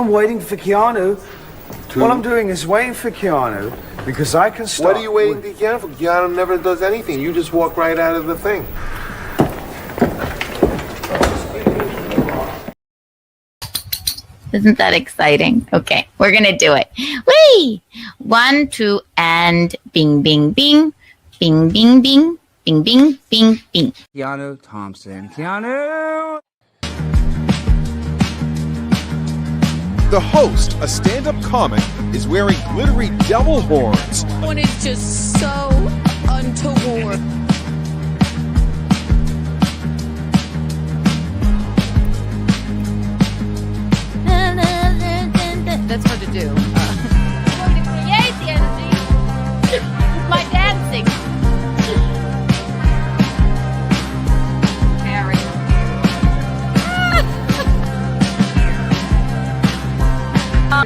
I'm waiting for Keanu. What I'm doing is waiting for Keanu because I can start. What are you waiting for Keanu for? Keanu never does anything. You just walk right out of the thing. Isn't that exciting? Okay, we're gonna do it. Whee! 1, 2, and bing, bing, bing. Bing, bing, bing. Bing, bing, bing, bing. Keanu Thompson. Keanu! The host, a stand-up comic, is wearing glittery devil horns. One is just so untoward. That's hard to do. I'm going to create the energy with my dancing. Harry. I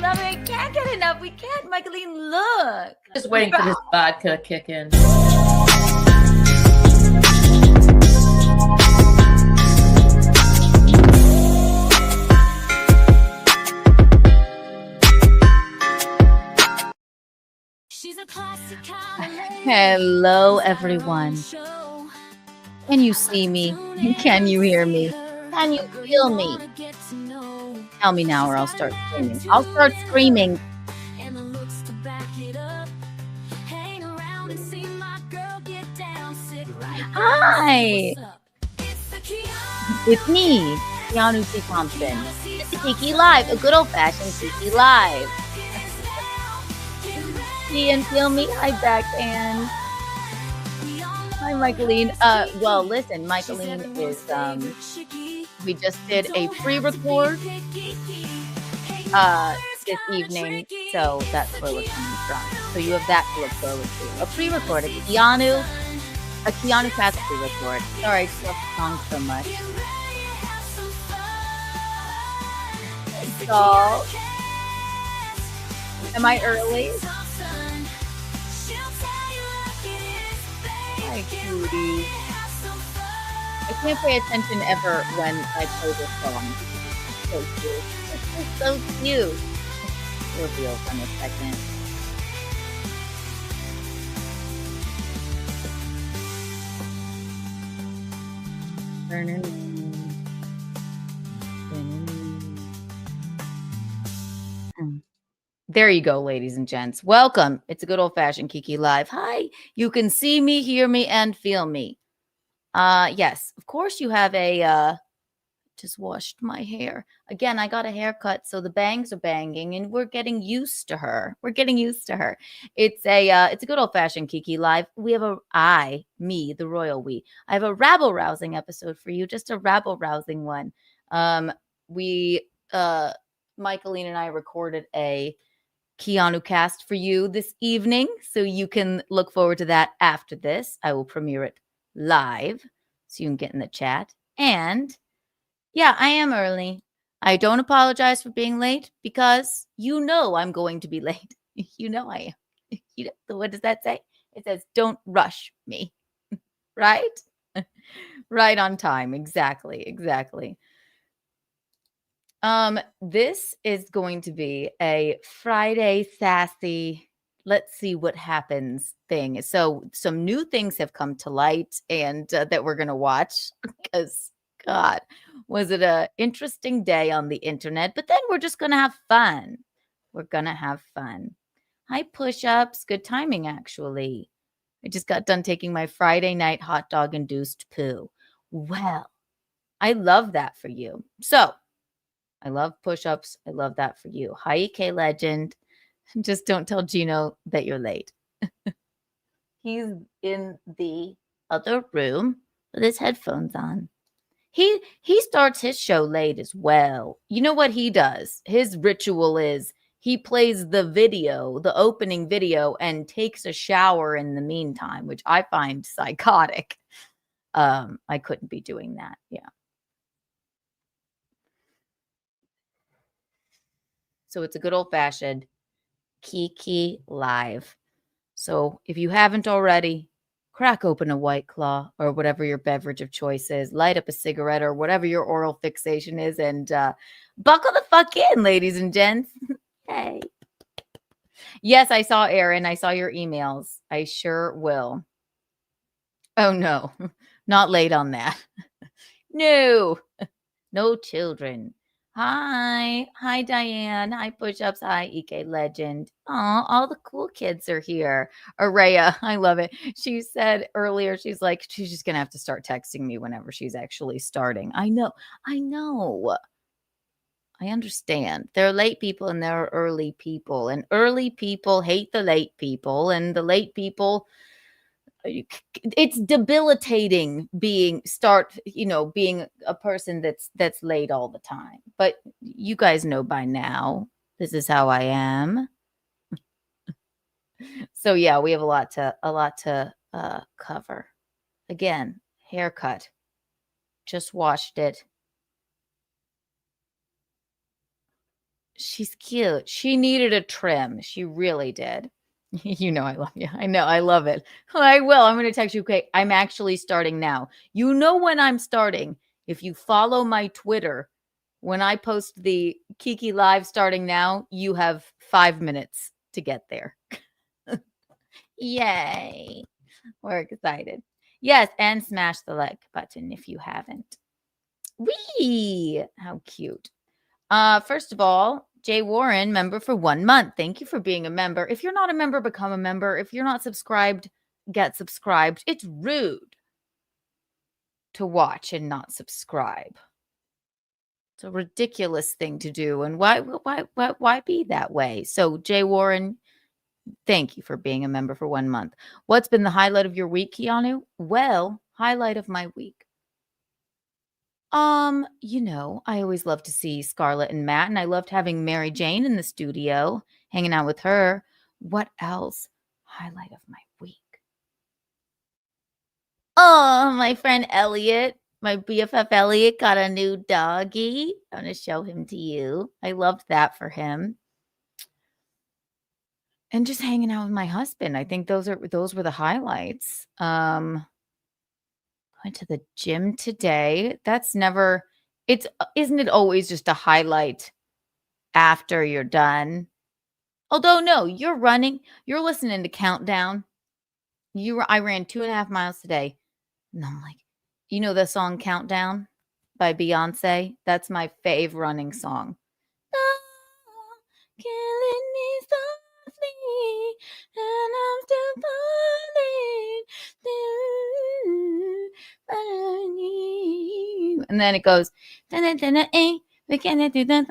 love it. Can't get enough. We can't, Michaeline. Look. Just waiting for this vodka to kick in. Hello, everyone. Can you see me? Can you hear me? Can you feel me? Tell me now or I'll start screaming. I'll start screaming. Hi. It's me, Keanu Thompson. It's a Kiki Live, a good old-fashioned Kiki Live. See and feel me? Hi, backhand. Hi, Michaeline. Well, listen, Michaeline is, we just did a pre-record, this evening, so that's where we're coming from. So you have that to look forward to. A pre-record, a Keanu Cast pre-record. Sorry, I just love the song so much. So, am I early? Hi, cutie. I can't pay attention ever when I play this song. It's so cute. It's just so cute. Reveal in a second. There you go, ladies and gents. Welcome. It's a good old-fashioned Kiki Live. Hi. You can see me, hear me, and feel me. Yes, of course you have a just washed my hair. Again, I got a haircut, so the bangs are banging, and we're getting used to her. We're getting used to her. It's a good old-fashioned Kiki Live. We have me, the royal we. I have a rabble-rousing episode for you, just a rabble-rousing one. Michaeline and I recorded a Keanu Cast for you this evening, so you can look forward to that after this. I will premiere it live, so you can get in the chat. And yeah, I am early. I don't apologize for being late because you know I'm going to be late. You know I am. What does that say? It says, don't rush me. Right? Right on time. Exactly. This is going to be a Friday sassy, let's see what happens thing. So some new things have come to light and that we're going to watch because God, was it a interesting day on the internet, but then we're just going to have fun. We're going to have fun. Hi, push-ups. Good timing, actually. I just got done taking my Friday night hot dog induced poo. Well, I love that for you. So I love push-ups. I love that for you. Hi, EK Legend. Just don't tell Gino that you're late. He's in the other room with his headphones on. He starts his show late as well. You know what he does? His ritual is he plays the video, the opening video, and takes a shower in the meantime, which I find psychotic. I couldn't be doing that. Yeah. So it's a good old-fashioned Kiki Live. So if you haven't already, crack open a White Claw or whatever your beverage of choice is, light up a cigarette or whatever your oral fixation is, and buckle the fuck in, ladies and gents. Hey. Yes, I saw Aaron. I saw your emails. I sure will. Oh, no. Not late on that. No. No children. Hi. Hi, Diane. Hi, Push-Ups. Hi, EK Legend. Oh, all the cool kids are here. Araya, I love it. She said earlier, she's like, she's just going to have to start texting me whenever she's actually starting. I know. I understand. There are late people and there are early people. And early people hate the late people. And the late people, it's debilitating being a person that's late all the time. But you guys know by now, this is how I am. So yeah, we have a lot to cover. Again, haircut. Just washed it. She's cute. She needed a trim. She really did. You know I love you. I know. I love it. I will. I'm going to text you. Okay, I'm actually starting now. You know when I'm starting. If you follow my Twitter, when I post the Kiki Live starting now, you have 5 minutes to get there. Yay. We're excited. Yes, and smash the like button if you haven't. Wee! How cute. First of all, Jay Warren, member for 1 month. Thank you for being a member. If you're not a member, become a member. If you're not subscribed, get subscribed. It's rude to watch and not subscribe. It's a ridiculous thing to do. And why be that way? So, Jay Warren, thank you for being a member for 1 month. What's been the highlight of your week, Keanu? Well, highlight of my week. I always love to see Scarlett and Matt, and I loved having Mary Jane in the studio, hanging out with her. What else? Highlight of my week. Oh, my friend Elliot, my BFF Elliot got a new doggy. I'm going to show him to you. I loved that for him. And just hanging out with my husband. I think those were the highlights. Went to the gym today. Isn't it always just a highlight after you're done? Although no, you're listening to Countdown. I ran 2.5 miles today. And I'm like, you know the song Countdown by Beyonce? That's my fave running song. Oh, killing me softly, and I'm still falling. And then it goes, we cannot do that.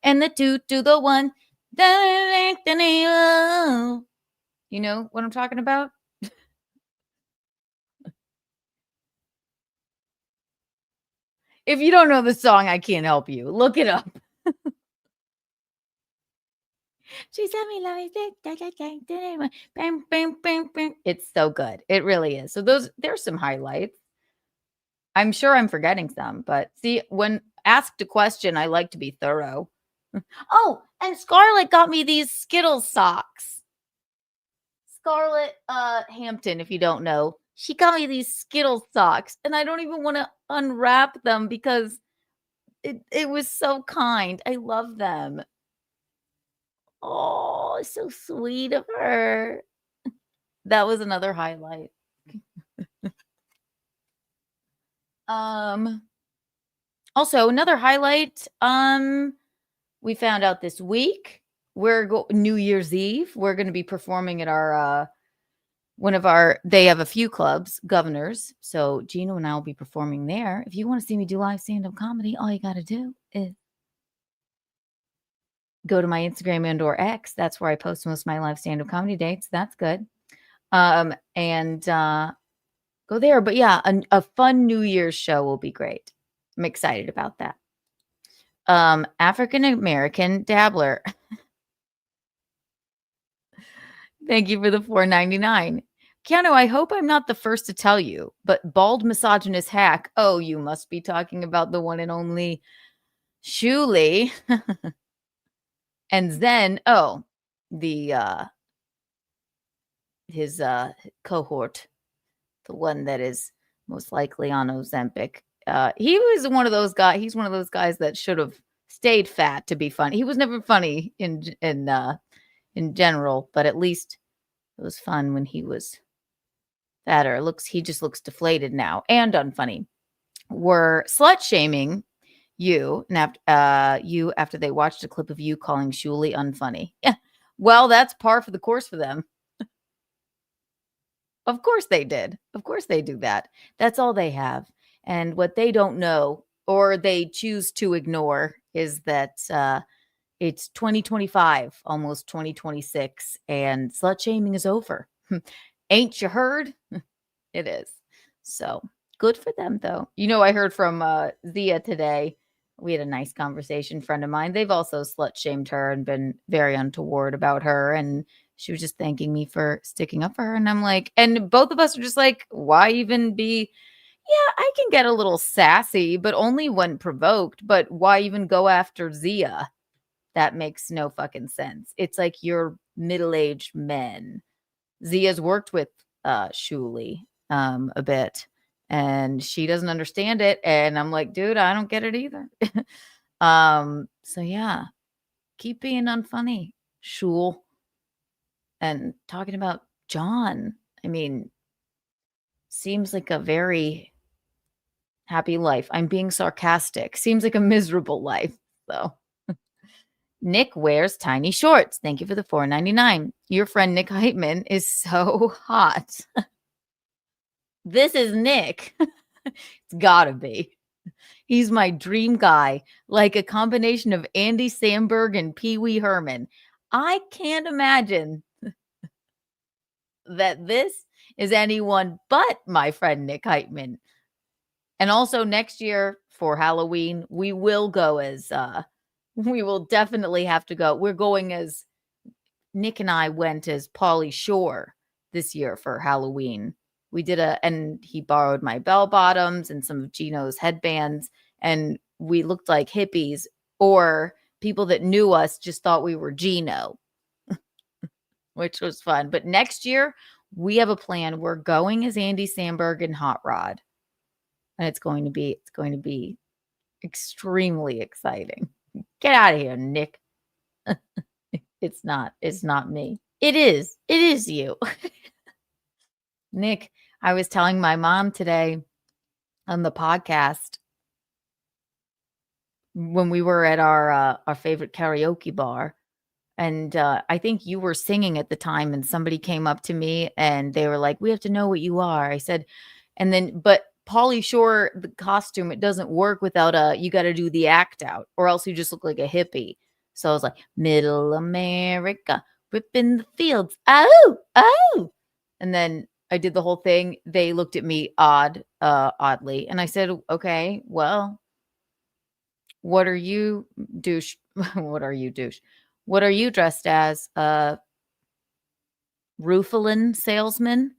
And the 2 to the 1. You know what I'm talking about? If you don't know the song, I can't help you. Look it up. She said me love it. It's so good. It really is. So there's some highlights. I'm sure I'm forgetting some, but see, when asked a question, I like to be thorough. Oh, and Scarlett got me these Skittles socks. Scarlett Hampton, if you don't know, she got me these Skittles socks, and I don't even want to unwrap them because it was so kind. I love them. Oh, so sweet of her. That was another highlight. Also another highlight. We found out this week New Year's Eve. We're going to be performing at our they have a few clubs, Governors. So Gino and I will be performing there. If you want to see me do live stand-up comedy, all you got to do is go to my Instagram and/or X. That's where I post most of my live stand-up comedy dates. That's good. And go there. But yeah, a fun New Year's show will be great. I'm excited about that. African American Dabbler. Thank you for the $4.99. Keanu, I hope I'm not the first to tell you, but bald misogynist hack. Oh, you must be talking about the one and only Shuli. And then, the his cohort, the one that is most likely on Ozempic, he was one of those guys. He's one of those guys that should have stayed fat to be funny. He was never funny in general, but at least it was fun when he was fatter. He just looks deflated now and unfunny. Were slut shaming you and after they watched a clip of you calling Shuli unfunny. Yeah. Well, that's par for the course for them. Of course they did. Of course they do that. That's all they have. And what they don't know or they choose to ignore is that it's 2025, almost 2026, and slut shaming is over. Ain't you heard? It is. So good for them, though. I heard from Zia today. We had a nice conversation, friend of mine. They've also slut shamed her and been very untoward about her. And she was just thanking me for sticking up for her. And I'm like, and both of us are just like, why even be? Yeah, I can get a little sassy, but only when provoked. But why even go after Zia? That makes no fucking sense. It's like you're middle-aged men. Zia's worked with Shuli a bit. And she doesn't understand it. And I'm like, dude, I don't get it either. So yeah, keep being unfunny, Shul. And talking about John, I mean, seems like a very happy life. I'm being sarcastic. Seems like a miserable life, though. Nick wears tiny shorts. Thank you for the $4.99. Your friend Nick Heitman is so hot. This is Nick. It's gotta be. He's my dream guy, like a combination of Andy Samberg and Pee Wee Herman. I can't imagine that this is anyone but my friend Nick Heitman. And also next year for Halloween, we will go as, we will definitely have to go. We're going as, Nick and I went as Pauly Shore this year for Halloween. We did and he borrowed my bell bottoms and some of Gino's headbands, and we looked like hippies, or people that knew us just thought we were Gino, which was fun. But next year we have a plan. We're going as Andy Samberg and Hot Rod, and it's going to be extremely exciting. Get out of here, Nick. It's not me. It is you. Nick, I was telling my mom today on the podcast when we were at our favorite karaoke bar, and I think you were singing at the time, and somebody came up to me and they were like, "We have to know what you are." I said, but Pauly Shore, the costume, it doesn't work without you got to do the act out, or else you just look like a hippie. So I was like, "Middle America, ripping the fields, oh, oh," and then I did the whole thing. They looked at me oddly. And I said, okay, well, what are you, douche? What are you, douche? What are you dressed as? Roofalin salesman?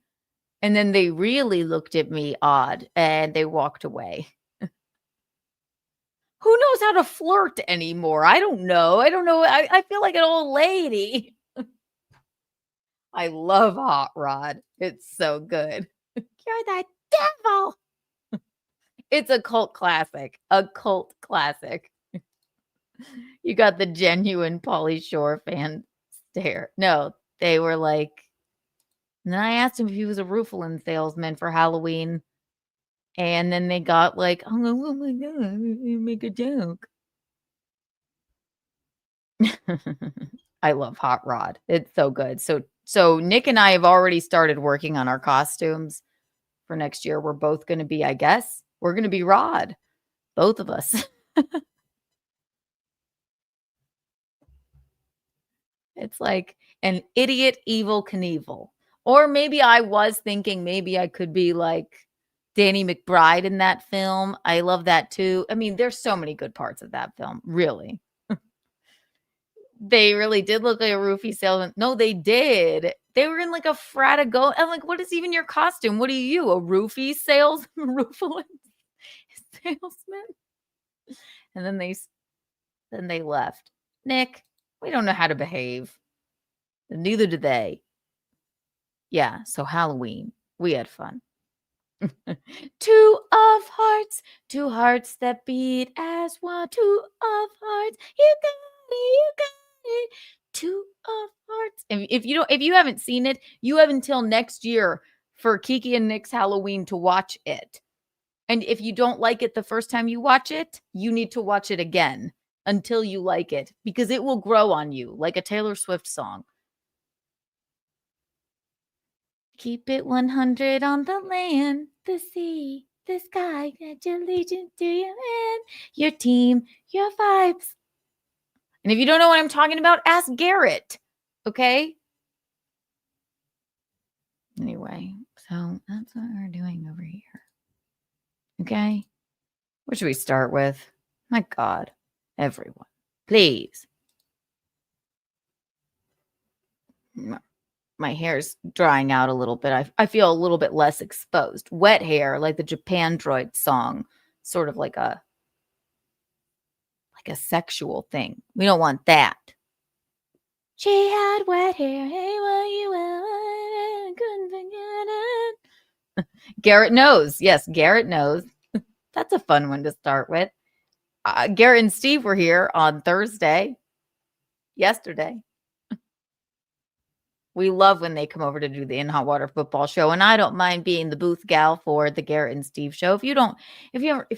And then they really looked at me odd and they walked away. Who knows how to flirt anymore? I don't know. I feel like an old lady. I love Hot Rod. It's so good. You're the devil. It's a cult classic. A cult classic. You got the genuine Pauly Shore fan stare. No, they were like, and then I asked him if he was a Roofalin salesman for Halloween. And then they got like, oh my God, you make a joke. I love Hot Rod. It's so good. So Nick and I have already started working on our costumes for next year. We're both going to be, I guess, we're going to be Rod. Both of us. It's like an idiot evil Knievel. Or maybe I was thinking maybe I could be like Danny McBride in that film. I love that too. I mean, there's so many good parts of that film, really. They really did look like a roofie salesman. No, they did. They were in like a Fratigo. I'm like, what is even your costume? What are you, a roofie salesman? Roofalin salesman? And then they left. Nick, We don't know how to behave. Neither do they. Yeah, so Halloween, we had fun. Two of hearts, two hearts that beat as one. Two of hearts, you got it, you got it. Two of hearts. And if you haven't seen it, you have until next year for Kiki and Nick's Halloween to watch it. And if you don't like it the first time you watch it, you need to watch it again until you like it, because it will grow on you like a Taylor Swift song. Keep it 100 on the land, the sea, the sky. Pledge allegiance to your man, your team, your vibes. And if you don't know what I'm talking about, ask Garrett. Okay? Anyway, so that's what we're doing over here. Okay? What should we start with? My God. Everyone. Please. My hair's drying out a little bit. I feel a little bit less exposed. Wet hair, like the Japan Droid song, sort of like a sexual thing. We don't want that. She had wet hair. Hey, what you want? Couldn't forget it. Garrett knows. Yes, Garrett knows. That's a fun one to start with. Garrett and Steve were here on Thursday. Yesterday. We love when they come over to do the In Hot Water football show, and I don't mind being the booth gal for the Garrett and Steve show. If you're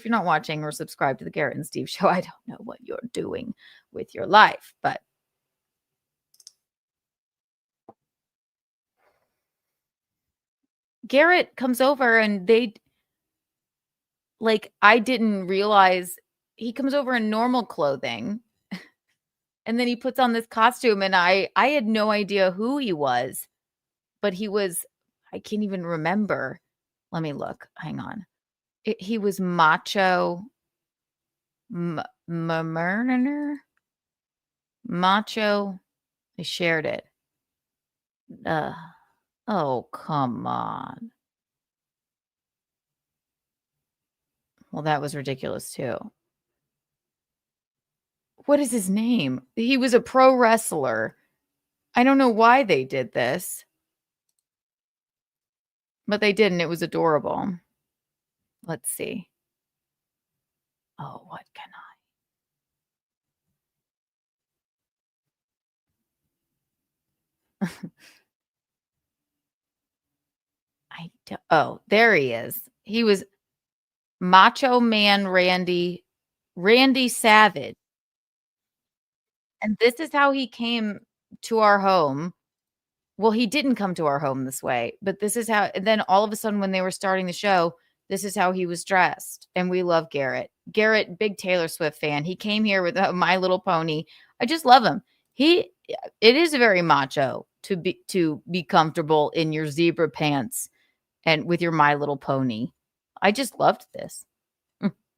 not watching or subscribed to the Garrett and Steve show, I don't know what you're doing with your life, but Garrett comes over and I didn't realize he comes over in normal clothing. And then he puts on this costume, and I had no idea who he was, but I can't even remember. Let me look. Hang on. He was Macho Macho. I shared it. Oh, come on. Well, that was ridiculous too. What is his name? He was a pro wrestler. I don't know why they did this, but they did, and it was adorable. Let's see. Oh, what can Oh, there he is. He was Macho Man Randy Savage. And this is how he came to our home. Well, he didn't come to our home this way, but this is how, and then all of a sudden when they were starting the show, this is how he was dressed. And we love Garrett. Garrett, big Taylor Swift fan. He came here with My Little Pony. I just love him. It is very macho to be comfortable in your zebra pants and with your My Little Pony. I just loved this.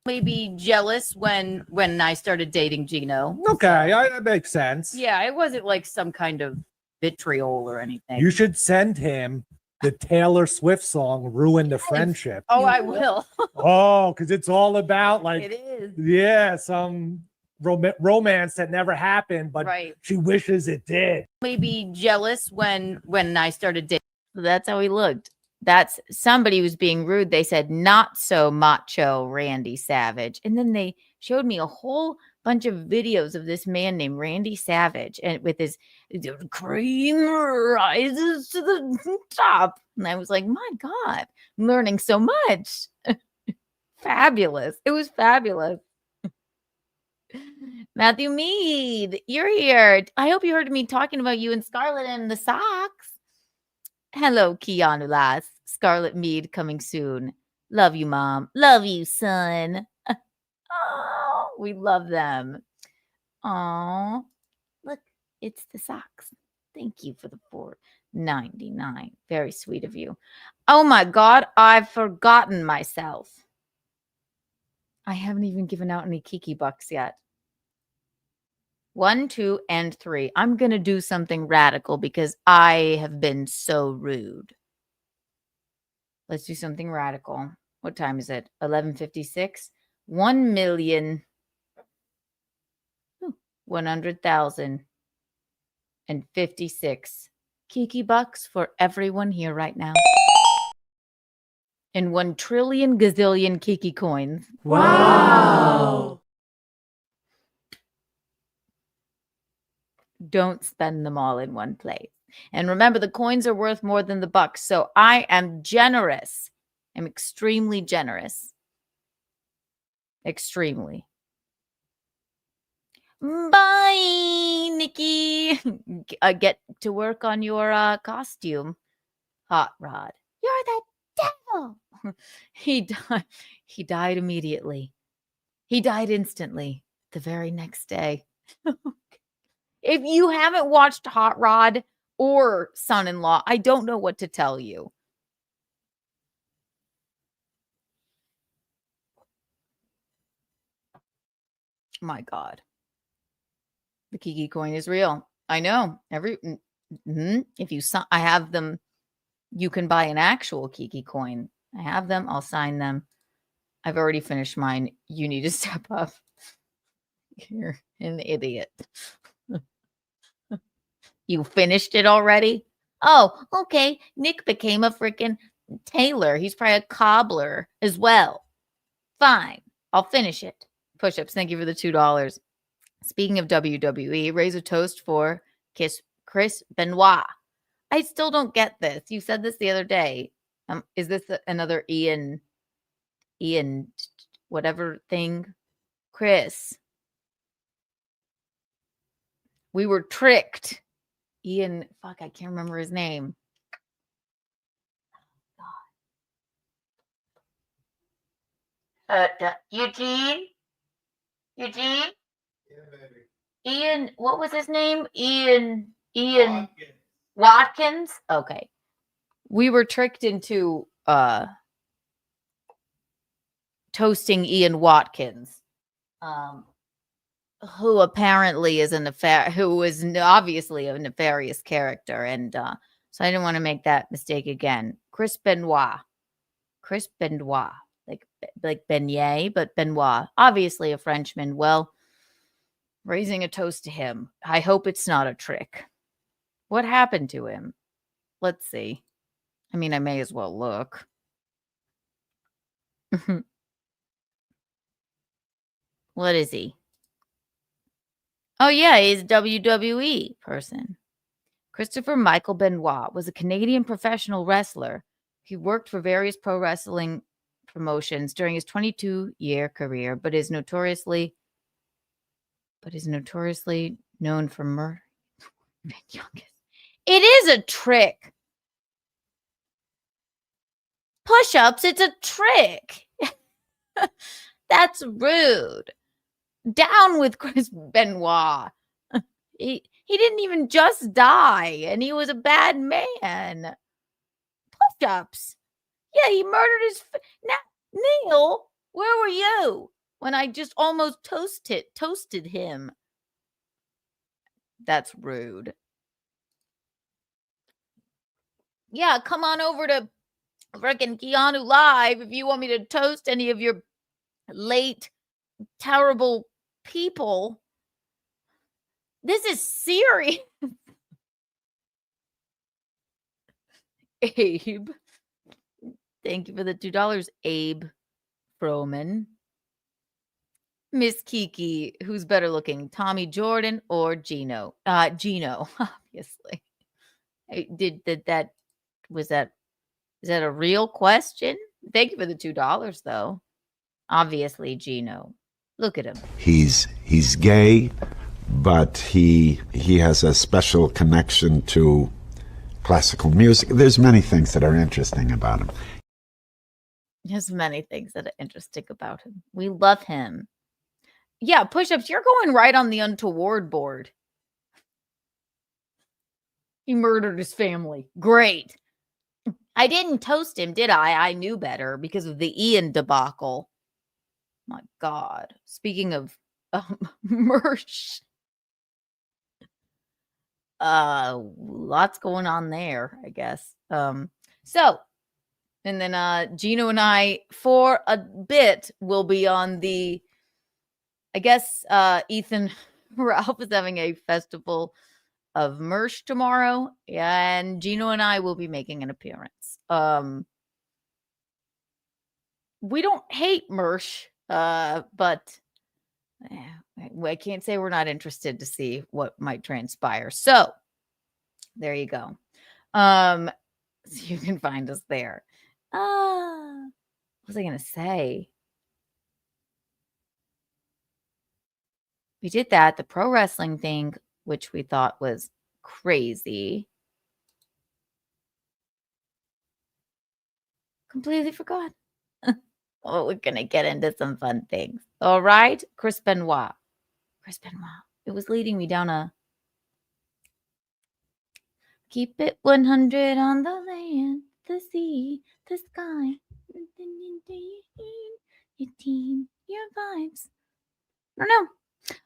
Maybe jealous when I started dating Gino. Okay, that makes sense. Yeah, it wasn't like some kind of vitriol or anything. You should send him the Taylor Swift song "Ruin the Friendship." Oh, I will. Oh, because it's all about It is. yeah, some romance that never happened, but Right. she wishes it did. Maybe jealous when I started dating. That's how he looked. That's somebody was being rude. They said not so macho Randy Savage. And then they showed me a whole bunch of videos of this man named Randy Savage and with his cream rises to the top. And I was like, my God, I'm learning so much. Fabulous. It was fabulous. Matthew Mead, you're here. I hope you heard me talking about you and Scarlett and the socks. Hello, Keanu Lass. Scarlett Mead coming soon. Love you, Mom. Love you, son. Oh, we love them. Oh, look, it's the socks. Thank you for the $4.99. Very sweet of you. Oh my God, I've forgotten myself. I haven't even given out any Kiki bucks yet. 1, 2, and 3. I'm going to do something radical because I have been so rude. Let's do something radical. What time is it? 11:56. 1,100,000 156 Kiki bucks for everyone here right now. And 1 trillion gazillion Kiki coins. Wow. Don't spend them all in one place. And remember, the coins are worth more than the bucks. So I am generous. I'm extremely generous. Extremely. Bye, Nikki. Get to work on your costume. Hot Rod. You're the devil. He died immediately. He died instantly the very next day. If you haven't watched Hot Rod or Son-in-Law, I don't know what to tell you. My God. The Kiki coin is real. I know. If you I have them, you can buy an actual Kiki coin. I have them. I'll sign them. I've already finished mine. You need to step up. You're an idiot. You finished it already? Oh, okay. Nick became a freaking tailor. He's probably a cobbler as well. Fine. I'll finish it. Push-ups. Thank you for the $2. Speaking of WWE, raise a toast for Chris Benoit. I still don't get this. You said this the other day. Is this another Ian whatever thing? Chris. We were tricked. Ian, fuck, I can't remember his name. Eugene? Eugene? Yeah, baby. Ian, what was his name? Ian Watkins? Okay. We were tricked into toasting Ian Watkins. Who apparently is who is obviously a nefarious character. And so I didn't want to make that mistake again. Chris Benoit. Like beignet, but Benoit. Obviously a Frenchman. Well, raising a toast to him. I hope it's not a trick. What happened to him? Let's see. I mean, I may as well look. What is he? Oh, yeah, he's a WWE person. Christopher Michael Benoit was a Canadian professional wrestler. He worked for various pro wrestling promotions during his 22-year career, but is notoriously known for murder. It is a trick. Push-ups, it's a trick. That's rude. Down with Chris Benoit. He didn't even just die, and he was a bad man. Push-ups. Yeah, he murdered his... Now, Neil, where were you when I just almost toasted him? That's rude. Yeah, come on over to freaking Keanu Live if you want me to toast any of your late, terrible people. This is serious. Abe. Thank you for the $2, Abe Froman. Miss Kiki, who's better looking, Tommy Jordan or Gino? Gino, obviously. Is that a real question? Thank you for the $2, though. Obviously, Gino. Look at him. He's gay, but he has a special connection to classical music. There's many things that are interesting about him. There's many things that are interesting about him. We love him. Yeah, push-ups, you're going right on the untoward board. He murdered his family. Great. I didn't toast him, did I? I knew better because of the Ian debacle. My God. Speaking of merch. Lots going on there, I guess. So, and then Gino and I, for a bit, will be on the, I guess Ethan Ralph is having a festival of merch tomorrow, and Gino and I will be making an appearance. We don't hate merch, but I can't say we're not interested to see what might transpire. So there you go. So you can find us there. What was I gonna say? We did that, the pro wrestling thing, which we thought was crazy. Completely forgot. Oh, we're gonna get into some fun things. All right, Chris Benoit. Chris Benoit. It was leading me down a keep it 100 on the land, the sea, the sky. Your team, your vibes. I don't know.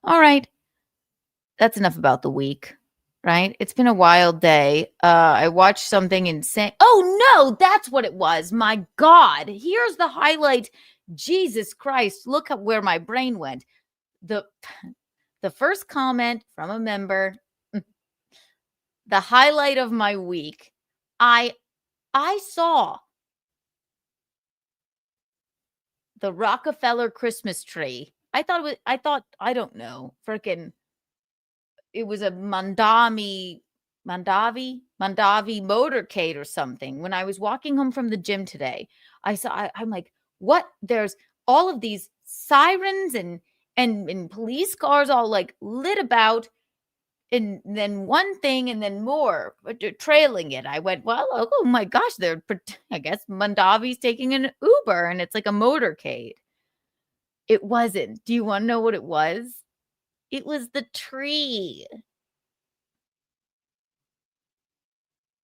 All right. That's enough about the week, right? It's been a wild day. I watched something insane. Oh, no, that's what it was. My God. Here's the highlight. Jesus Christ. Look at where my brain went. The first comment from a member, the highlight of my week. I saw the Rockefeller Christmas tree. I don't know, freaking, it was a Mandavi motorcade or something. When I was walking home from the gym today, I'm like, what? There's all of these sirens and police cars all like lit about, and then one thing and then more, but they're trailing it. I went, well, oh my gosh, I guess Mandavi's taking an Uber and it's like a motorcade. It wasn't. Do you want to know what it was? It was the tree.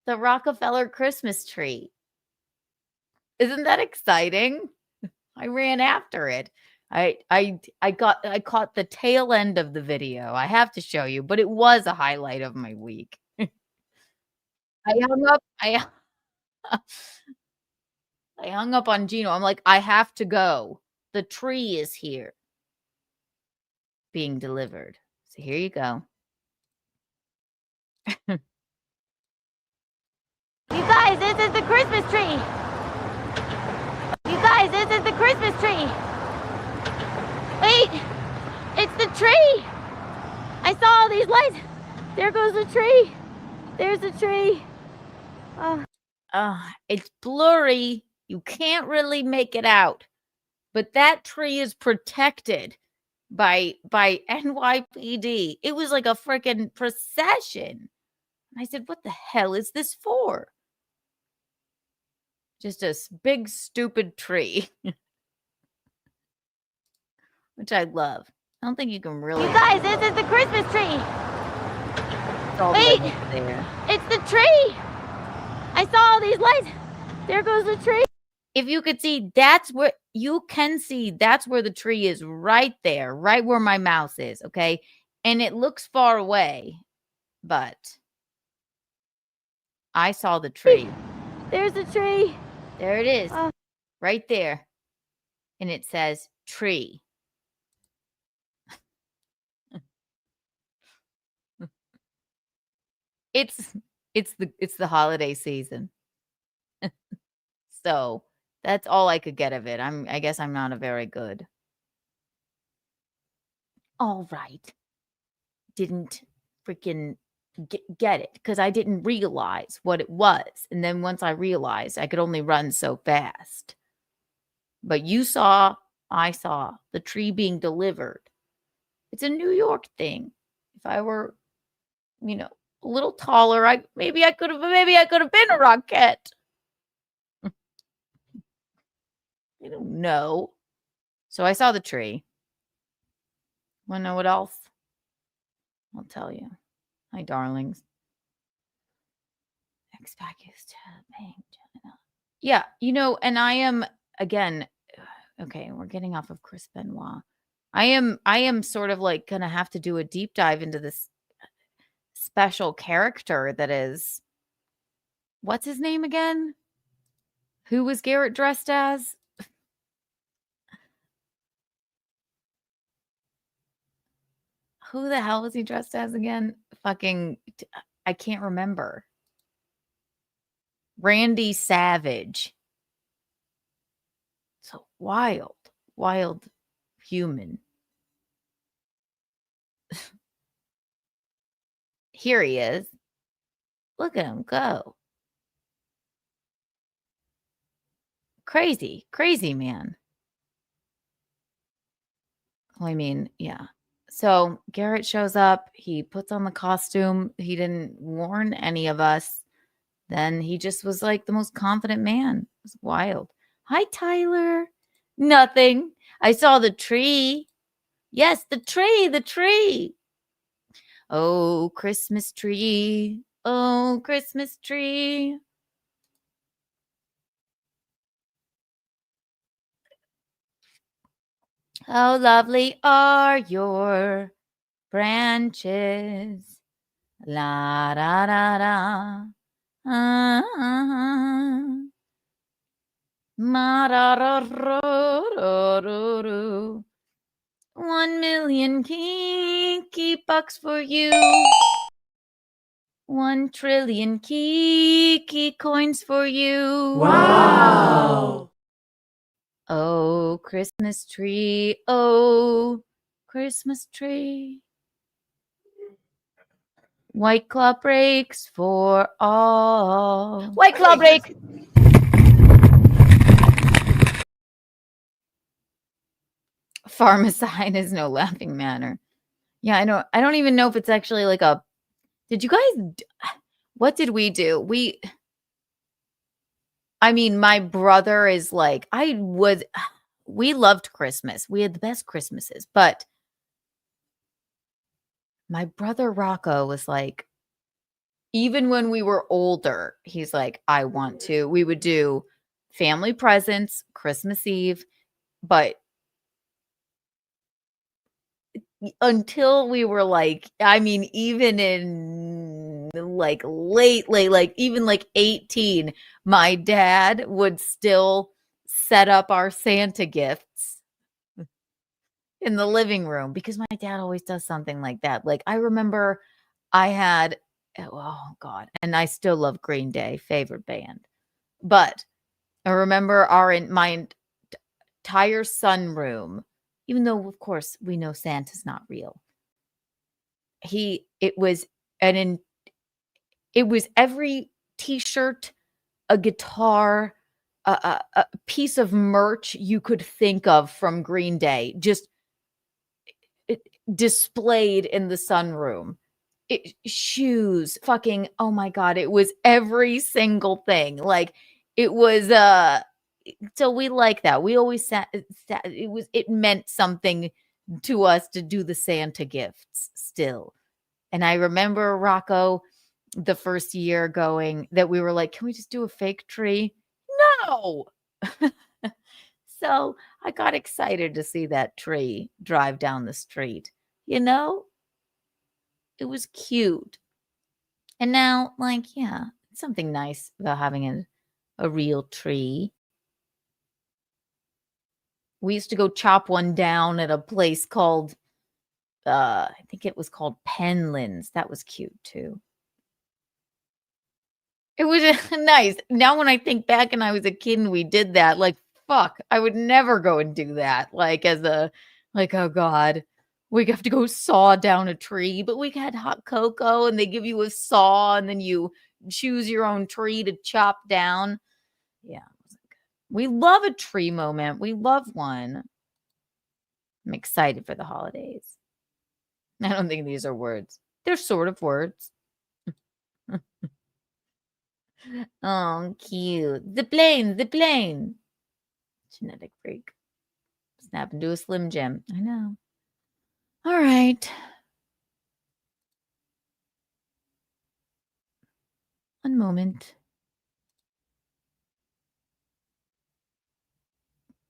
The Rockefeller Christmas tree. Isn't that exciting? I ran after it. I caught the tail end of the video. I have to show you, but it was a highlight of my week. I hung up on Gino. I'm like, I have to go. The tree is here. Being delivered. So here you go. You guys, this is the Christmas tree. You guys, this is the Christmas tree. Wait, it's the tree. I saw all these lights. There goes the tree. There's the tree. It's blurry. You can't really make it out. But that tree is protected by NYPD. It was like a freaking procession. And I said, what the hell is this for? Just a big, stupid tree. Which I love. I don't think you can really... You guys, this is the Christmas tree. Wait, it's the tree. I saw all these lights. There goes the tree. If you could see, that's where the tree is, right there, right where my mouse is, okay? And it looks far away, but I saw the tree. There's the tree. There it is, right there. And it says tree. It's the holiday season. So that's all I could get of it. I guess I'm not a very good. All right. Didn't freaking get it because I didn't realize what it was. And then once I realized, I could only run so fast. But I saw the tree being delivered. It's a New York thing. If I were, a little taller, maybe I could have been a Rockette. I don't know. So I saw the tree. Want to know what else? I'll tell you. Hi, darlings. X-Pac used to bang China. Yeah, and I am, again, okay, we're getting off of Chris Benoit. I am sort of like going to have to do a deep dive into this special character that is, what's his name again? Who was Garrett dressed as? Who the hell was he dressed as again? Fucking, I can't remember. Randy Savage. So wild human. Here he is. Look at him go. Crazy man. Well, I mean, yeah. So Garrett shows up. He puts on the costume. He didn't warn any of us. Then he just was like the most confident man. It was wild. Hi, Tyler. Nothing. I saw the tree. Yes, the tree. Oh, Christmas tree. Oh, Christmas tree. How lovely are your branches. La da da da. Ma da da da da da. 1 million Kiki bucks for you. 1 trillion Kiki coins for you. Wow. Oh, Christmas tree. Oh, Christmas tree. White Claw breaks for all. White Claw break. Pharmacide is no laughing matter. Yeah, I know. I don't even know if it's actually like a. Did you guys? What did we do? I mean, my brother is like, we loved Christmas. We had the best Christmases, but my brother Rocco was like, even when we were older, he's like, we would do family presents, Christmas Eve, but until we were like, I mean, even in like late, like even like 18, my dad would still set up our Santa gifts in the living room because my dad always does something like that. Like I remember I had, oh God, and I still love Green Day, favorite band. But I remember my entire sunroom, even though of course we know Santa's not real. It was every t-shirt, a guitar, a piece of merch you could think of from Green Day, just displayed in the sunroom. Shoes, fucking, oh my God, it was every single thing. Like it was, so we like that. We always it meant something to us to do the Santa gifts still. And I remember Rocco the first year going that we were like, can we just do a fake tree? No. So I got excited to see that tree drive down the street. You know, it was cute. And now, like, yeah, it's something nice about having a real tree. We used to go chop one down at a place called, I think it was called Penlands. That was cute too. It was nice. Now when I think back and I was a kid and we did that, like, fuck, I would never go and do that. Like oh God, we have to go saw down a tree, but we had hot cocoa and they give you a saw and then you choose your own tree to chop down. Yeah. We love a tree moment. We love one. I'm excited for the holidays. I don't think these are words. They're sort of words. Oh, cute. The plane. Genetic freak. Snap into a Slim Jim. I know. All right. One moment.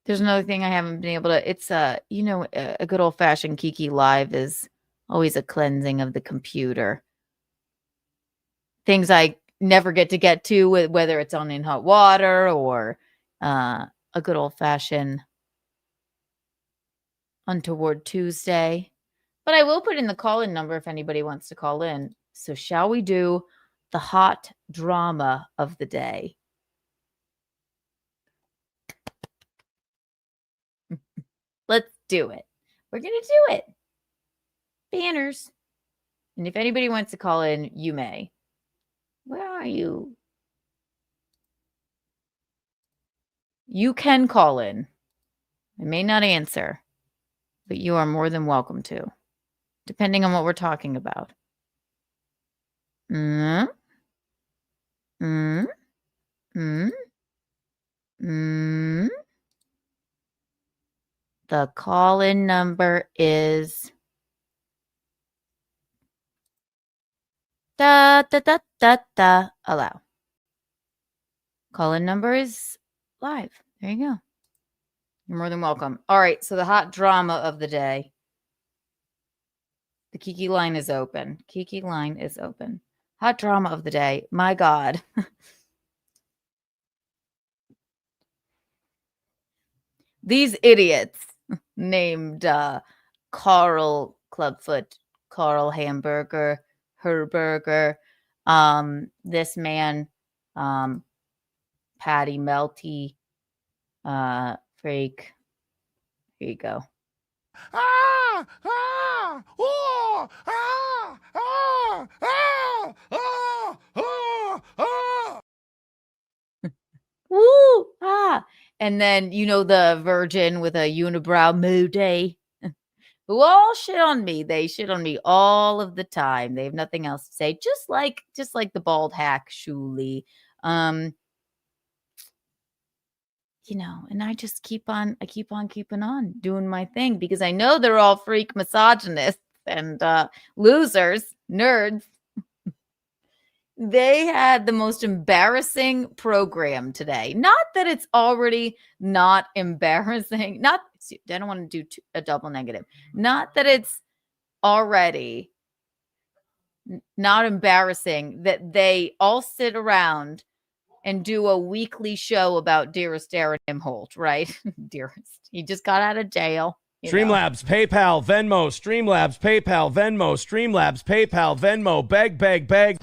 There's another thing I haven't been able to. It's a good old fashioned Kiki Live is always a cleansing of the computer. Things I never get to, whether it's on In Hot Water or a good old fashioned Untoward Tuesday. But I will put in the call-in number if anybody wants to call in. So shall we do the hot drama of the day? Let's do it. We're going to do it. Banners. And if anybody wants to call in, you may. Where are you? You can call in. I may not answer, but you are more than welcome to, depending on what we're talking about. Mm. Mm. Mm. Mm. The call-in number is da da da da da. Allow. Call-in number is live. There you go. You're more than welcome. All right, so the hot drama of the day. The Kiki line is open. Kiki line is open. Hot drama of the day. My God. These idiots named Karl Clubfoot, Karl Hamburger, Herburger, this man, Patty Melty, freak. Here you go. Ah! Ah! Oh! Ah! Ah! Ah! Ah! Ah! Ah! Woo! Ah! And then, you know, the virgin with a unibrow, Moody, who all shit on me. They shit on me all of the time. They have nothing else to say. Just like the bald hack, Shuli. You know, and I just keep on keeping on doing my thing because I know they're all freak misogynists and losers, nerds. They had the most embarrassing program today. Not that it's already not embarrassing. I don't want to do a double negative. Not that it's already not embarrassing that they all sit around and do a weekly show about Dearest Aaron Imholte, right? Dearest. He just got out of jail. Streamlabs, PayPal, Venmo, Streamlabs, PayPal, Venmo, Streamlabs, PayPal, Venmo, beg, beg, beg.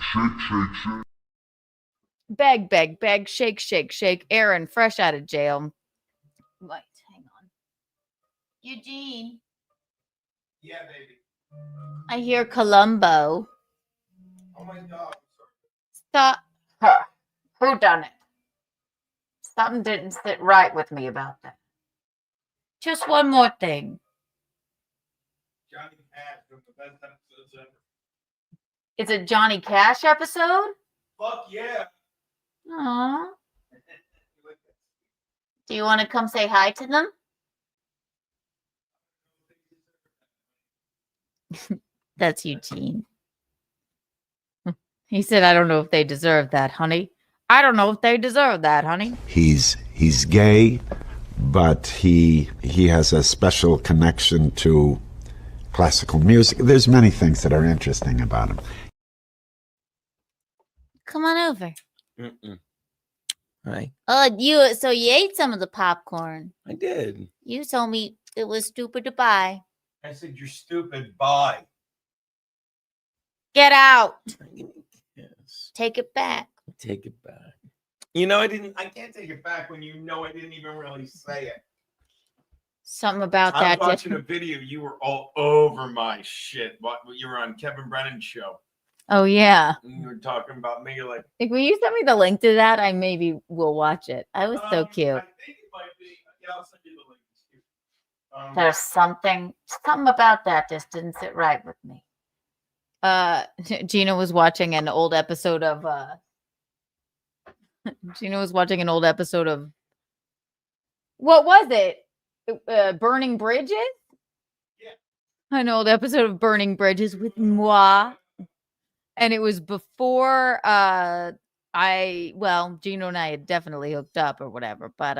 Beg, beg, beg, shake, shake, shake. Aaron, fresh out of jail. Wait, hang on. Eugene. Yeah, baby. I hear Columbo. Oh my God. Stop. Huh. Who done it? Something didn't sit right with me about that. Just one more thing. Johnny Cash from the best episodes ever. It's a Johnny Cash episode? Fuck yeah. Aww. Do you want to come say hi to them? That's Eugene. He said, I don't know if they deserve that, honey. I don't know if they deserve that, honey. He's gay, but he has a special connection to classical music. There's many things that are interesting about him. Come on over. Hi. Oh, you ate some of the popcorn. I did. You told me it was stupid to buy. I said you're stupid. Bye. Get out. Yes. Take it back. Take it back. You know, I can't take it back when you know I didn't even really say it. Something about I'm that. watching a video. You were all over my shit. What you were on Kevin Brennan's show. Oh, yeah. And you were talking about me. You're like, Will you send me the link to that? I maybe will watch it. I was so cute. I think it might be. Yeah, I'll send you the link. There's something about that just didn't sit right with me. Gina was watching an old episode of what was it? Burning Bridges? Yeah. An old episode of Burning Bridges with moi. And it was before Gino and I had definitely hooked up or whatever, but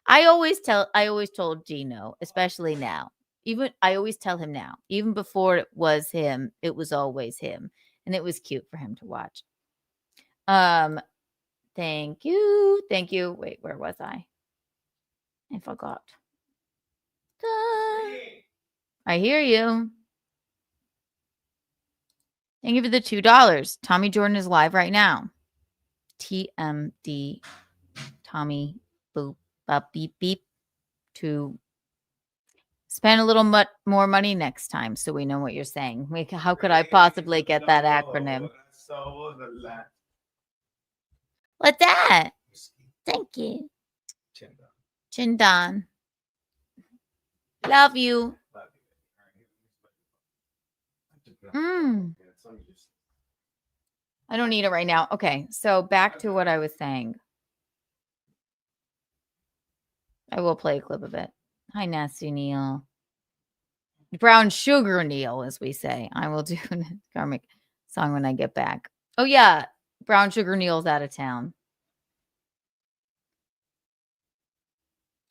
I always told Gino, especially now. I always tell him now, even before it was him, it was always him. And it was cute for him to watch. Thank you. Thank you. Wait, where was I? I forgot. I hear you. Thank you for the $2. Tommy Jordan is live right now. TMD. Tommy boop bop beep beep. To spend a little more money next time, so we know what you're saying. How could I possibly get that acronym? What's that? Thank you. Chindan. Love you. I don't need it right now. Okay, so back to what I was saying. I will play a clip of it. Hi, Nasty Neil. Brown Sugar Neil, as we say. I will do a karmic song when I get back. Oh, yeah. Brown Sugar Neil's out of town.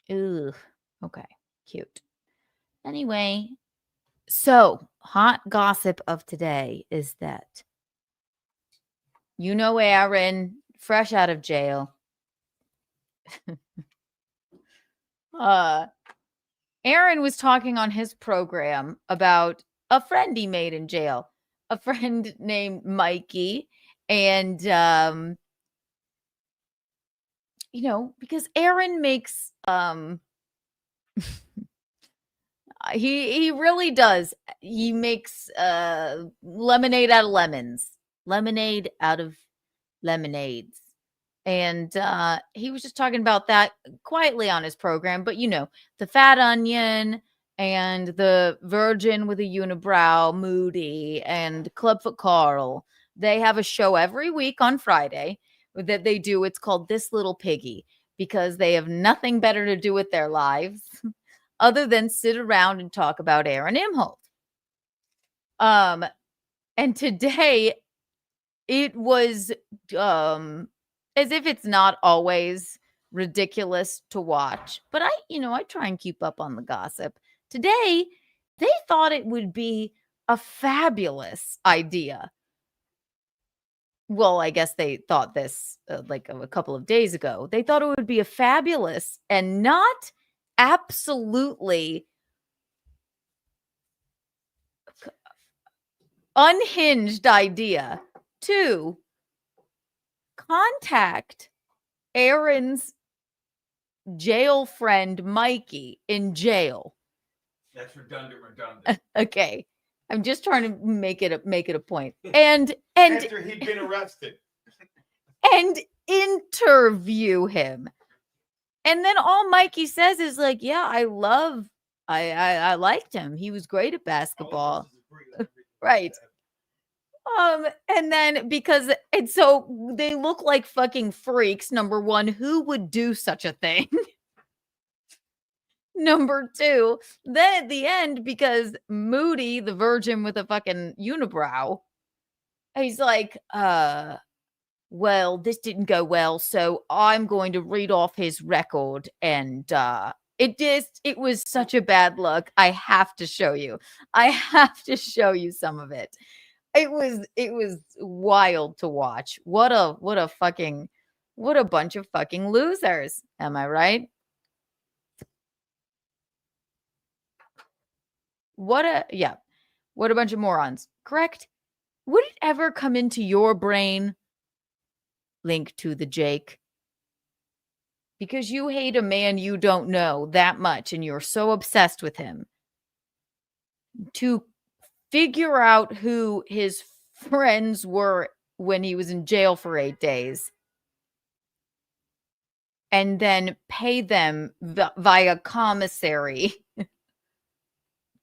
Ugh. Okay. Cute. Anyway, so hot gossip of today is that Aaron, fresh out of jail. Aaron was talking on his program about a friend he made in jail, a friend named Mikey. And, because Aaron makes, he really does. He makes lemonade out of lemons, lemonade out of lemonades. And he was just talking about that quietly on his program. But, the fat onion and the virgin with a unibrow, Moody, and Clubfoot Karl, they have a show every week on Friday that they do. It's called This Little Piggy, because they have nothing better to do with their lives other than sit around and talk about Aaron Imholte. And today it was as if it's not always ridiculous to watch, but I try and keep up on the gossip. Today, they thought it would be a fabulous idea. Well, I guess they thought this like a couple of days ago. They thought it would be a fabulous and not absolutely unhinged idea to contact Aaron's jail friend Mikey in jail. That's redundant. Okay. I'm just trying to make it a point. And after he'd been arrested. And interview him. And then all Mikey says is like, yeah, I liked him. He was great at basketball. Right. And then so they look like fucking freaks. Number one, who would do such a thing? Number two, then at the end, because Moody, the virgin with a fucking unibrow, he's like, well, this didn't go well, so I'm going to read off his record. And it was such a bad look. I have to show you. Some of it. It was wild to watch. What a bunch of fucking losers. Am I right? What a bunch of morons. Correct? Would it ever come into your brain, link to the Jake, because you hate a man you don't know that much and you're so obsessed with him, to figure out who his friends were when he was in jail for 8 days and then pay them via commissary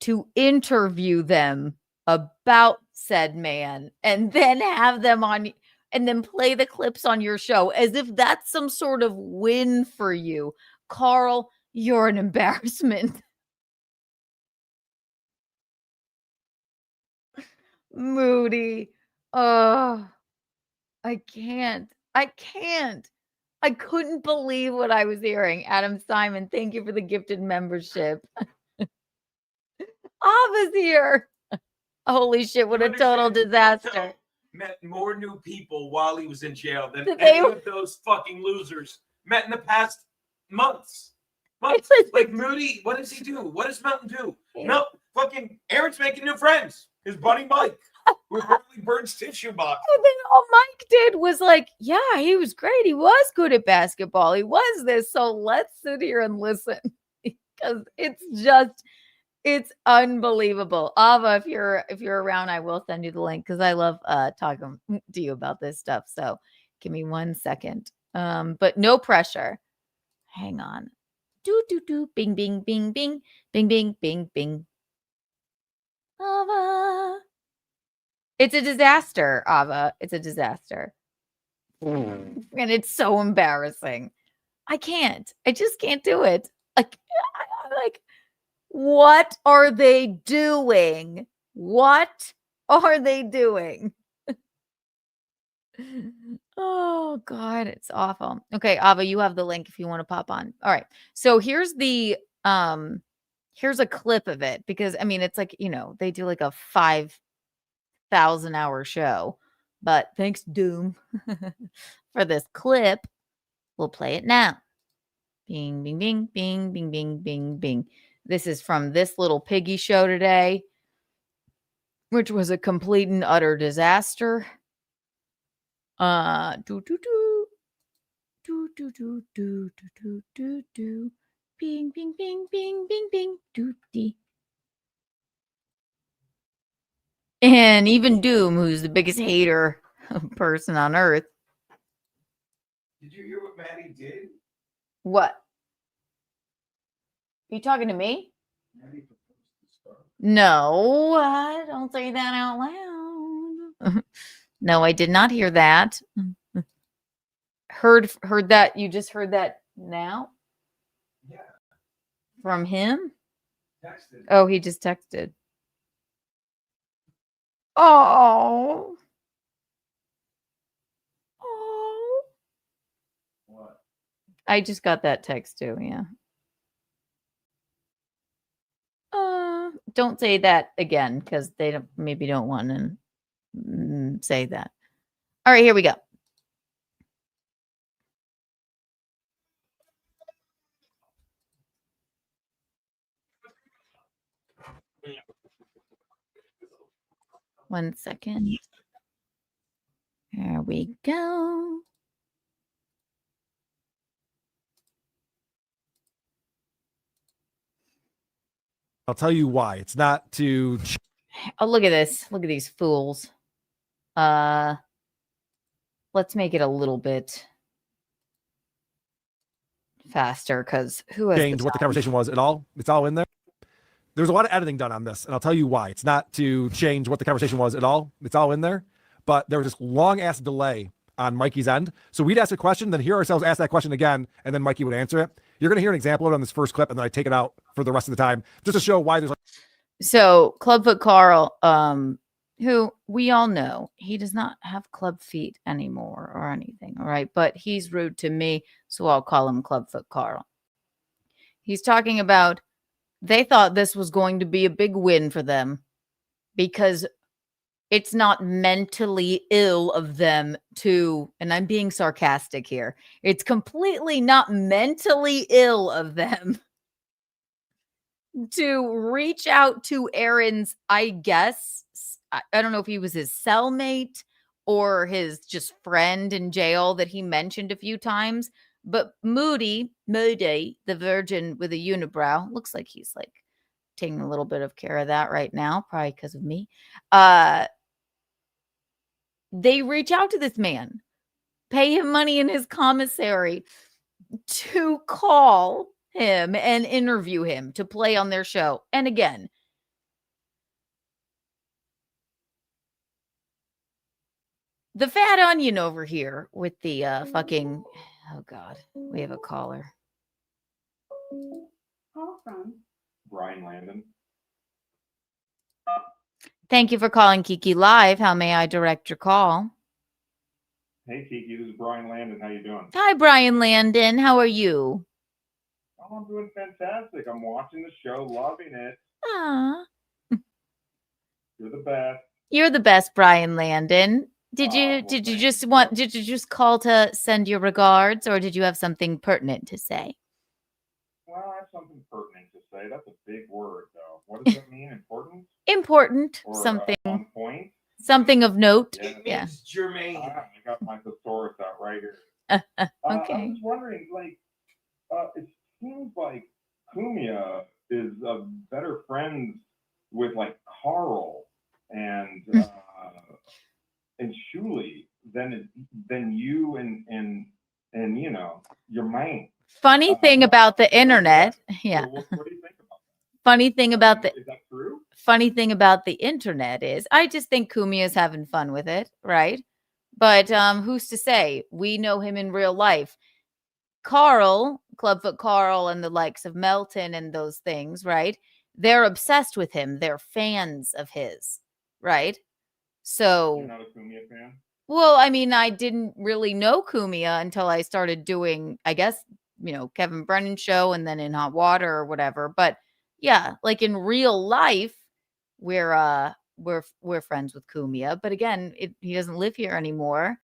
to interview them about said man, and then have them on, and then play the clips on your show as if that's some sort of win for you. Karl, you're an embarrassment. Moody. Oh, I can't. I couldn't believe what I was hearing. Adam Simon, thank you for the gifted membership. Ava's here. Holy shit, what a total disaster. Met more new people while he was in jail than They- any of those fucking losers met in the past months. Like Moody, what does he do? What does Melton do? Fucking Aaron's making new friends. His buddy Mike. With Burley Bird's tissue box. And then all Mike did was like, yeah, he was great. He was good at basketball. He was this. So let's sit here and listen because it's unbelievable. Ava, if you're around, I will send you the link because I love talking to you about this stuff. So give me 1 second. But no pressure. Hang on. Do do do. Bing bing bing bing bing bing bing bing. Ava. It's a disaster, Ava. It's a disaster. And it's so embarrassing. I just can't do it. Like, what are they doing? What are they doing? Oh, God, it's awful. Okay, Ava, you have the link if you want to pop on. All right. So here's a clip of it because, I mean, it's like, they do like a 5,000-hour show, but thanks, Doom, for this clip. We'll play it now. Bing, bing, bing, bing, bing, bing, bing, bing. This is from this Little Piggy show today, which was a complete and utter disaster. Do do do do do do do do do do. Bing, bing, bing, bing, bing, bing, do dee. And even Doom, who's the biggest hater person on earth. Did you hear what Maddie did? What? Are you talking to me? No, don't say that out loud. No, I did not hear that. Heard that. You just heard that now? Yeah. From him? Texted. Oh, he just texted. Oh. Oh. What? I just got that text too, yeah. Don't say that again because they maybe don't want to say that. All right, here we go. One second. There we go. I'll tell you why. It's not to. Oh, look at this. Look at these fools. Let's make it a little bit faster because who has change what the conversation was at all. It's all in there. There's a lot of editing done on this, and I'll tell you why. It's not to change what the conversation was at all. It's all in there. But there was this long ass delay on Mikey's end. So we'd ask a question, then hear ourselves ask that question again, and then Mikey would answer it. You're going to hear an example of it on this first clip, and then I take it out for the rest of the time just to show why there's like. So Clubfoot Karl, who we all know he does not have club feet anymore or anything, all right? But he's rude to me, so I'll call him Clubfoot Karl. He's talking about they thought this was going to be a big win for them because it's not mentally ill of them to, and I'm being sarcastic here, it's completely not mentally ill of them to reach out to Aaron's, I guess, I don't know if he was his cellmate or his just friend in jail that he mentioned a few times. But Moody, the virgin with a unibrow, looks like he's like taking a little bit of care of that right now, probably because of me. They reach out to this man, pay him money in his commissary to call him and interview him to play on their show. And again, the fat onion over here with the fucking, oh God, we have a caller. Call from Brian Landon. Thank you for calling Kiki Live. How may I direct your call? Hey Kiki, this is Brian Landon. How you doing? Hi, Brian Landon. How are you? Oh, I'm doing fantastic. I'm watching the show, loving it. Aw. You're the best. You're the best, Brian Landon. Did you just call to send your regards, or did you have something pertinent to say? Well, I have something pertinent to say. That's a big word, though. What does that mean? Important? Important, Or something, on point? something of note. It Yeah. means germane. I got my thesaurus out right here. Okay. I was wondering, like, it seems like Kumia is better friends with like Karl and Shuli than you and you know your man. Funny thing about the internet. Yeah. So what do you think about that? Funny thing about the Is that true? funny thing about the internet is I just think Kumi is having fun with it, right? But who's to say? We know him in real life. Karl, Clubfoot Karl, and the likes of Melton and those things, right? They're obsessed with him. They're fans of his, right? So You're not a Kumia fan? well, I mean, I didn't really know Kumia until I started doing, I guess, Kevin Brennan's show and then in Hot Water or whatever. But yeah, like in real life, we're friends with Kumia. But again, he doesn't live here anymore.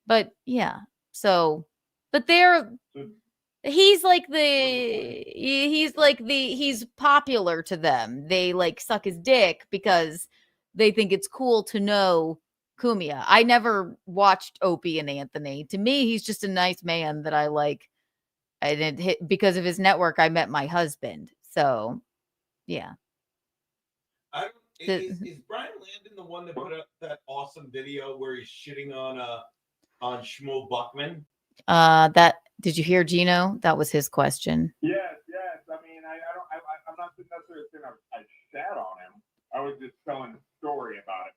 But yeah, so but he's popular to them. They like suck his dick because they think it's cool to know Kumia. I never watched Opie and Anthony. To me, he's just a nice man that I like. I didn't hit because of his network. I met my husband. So, yeah. Is Brian Landon the one that put up that awesome video where he's shitting on Shmuel Buckman? That did you hear, Gino? That was his question. Yes. I mean, I'm not necessarily saying I shat on him. I was just telling a story about it.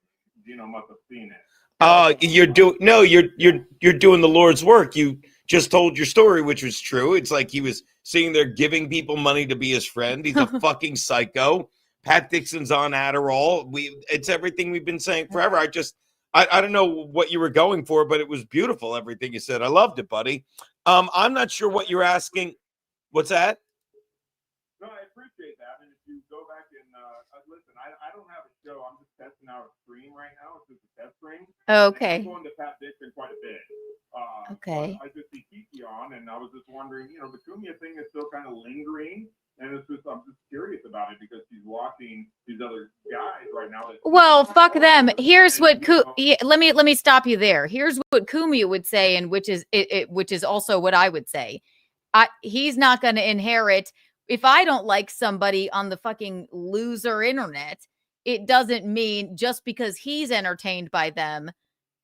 Gino must have seen it. You're doing the Lord's work. You just told your story, which was true. It's like he was sitting there giving people money to be his friend. He's a fucking psycho. Pat Dixon's on Adderall. It's everything we've been saying forever. I don't know what you were going for, but it was beautiful, everything you said. I loved it, buddy. I'm not sure what you're asking. What's that? No, I appreciate that. And if you go back and listen, I don't have a show. I'm just testing out a stream right now. It's just a test stream. Okay. I'm going to Pat Dixon quite a bit. Okay. I just see Kiki on, and I was just wondering, the Kumia thing is still kind of lingering. And I'm just curious about it because she's watching these other guys right now. Well, fuck them. Here's what let me stop you there. Here's what Kumia would say, and which is also what I would say. He's not going to inherit. If I don't like somebody on the fucking loser internet, it doesn't mean just because he's entertained by them,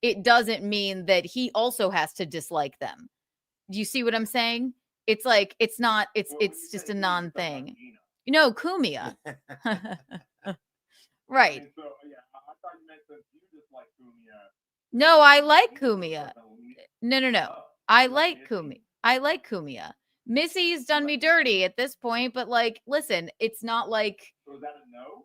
it doesn't mean that he also has to dislike them. Do you see what I'm saying? It's like, it's just a non-thing. Kumia. Right. So, yeah, I thought you meant that you just like Kumia. No, I like Kumia. No. I like Kumia. Missy's done me dirty at this point, but like, listen, it's not like. So is that a no?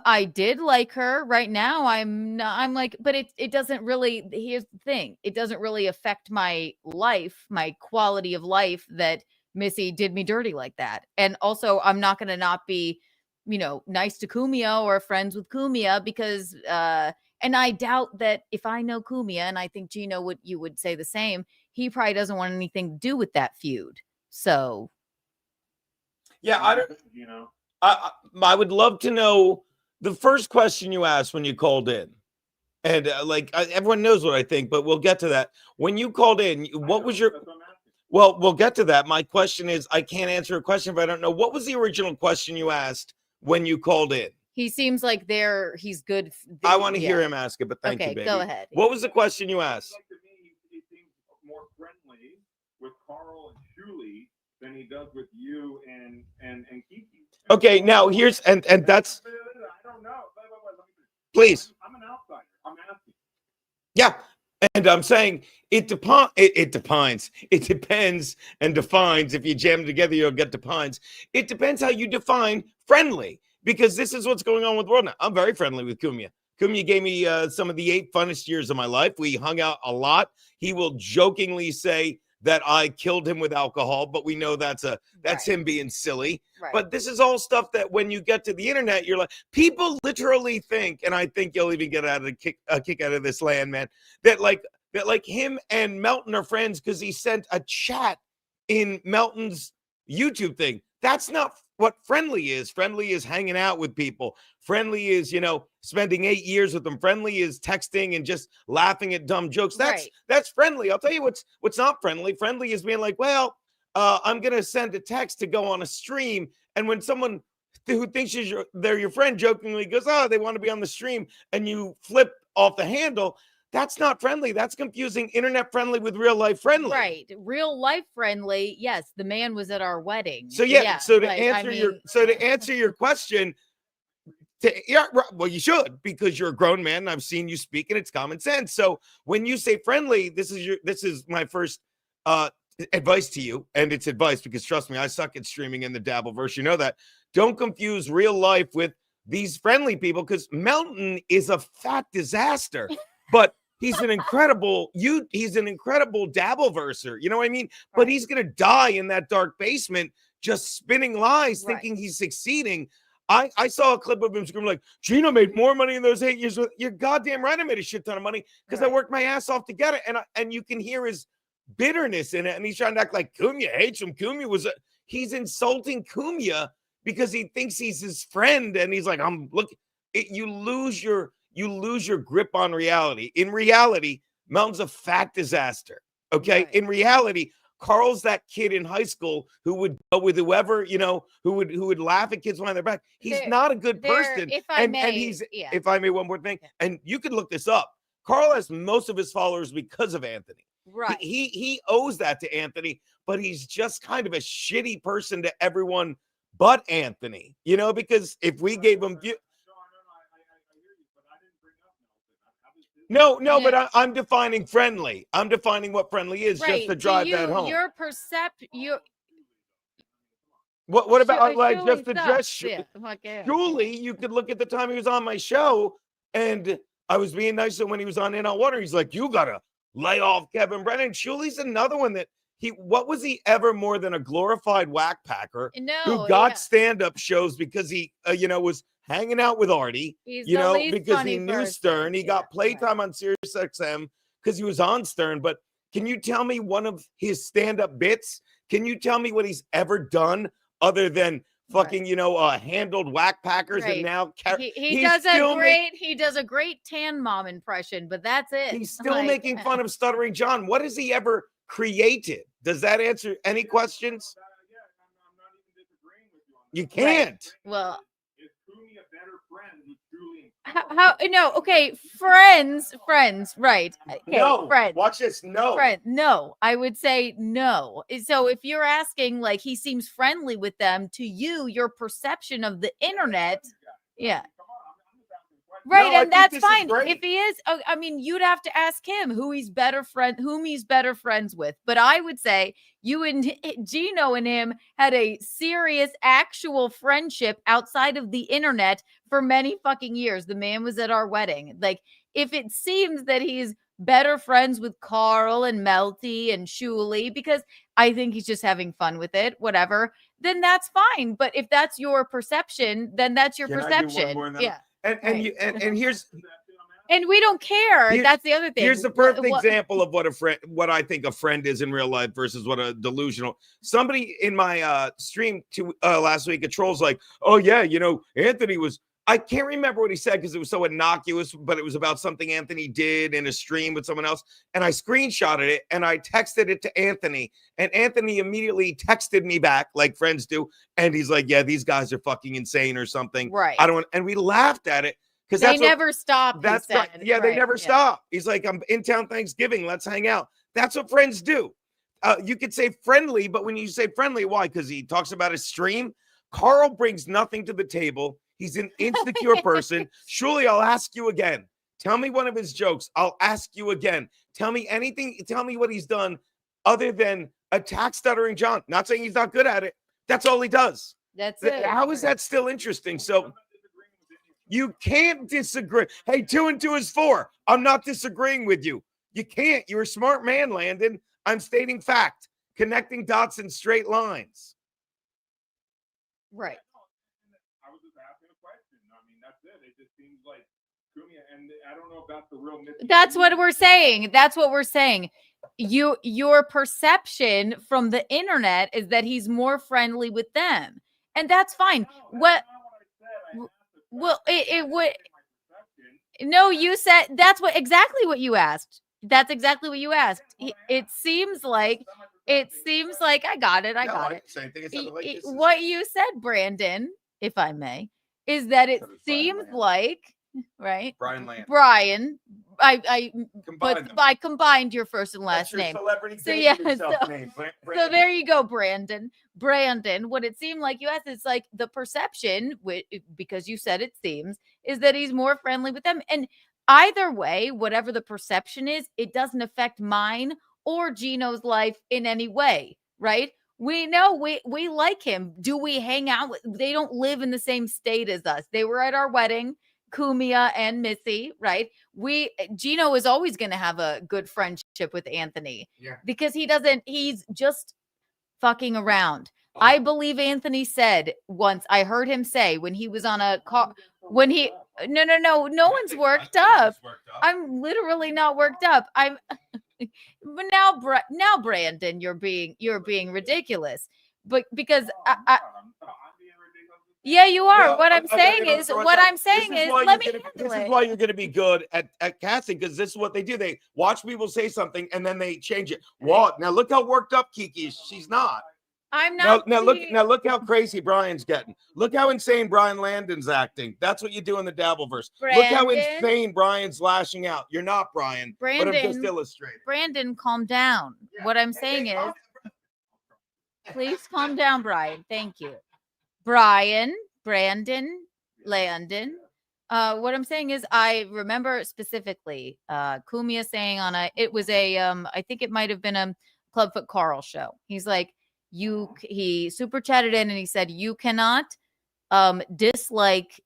I did like her. Right now, I'm like, but it doesn't really. Here's the thing: it doesn't really affect my life, my quality of life. That Missy did me dirty like that, and also I'm not gonna not be, nice to Kumia or friends with Kumia because, and I doubt that if I know Kumia, and I think Gino you would say the same, he probably doesn't want anything to do with that feud. So, yeah, I would love to know the first question you asked when you called in. And everyone knows what I think, but we'll get to that. When you called in, what was your... Well, we'll get to that. My question is, I can't answer a question if I don't know. What was the original question you asked when you called in? He seems like he's good. I want to hear him ask it, but thank you, baby. Go ahead. What was the question you asked? To me, he seems more friendly with Karl and Shuli than he does with you and Kiki. Okay, now here's and that's. I don't know. Please. I'm an outsider. I'm asking. Yeah, and I'm saying it depends. It depends. It depends and defines. If you jam them together, you'll get defines. It depends how you define friendly, because this is what's going on with the world now. I'm very friendly with Kumia. Kumia gave me some of the 8 funnest years of my life. We hung out a lot. He will jokingly say that I killed him with alcohol, but we know that's him being silly. Right. But this is all stuff that when you get to the internet, you're like, people literally think, and I think you'll even get a kick out of this land, man, that him and Melton are friends because he sent a chat in Melton's YouTube thing. That's not what friendly is. Friendly is hanging out with people. Friendly is, spending 8 years with them. Friendly is texting and just laughing at dumb jokes. That's friendly. I'll tell you what's not friendly. Friendly is being like, well, I'm gonna send a text to go on a stream, and when someone who thinks they're your friend jokingly goes, oh, they want to be on the stream, and you flip off the handle. That's not friendly. That's confusing internet friendly with real life friendly. Right. Real life friendly. Yes. The man was at our wedding. So to answer your question, well, you should, because you're a grown man and I've seen you speak and it's common sense. So when you say friendly, this is my first advice to you, and it's advice because trust me, I suck at streaming in the dabbleverse. You know that. Don't confuse real life with these friendly people, because Melton is a fat disaster. But he's an incredible dabbleverser. You know what I mean? But he's gonna die in that dark basement, just spinning lies, thinking he's succeeding. I saw a clip of him screaming like, Gino made more money in those 8 years. You're goddamn right, I made a shit ton of money because I worked my ass off to get it. And you can hear his bitterness in it, and he's trying to act like Cumia hates him. He's insulting Cumia because he thinks he's his friend, and he's like, you lose your grip on reality. In reality, Melton's a fat disaster. Okay. Right. In reality, Karl's that kid in high school who would go with whoever, who would laugh at kids behind their back. He's not a good person. If I may, one more thing, and you can look this up. Karl has most of his followers because of Anthony. Right. He owes that to Anthony, but he's just kind of a shitty person to everyone but Anthony, because if we gave him No, but I'm defining friendly. I'm defining what friendly is, just to drive that home. Your what about just to dress Julie? You could look at the time he was on my show, and I was being nice to him when he was on In Hot Water. He's like, you gotta lay off Kevin Brennan. Julie's another one that what was he ever more than a glorified whack packer who got stand-up shows because he was hanging out with Artie, because he knew Stern. He got playtime on Sirius XM because he was on Stern. But can you tell me one of his stand-up bits? Can you tell me what he's ever done other than fucking, handled whack packers and now he does a great Tan Mom impression, but that's it. He's still making fun of Stuttering John. What has he ever created? Does that answer any questions? You can't. Right. Well, no, okay, friends, right? Okay, no, friends. Watch this. No, friend, no. I would say no. So if you're asking, like, he seems friendly with them, to you, your perception of the internet, right, and that's fine. If he is, I mean, you'd have to ask him whom he's better friends with. But I would say you and Gino and him had a serious, actual friendship outside of the internet for many fucking years. The man was at our wedding. Like, if it seems that he's better friends with Karl and Melty and Shuli, because I think he's just having fun with it, whatever, then that's fine. But if that's your perception, then that's your perception. And here's, and we don't care. That's the other thing. Here's the perfect example of what I think a friend is in real life versus what a delusional. Somebody in my stream last week, a troll's like, oh yeah, Anthony was. I can't remember what he said because it was so innocuous, but it was about something Anthony did in a stream with someone else. And I screenshotted it and I texted it to Anthony. And Anthony immediately texted me back like friends do. And he's like, yeah, these guys are fucking insane or something. Right. And we laughed at it because they never stop. That's right. Yeah, they never stop. He's like, I'm in town Thanksgiving. Let's hang out. That's what friends do. You could say friendly, but when you say friendly, why? Because he talks about his stream. Karl brings nothing to the table. He's an insecure person. Surely I'll ask you again. Tell me one of his jokes. I'll ask you again. Tell me anything. Tell me what he's done other than attack Stuttering John. Not saying he's not good at it. That's all he does. That's it. How is that still interesting? So you can't disagree. Hey, 2 and 2 is 4. I'm not disagreeing with you. You can't. You're a smart man, Landon. I'm stating fact. Connecting dots in straight lines. Right. And I don't know if that's the real That's what we're saying. That's what we're saying. your perception from the internet is that he's more friendly with them, and that's fine. Well, it would. No, you said that's exactly what you asked. That's exactly what you asked. It seems like I got it. I got it. Same thing. It sounded like kisses. What you said, Brandon, if I may, is that it seems like, right? Brian. I combined your first and last name. So yeah, so there you go, Brandon. Brandon, what it seemed like you asked, it's like the perception, because you said it seems, is that he's more friendly with them. And either way, whatever the perception is, it doesn't affect mine or Gino's life in any way, right? We know we like him. Do we hang out with? They don't live in the same state as us. They were at our wedding, Kumia and Missy, right? Gino is always going to have a good friendship with Anthony, because he's just fucking around. I believe Anthony said once, I heard him say when he was on a car, when he, no one's worked up. I'm literally not worked up. But now Brandon, you're being ridiculous. But because yeah, you are. What I'm saying is, let me handle it. This is why you're going to be good at casting, because this is what they do. They watch people say something and then they change it. What? Now look how worked up Kiki is. She's not. I'm not. Now look how crazy Brian's getting. Look how insane Brian Landon's acting. That's what you do in the dabbleverse. Look how insane Brian's lashing out. You're not Brian, but I'm just illustrating. Brandon, calm down. What I'm saying is, please calm down, Brian. Thank you. Brian, Brandon, Landon. What I'm saying is, I remember specifically Kumia saying I think it might have been a Clubfoot Karl show. He's like, he super chatted in and he said, you cannot dislike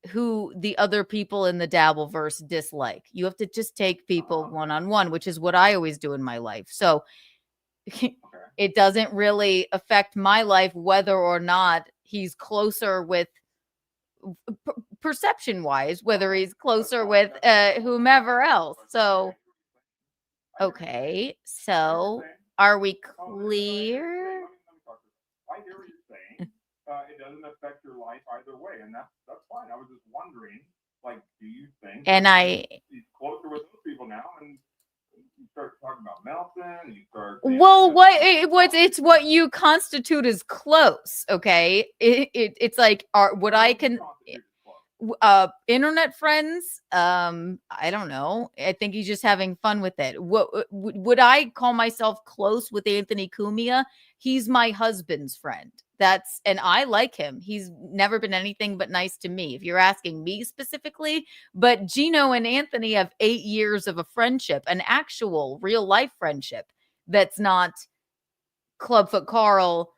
who the other people in the dabbleverse dislike. You have to just take people one-on-one, which is what I always do in my life. So it doesn't really affect my life whether or not he's closer with perception wise, whether he's closer with whomever else. So okay, so are we clear? I hear what you're saying. It doesn't affect your life either way, and that's fine. I was just wondering, like, do you think? And he's closer with those people now, and you start talking about Melton. You start. Well, it's what you constitute as close. Okay, it's like what I can. Internet friends, I don't know. I think he's just having fun with it. What would I call myself close with Anthony Kumia? He's my husband's friend. And I like him. He's never been anything but nice to me, if you're asking me specifically. But Gino and Anthony have 8 years of a friendship, an actual real life friendship that's not Clubfoot Karl,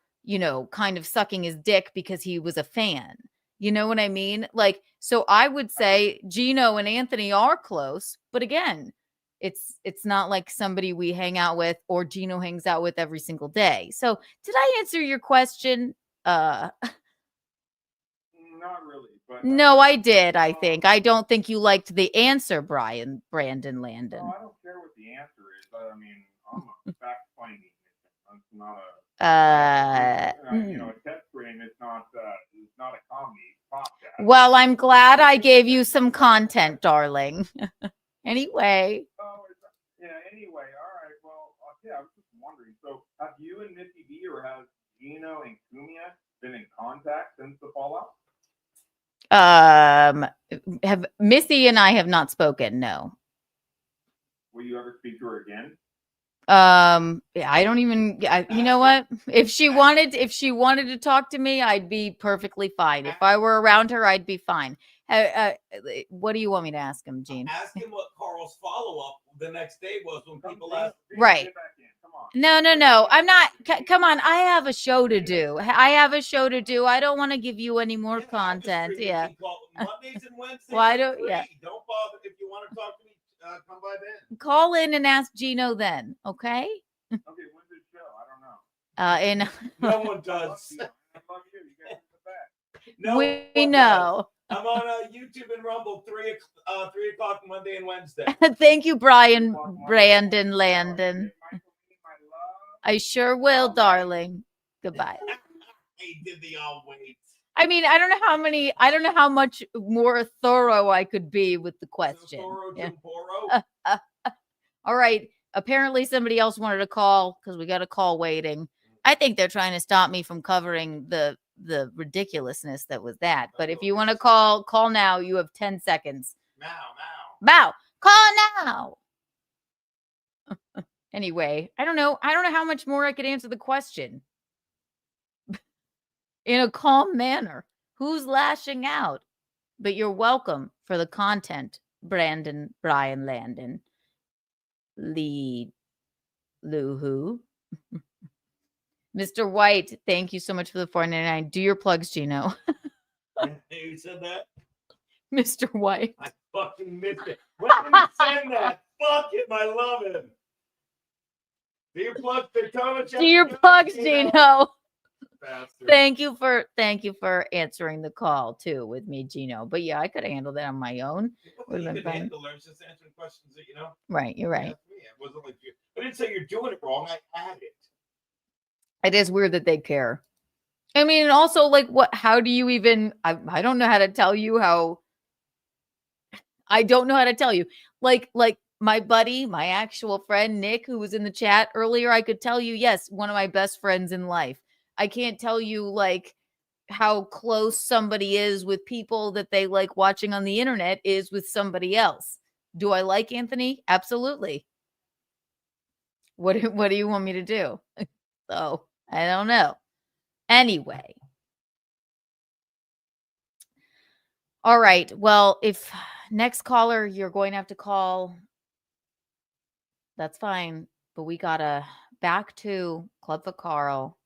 kind of sucking his dick because he was a fan. You know what I mean? Like, so I would say Gino and Anthony are close, but again, it's not like somebody we hang out with or Gino hangs out with every single day. So did I answer your question? Not really, but no, I did. I think. I don't think you liked the answer, Brandon Landon. No, I don't care what the answer is. But I mean, I'm a fact-finding. It's not a test frame. It's not a comedy podcast. Well, I'm glad I gave you some content, darling. Anyway. Anyway, all right. Well, I was just wondering. So, have you and Missy B or has Gino and Kumia been in contact since the fallout? Have Missy and I have not spoken. No. Will you ever speak to her again? I don't even. You know what? If she wanted to talk to me, I'd be perfectly fine. If I were around her, I'd be fine. What do you want me to ask him, Gene? Ask him what Karl's follow-up the next day was when people asked. Right. No. I'm not. Come on. I have a show to do. I don't want to give you any more content. Yeah. Mondays and Wednesdays. Why don't? Yeah. Don't bother if you want to talk to me. Come by then. Call in and ask Gino then. Okay. Okay. When's the show? I don't know. No one does. We know. I'm on YouTube and Rumble 3 o'clock Monday and Wednesday. Thank you, Brandon Landon. I sure will, darling. Goodbye. He did the all wait. I mean, I don't know how much more thorough I could be with the question. Yeah. All right. Apparently somebody else wanted to call because we got a call waiting. I think they're trying to stop me from covering the ridiculousness that was that. But if you want to call now. You have 10 seconds. Now. Call now. Anyway, I don't know how much more I could answer the question in a calm manner. Who's lashing out? But you're welcome for the content, Brian Landon. Lee Luhu. Mr. White, thank you so much for the $4.99. Do your plugs, Gino. Who said that? Mr. White. I fucking missed it. When did he send that? Fuck him. I love him. Do your plugs, Do your plugs, Gino. Bastard. Thank you for answering the call too with me, Gino. But yeah, I could have handled that on my own. You could handle it. Just answering questions that you know. Right, you're right. It wasn't like I didn't say you're doing it wrong. I had it. It is weird that they care. I mean, and also like how do you even I don't know how to tell you how I don't know how to tell you. Like my buddy, my actual friend Nick, who was in the chat earlier, I could tell you, yes, one of my best friends in life. I can't tell you like how close somebody is with people that they like watching on the internet is with somebody else. Do I like Anthony? Absolutely. What do you want me to do? So I don't know. Anyway. All right. Well, if next caller, you're going to have to call. That's fine. But we gotta back to Club for Karl.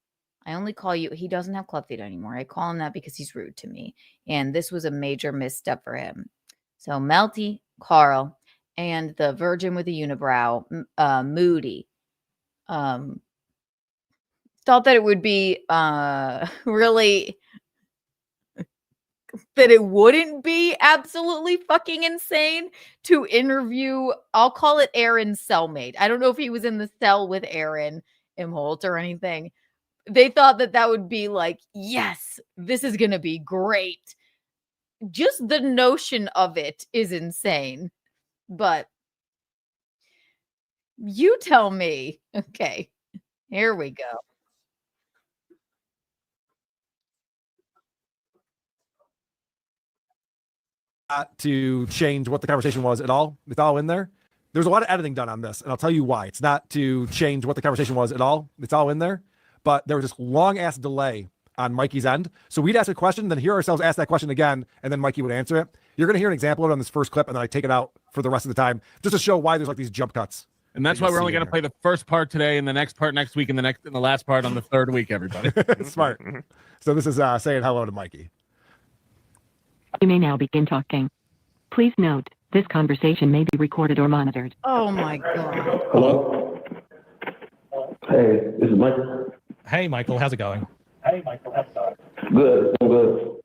I only call you. He doesn't have club feet anymore. I call him that because he's rude to me. And this was a major misstep for him. So Melty, Karl, and the virgin with the unibrow, Moody. Thought that it would be really that it wouldn't be absolutely fucking insane to interview, I'll call it Aaron's cellmate. I don't know if he was in the cell with Aaron Imholte or anything. They thought that would be like, yes, this is going to be great. Just the notion of it is insane. But you tell me. Okay, here we go. To change what the conversation was at all. It's all in there. There's a lot of editing done on this, and I'll tell you why. It's not to change what the conversation was at all. It's all in there. But there was this long ass delay on Mikey's end. So we'd ask a question, then hear ourselves ask that question again, and then Mikey would answer it. You're going to hear an example of it on this first clip, and then I take it out for the rest of the time just to show why there's like these jump cuts. And that's why we're only going to play the first part today and the next part next week and the last part on the third week, everybody. Smart. So this is saying hello to Mikey. You may now begin talking. Please note, this conversation may be recorded or monitored. Oh my God. Hello? Hey, this is Michael. Hey, Michael, how's it going? Good, I'm good.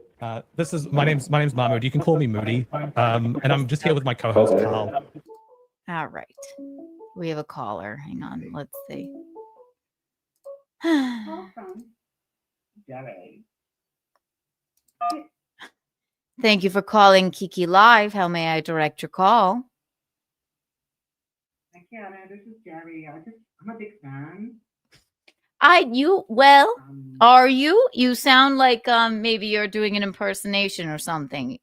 This is my name's Mahmood. You can call me Moody. And I'm just here with my co-host Karl. All right. We have a caller. Hang on. Let's see. Thank you for calling Kiki Live. How may I direct your call? Keanu, this is Gary. I'm a big fan. Are you? You sound like maybe you're doing an impersonation or something.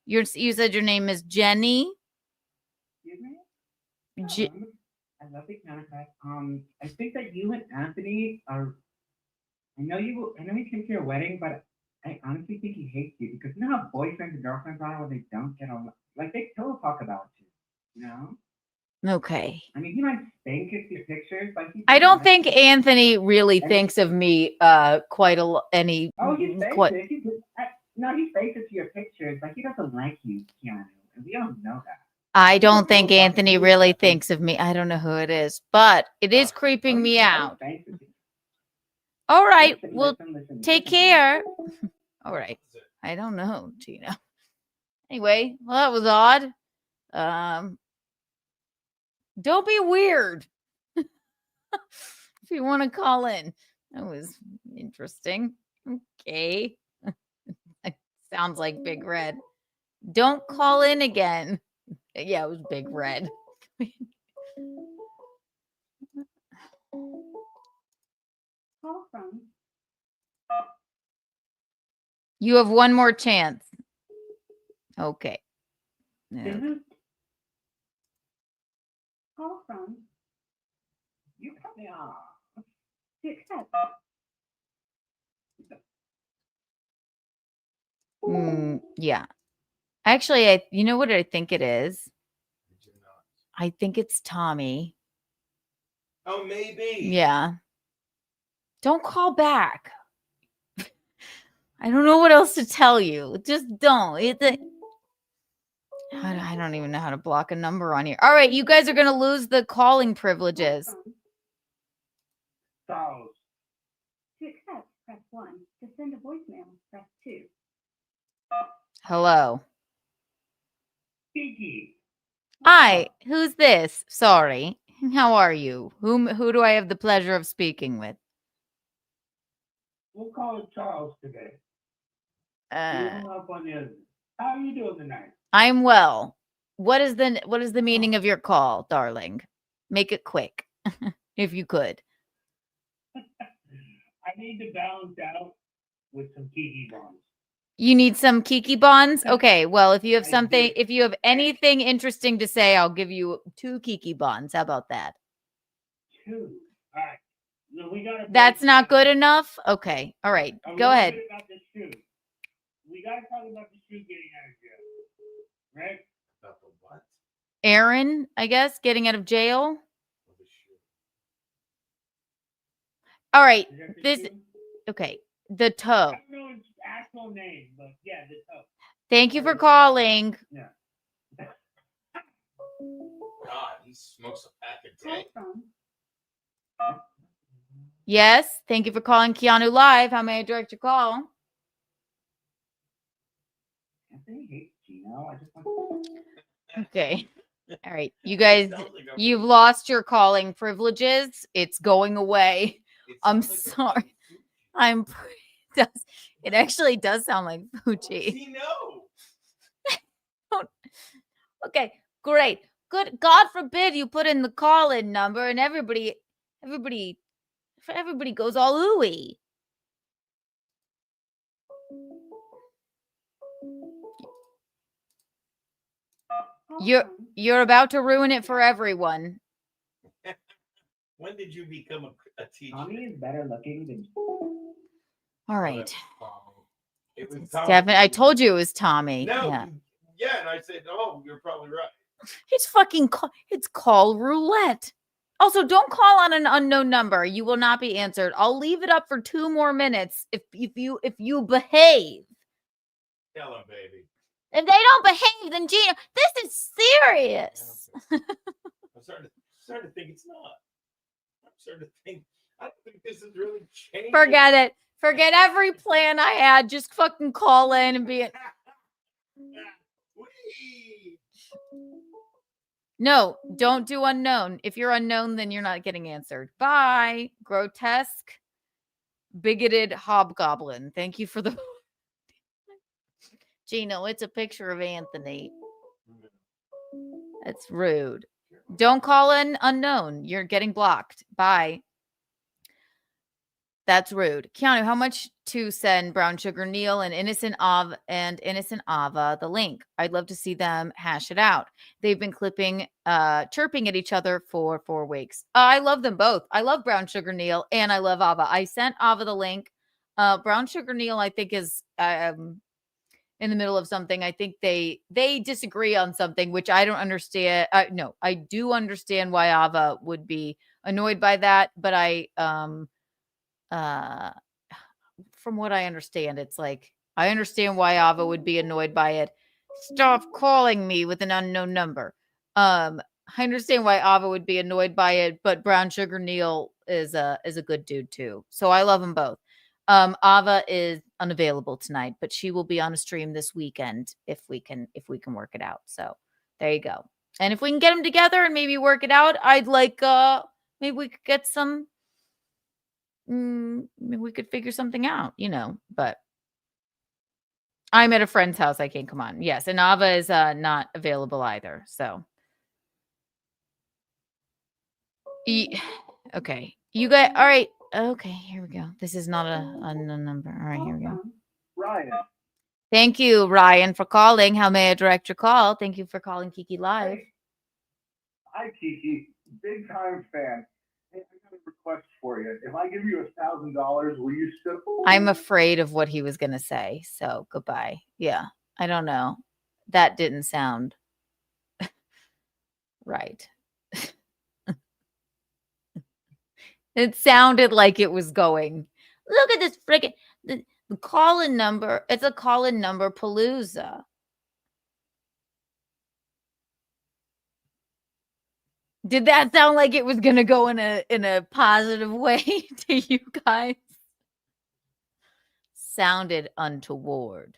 You said your name is Jenny. Excuse me? I love the Keanu. I think that you and Anthony are. I know he came to your wedding, but I honestly think he hates you because you know how boyfriends and girlfriends are when they don't get along. Like they still talk about you, you know? Okay. I mean, he might spank his pictures, but I don't think Anthony really thinks of me quite a lot. Oh, he fakes it. No, he fakes it to your pictures, but he doesn't like you, Keanu, and we all know that. I don't think Anthony really thinks of me. I don't know who it is, but it is creeping me out. All right. Well, take care. All right. I don't know, Gina. Anyway, well, that was odd. Don't be weird. If you want to call in, that was interesting. Okay. Sounds like Big Red. Don't call in again. Yeah, it was Big Red. Call from. You have one more chance. Okay. Yeah. Call from. You cut me off. Yeah. Actually, you know what I think it is? I think it's Tommy. Oh, maybe. Yeah. Don't call back. I don't know what else to tell you. Just don't. I don't even know how to block a number on here. All right, you guys are going to lose the calling privileges. To accept, press 1. To send a voicemail, press 2. Hello. Kiki. Hi, who's this? Sorry. How are you? Who do I have the pleasure of speaking with? We'll call it Charles today. Uh, How are you doing tonight? I'm well. What is the meaning of your call, darling? Make it quick, if you could. I need to balance out with some Kiki bonds. You need some Kiki bonds? Okay, well, if you have anything interesting to say, I'll give you 2 Kiki bonds. How about that? 2. All right. No, That's not good enough? Okay. All right. Go ahead. About the shoe. We got to talk about the shoe getting out of jail. Right? About the what? Aaron, I guess, getting out of jail. All right. Okay. The toe. I don't know its actual name, but yeah, the toe. Thank you for calling. Yeah. God, he smokes a pack a day. Yes. Thank you for calling Keanu Live. How may I direct your call? Anthony hates Gino. I just want Okay. All right. You guys, you've lost your calling privileges. It's going away. I'm sorry. It actually does sound like Fuji. Okay, great. Good. God forbid you put in the call-in number and everybody goes all ooey. You're about to ruin it for everyone. When did you become a teacher? Tommy is better looking than. All right. It was Stephen, I told you it was Tommy. No, Yeah. yeah, and I said, "Oh, you're probably right." It's call roulette. Also, don't call on an unknown number. You will not be answered. I'll leave it up for 2 more minutes if you behave. Tell him, baby. If they don't behave, then Gino, this is serious. I'm starting to think it's not. I'm starting to think I don't think this is really changing. Forget it. Forget every plan I had. Just fucking call in and be it. No, don't do unknown. If you're unknown, then you're not getting answered. Bye. Grotesque, bigoted hobgoblin. Thank you for the. Gino, it's a picture of Anthony. That's rude. Don't call in unknown. You're getting blocked. Bye. That's rude. Keanu, how much to send Brown Sugar Neil and Innocent Ava the link? I'd love to see them hash it out. They've been chirping at each other for 4 weeks. I love them both. I love Brown Sugar Neil and I love Ava. I sent Ava the link. Brown Sugar Neil, I think, is in the middle of something. I think they disagree on something, which I don't understand. No, I do understand why Ava would be annoyed by that, but from what I understand, it's like, I understand why Ava would be annoyed by it. Stop calling me with an unknown number. I understand why Ava would be annoyed by it, but Brown Sugar Neil is a good dude too. So I love them both. Ava is unavailable tonight, but she will be on a stream this weekend if we can work it out. So there you go. And if we can get them together and maybe work it out, I'd like maybe we could get some maybe we could figure something out, but I'm at a friend's house. I can't come on. Yes, and Ava is not available either. So okay. You got all right. Okay, here we go. This is not a number. All right, here we go. Ryan. Thank you, Ryan, for calling. How may I direct your call? Thank you for calling Kiki Live. Hi, Kiki. Big time fan. Hey, I got a request for you. If I give you $1,000, will you still? I'm afraid of what he was going to say. So goodbye. Yeah, I don't know. That didn't sound right. It sounded like it was going. Look at this freaking the call-in number. It's a call-in number palooza. Did that sound like it was gonna go in a positive way to you guys? Sounded untoward.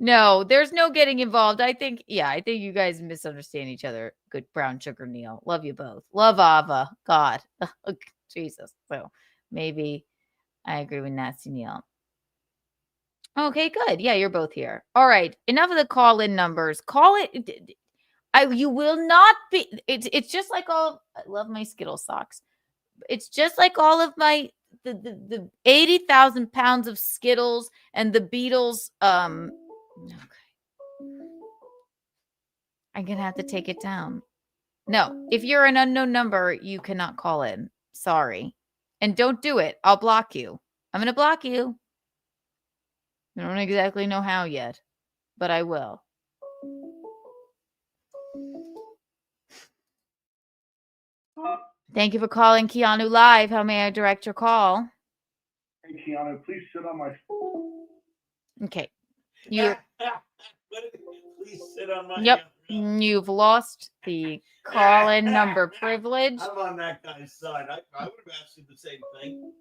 No, there's no getting involved. I think you guys misunderstand each other. Good brown sugar Neil. Love you both. Love Ava. God. Jesus. So maybe I agree with Nasty Neil. Okay, good. Yeah, you're both here. All right. Enough of the call-in numbers. Call it. You will not be. It's just like all. I love my Skittles socks. It's just like all of my the 80,000 pounds of Skittles and the Beatles. Okay. I'm gonna have to take it down. No, if you're an unknown number, you cannot call in. Sorry, and don't do it. I'll block you. I'm gonna block you. I don't exactly know how yet, but I will. Thank you for calling Keanu Live. How may I direct your call? Hey, Keanu, please sit on my. Okay. You. Please sit on my. Yep. You've lost the call-in number privilege. I'm on that guy's side. I would have asked you the same thing.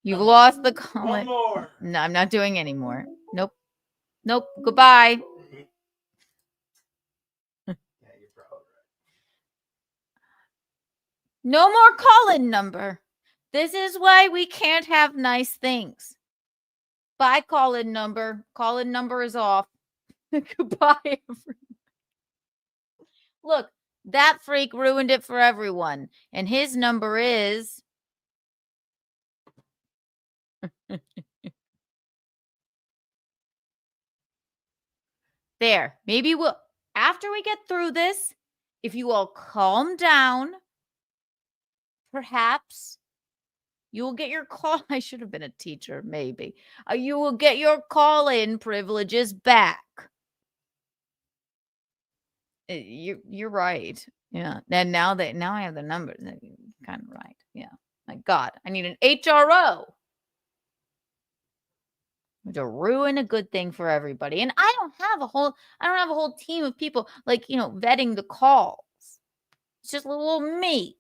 You've lost the call-in. One more. No, I'm not doing any more. Nope. Nope. Goodbye. No more call-in number. This is why we can't have nice things. Bye, call-in number. Call-in number is off. Goodbye, everyone. Look, that freak ruined it for everyone. And his number is... There. Maybe we'll... After we get through this, if you all calm down... Perhaps you will get your call. I should have been a teacher, maybe. You will get your call-in privileges back. You're right. Yeah. And now I have the numbers. Kind of right. Yeah. My God, I need an HRO to ruin a good thing for everybody. And I don't have a whole team of people like vetting the calls. It's just a little me.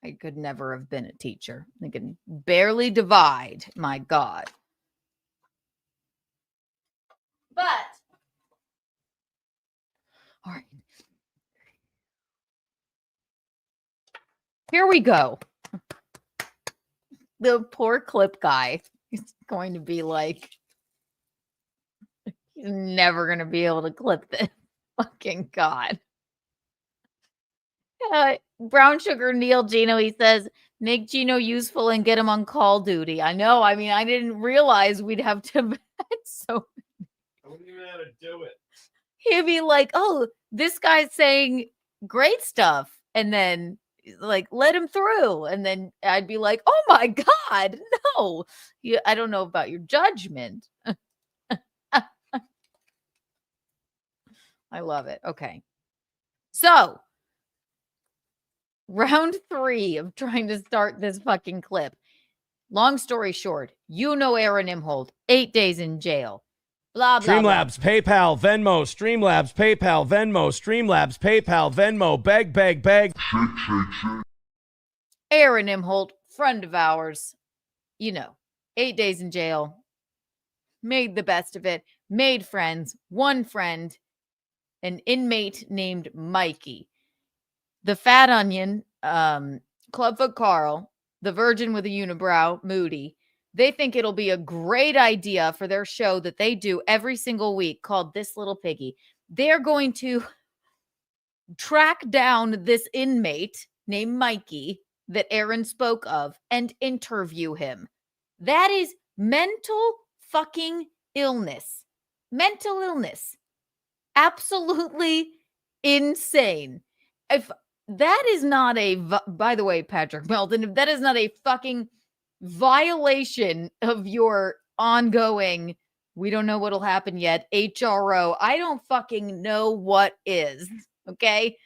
I could never have been a teacher. I can barely divide. My God. But, all right. Here we go. The poor clip guy is going to be like, he's never going to be able to clip this. Fucking God. Brown Sugar Neil Gino, he says, make Gino useful and get him on call duty. I know. I mean, I didn't realize we'd have to. So I wouldn't even know how to do it. He'd be like, oh, this guy's saying great stuff. And then like, let him through. And then I'd be like, oh my God, no. I don't know about your judgment. I love it. Okay. So round 3 of trying to start this fucking clip. Long story short, Aaron Imholte, 8 days in jail. Blah, blah, blah. Streamlabs, PayPal, Venmo, Streamlabs, PayPal, Venmo, Streamlabs, PayPal, Venmo, beg. Aaron Imholte, friend of ours, 8 days in jail, made the best of it, made friends, one friend, an inmate named Mikey. The Fat Onion, Clubfoot Karl, the Virgin with a Unibrow, Moody, they think it'll be a great idea for their show that they do every single week called This Little Piggy. They're going to track down this inmate named Mikey that Aaron spoke of and interview him. That is mental fucking illness. Mental illness. Absolutely insane. If that is not by the way, Patrick Melton, if that is not a fucking violation of your ongoing, we don't know what'll happen yet, HRO, I don't fucking know what is. Okay?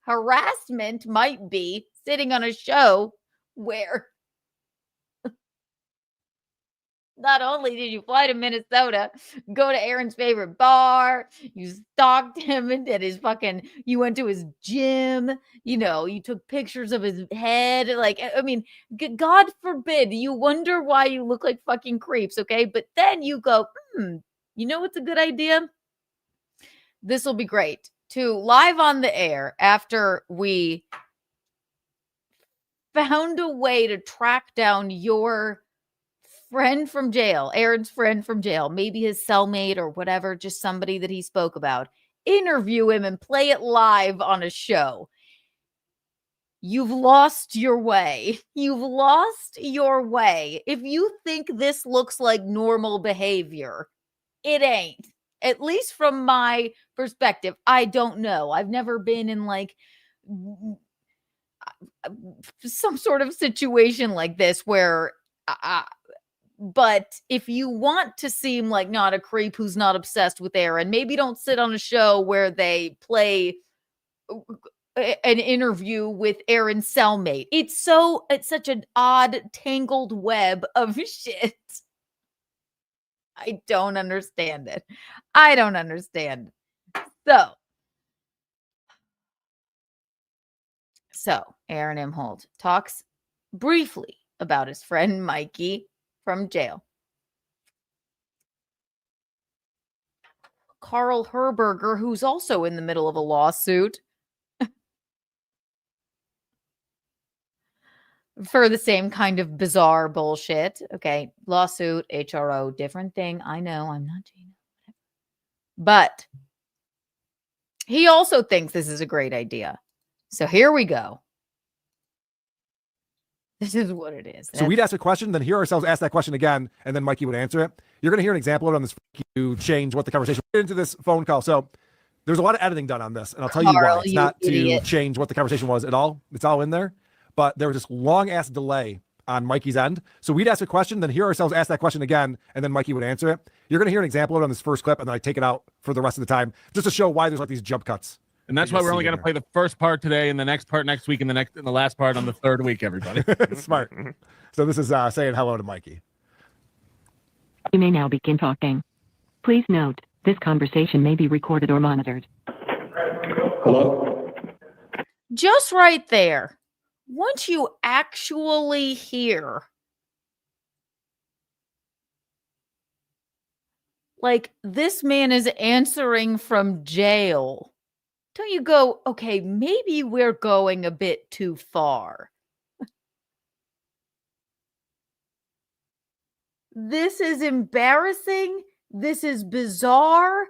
Harassment might be sitting on a show where not only did you fly to Minnesota, go to Aaron's favorite bar, you stalked him and did you went to his gym, you took pictures of his head. Like, I mean, God forbid, you wonder why you look like fucking creeps, okay? But then you go, you know what's a good idea? This will be great. To live on the air after we found a way to track down your friend from jail, Aaron's friend from jail, maybe his cellmate or whatever, just somebody that he spoke about, interview him and play it live on a show. You've lost your way. You've lost your way. If you think this looks like normal behavior, it ain't. At least from my perspective. I don't know. I've never been in some sort of situation like this where but if you want to seem like not a creep who's not obsessed with Aaron, maybe don't sit on a show where they play an interview with Aaron's cellmate. It's such an odd, tangled web of shit. I don't understand it. I don't understand. So Aaron Imholte talks briefly about his friend Mikey from jail. Karl Herberger, who's also in the middle of a lawsuit for the same kind of bizarre bullshit. Okay, lawsuit, HRO, different thing. I know, I'm not Gina. But he also thinks this is a great idea. So here we go. This is what it is. So we'd ask a question, then hear ourselves ask that question again, and then Mikey would answer it. You're going to hear an example of it on this to change what the conversation. We'll get into this phone call. So there's a lot of editing done on this, and I'll tell you why. It's not to change what the conversation was at all. It's all in there. But there was this long-ass delay on Mikey's end. So we'd ask a question, then hear ourselves ask that question again, and then Mikey would answer it. You're going to hear an example of it on this first clip, and then I take it out for the rest of the time, just to show why there's like these jump cuts. And that's why we're only going to play the first part today and the next part next week and the last part on the third week, everybody. Smart. So this is saying hello to Mikey. You may now begin talking. Please note, this conversation may be recorded or monitored. Hello? Just right there. Once you actually hear like this man is answering from jail, don't you go, okay, maybe we're going a bit too far. This is embarrassing. This is bizarre.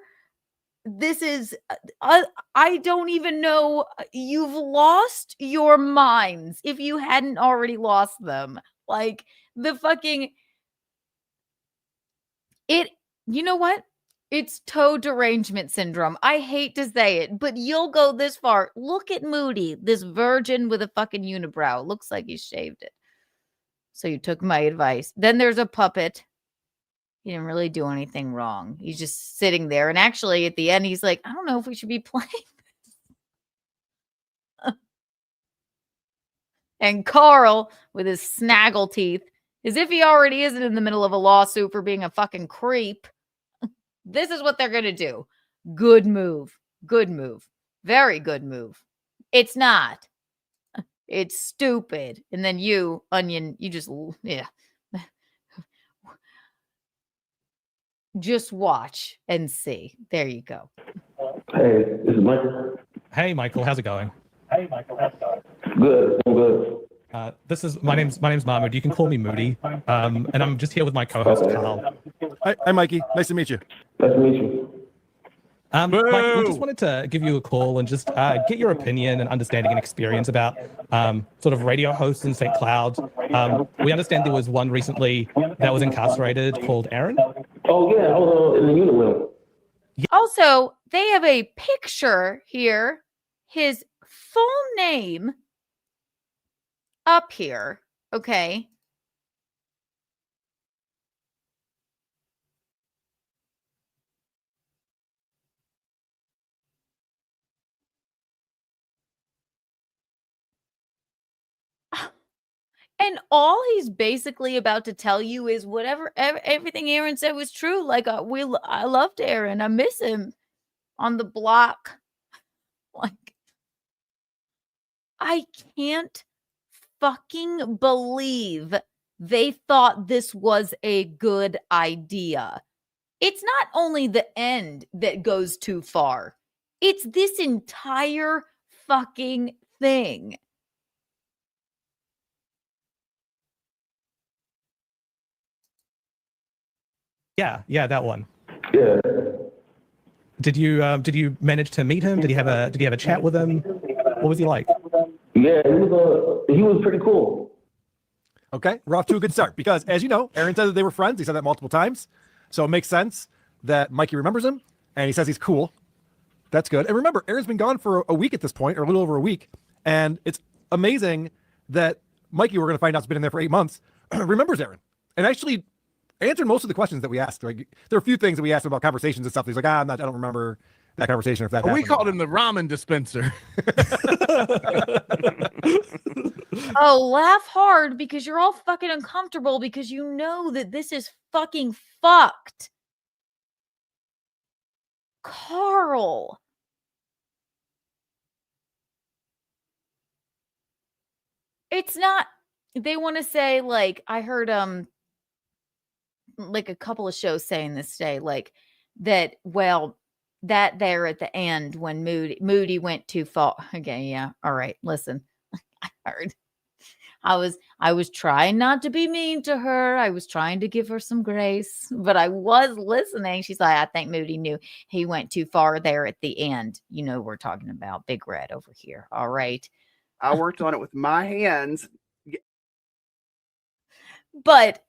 This is, I don't even know. You've lost your minds if you hadn't already lost them. Like the fucking, you know what? It's toe derangement syndrome. I hate to say it, but you'll go this far. Look at Moody, this virgin with a fucking unibrow. Looks like he shaved it. So you took my advice. Then there's a puppet. He didn't really do anything wrong. He's just sitting there. And actually, at the end, he's like, I don't know if we should be playing this. And Karl, with his snaggle teeth, as if he already isn't in the middle of a lawsuit for being a fucking creep. This is what they're going to do. Good move. Good move. Very good move. It's not. It's stupid. And then you, Onion, you just, yeah. Just watch and see. There you go. Hey, this is Michael. Hey, Michael, how's it going? Good, I'm good. This is my name's Mahmoud. You can call me Moody. And I'm just here with my co-host Karl. Hi, Mikey. Nice to meet you. Nice to meet you. Michael, I just wanted to give you a call and just get your opinion and understanding and experience about sort of radio hosts in St. Cloud. We understand there was one recently that was incarcerated called Aaron. Oh yeah, I was in the unit room. Also, they have a picture here. His full name up here. Okay. And all he's basically about to tell you is whatever everything Aaron said was true. Like I loved Aaron. I miss him on the block. Like I can't fucking believe they thought this was a good idea. It's not only the end that goes too far. It's this entire fucking thing. Yeah, that one. Yeah. Did you manage to meet him? Did you have a chat with him? What was he like? Yeah, he was pretty cool. Okay, we're off to a good start because, as you know, Aaron said that they were friends. He said that multiple times. So it makes sense that Mikey remembers him, and he says he's cool. That's good. And remember, Aaron's been gone for a week at this point, or a little over a week. And it's amazing that Mikey, we're going to find out, has been in there for 8 months, remembers Aaron. And actually answered most of the questions that we asked. Like, there are a few things that we asked about conversations and stuff. He's like, I don't remember that conversation. If that We happened. called him the ramen dispenser. Oh, laugh hard because you're all fucking uncomfortable because you know that this is fucking fucked. Karl. It's not, they want to say, like, I heard like a couple of shows saying this today, like that, well, that there at the end when Moody went too far. Okay, yeah. All right, listen. I heard. I was trying not to be mean to her. I was trying to give her some grace, but I was listening. She's like, I think Moody knew he went too far there at the end. You know, we're talking about Big Red over here. All right. I worked on it with my hands. But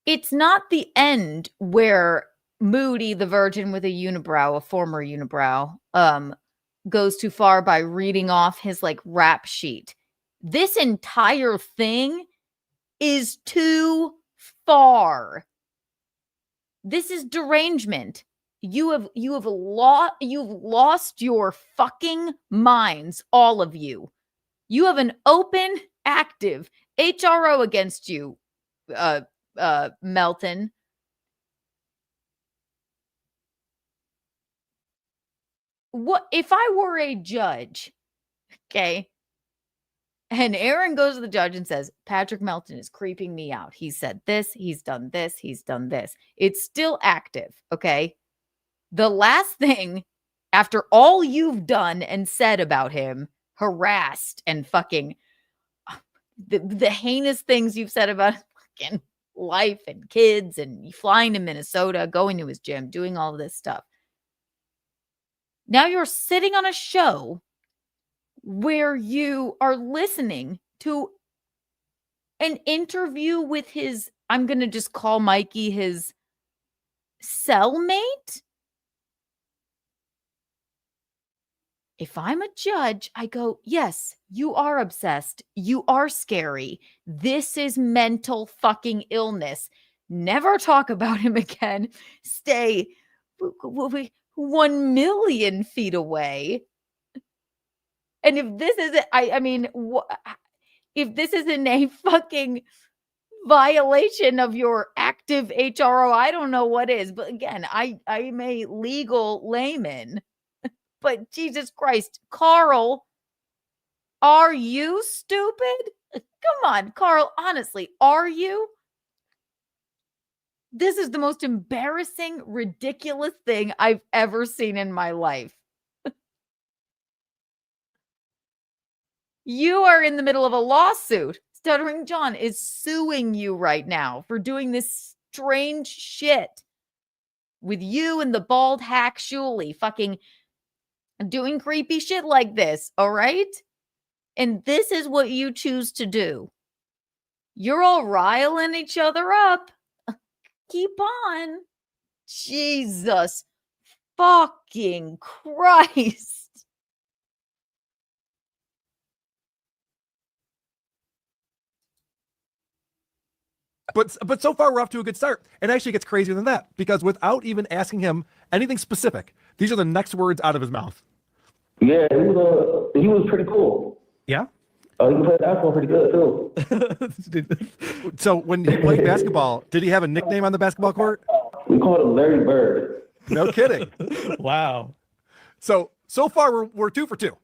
it's not the end where Moody, the virgin with a unibrow, a former unibrow, goes too far by reading off his like rap sheet. This entire thing is too far. This is derangement. You've lost your fucking minds, all of you. You have an open, active HRO against you, Melton. What if I were a judge? Okay. And Aaron goes to the judge and says, Patrick Melton is creeping me out. He said this, he's done this, he's done this. It's still active, okay? The last thing, after all you've done and said about him, harassed and fucking the heinous things you've said about fucking life and kids and flying to Minnesota, going to his gym, doing all of this stuff. Now you're sitting on a show where you are listening to an interview with his, I'm going to just call Mikey his cellmate. If I'm a judge, I go, yes, you are obsessed. You are scary. This is mental fucking illness. Never talk about him again. Stay 1 million feet away. And if this isn't, I mean, if this isn't a fucking violation of your active HRO. I don't know what is, but again, I'm a legal layman. But Jesus Christ, Karl, are you stupid? Come on, Karl, honestly, are you? This is the most embarrassing, ridiculous thing I've ever seen in my life. You are in the middle of a lawsuit. Stuttering John is suing you right now for doing this strange shit with you and the bald hack Shuley fucking doing creepy shit like this, all right? And this is what you choose to do. You're all riling each other up. Keep on. Jesus fucking Christ. But so far we're off to a good start. And actually it gets crazier than that, because without even asking him anything specific, these are the next words out of his mouth. Yeah, he was pretty cool. Yeah? He played basketball pretty good too. So when he played basketball, did he have a nickname on the basketball court? We called him Larry Bird. No kidding. Wow. So far we're 2 for 2.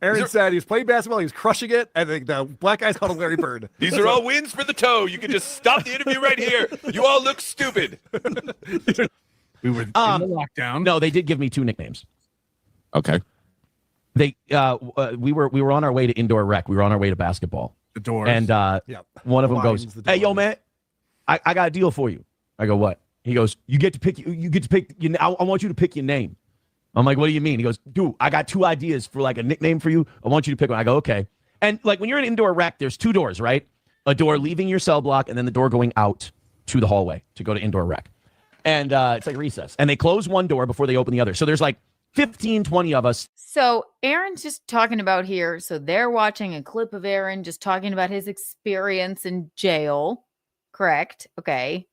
Aaron said he was playing basketball, he was crushing it, and the black guy's called him Larry Bird. These are all wins for the toe. You can just stop the interview right here. You all look stupid. We were in the lockdown. No, they did give me 2 nicknames. Okay. They we were on our way to indoor rec. We were on our way to basketball. The doors. And one of them goes, "Hey, yo, man, I got a deal for you." I go, "What?" He goes, "You get to pick. I want you to pick your name." I'm like, "What do you mean?" He goes, "Dude, I got 2 ideas for like a nickname for you. I want you to pick one." I go, "Okay." And like when you're in indoor rec, there's 2 doors, right? A door leaving your cell block, and then the door going out to the hallway to go to indoor rec. And it's like recess. And they close one door before they open the other. So there's like 15, 20 of us. So Aaron's just talking about here. So they're watching a clip of Aaron just talking about his experience in jail. Correct. Okay.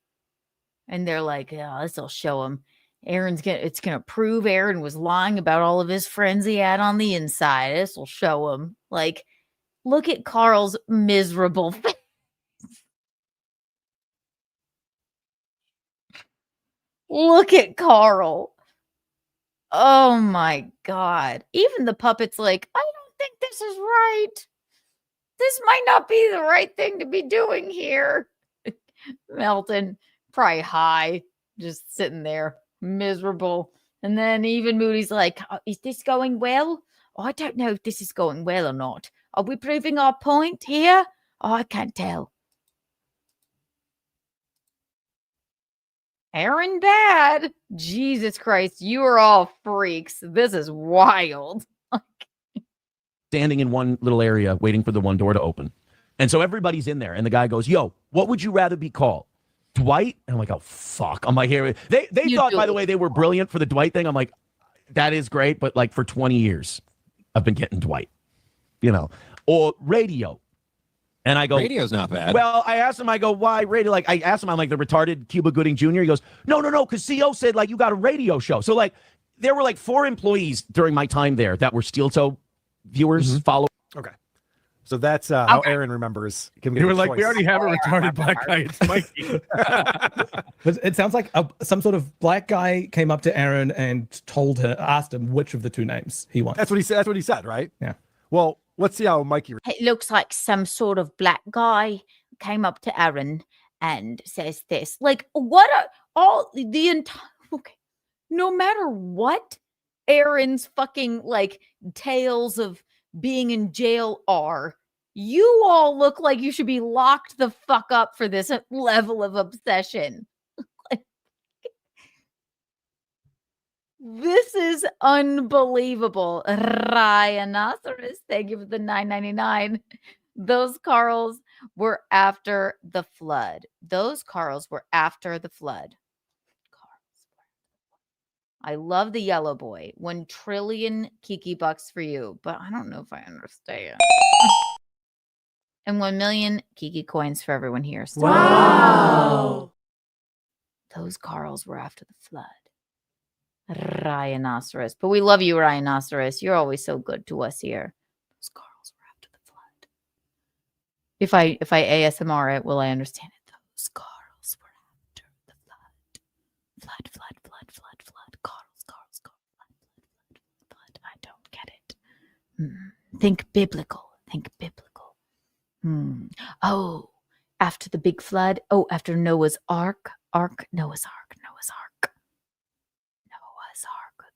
And they're like, "Oh, this will show him. It's gonna prove Aaron was lying about all of his friends he had on the inside. This will show him." Like, look at Karl's miserable face. Look at Karl. Oh my God. Even the puppet's like, "I don't think this is right. This might not be the right thing to be doing here." Melton, probably high, just sitting there, miserable. And then even Moody's like, "Oh, is this going well? Oh, I don't know if this is going well or not. Are we proving our point here? Oh, I can't tell." Aaron bad. Jesus Christ, you are all freaks. This is wild. Standing in one little area waiting for the one door to open. And so everybody's in there. And the guy goes, "Yo, what would you rather be called? Dwight?" And I'm like, "Oh, fuck." I'm like, here. They thought, by the way, they were brilliant for the Dwight thing. I'm like, that is great. But like for 20 years, I've been getting Dwight, or radio. And I go, "Radio's not bad." Well, I asked him, I go, "Why radio?" Like, I asked him, I'm like, the retarded Cuba Gooding Jr. He goes, no, because CO said, like, you got a radio show. So, like, there were like 4 employees during my time there that were Steel Toe viewers, followers. Okay. So that's how Aaron remembers. They were like, "We already have a retarded black guy. It's Mikey." But it sounds like some sort of black guy came up to Aaron and asked him which of the 2 names he wants. That's what he said. That's what he said, right? Yeah. Well, let's see how Mikey. It looks like some sort of black guy came up to Aaron and says this. Like, what are all the entire... Okay. No matter what Aaron's fucking, like, tales of being in jail are, you all look like you should be locked the fuck up for this level of obsession. This is unbelievable. Rhinoceros, thank you for the $9.99. Those Karls were after the flood. Those Karls were after the flood. I love the yellow boy. 1 trillion Kiki bucks for you, but I don't know if I understand. And 1 million Kiki coins for everyone here. So Wow. Those Karls were after the flood. Rhinoceros. But we love you, Rhinoceros. You're always so good to us here. Those Karls were after the flood. If I ASMR it, will I understand it flood. Carl's, flood. I don't get it. Think biblical. Oh, after the big flood. Oh, after Noah's Ark. Noah's Ark.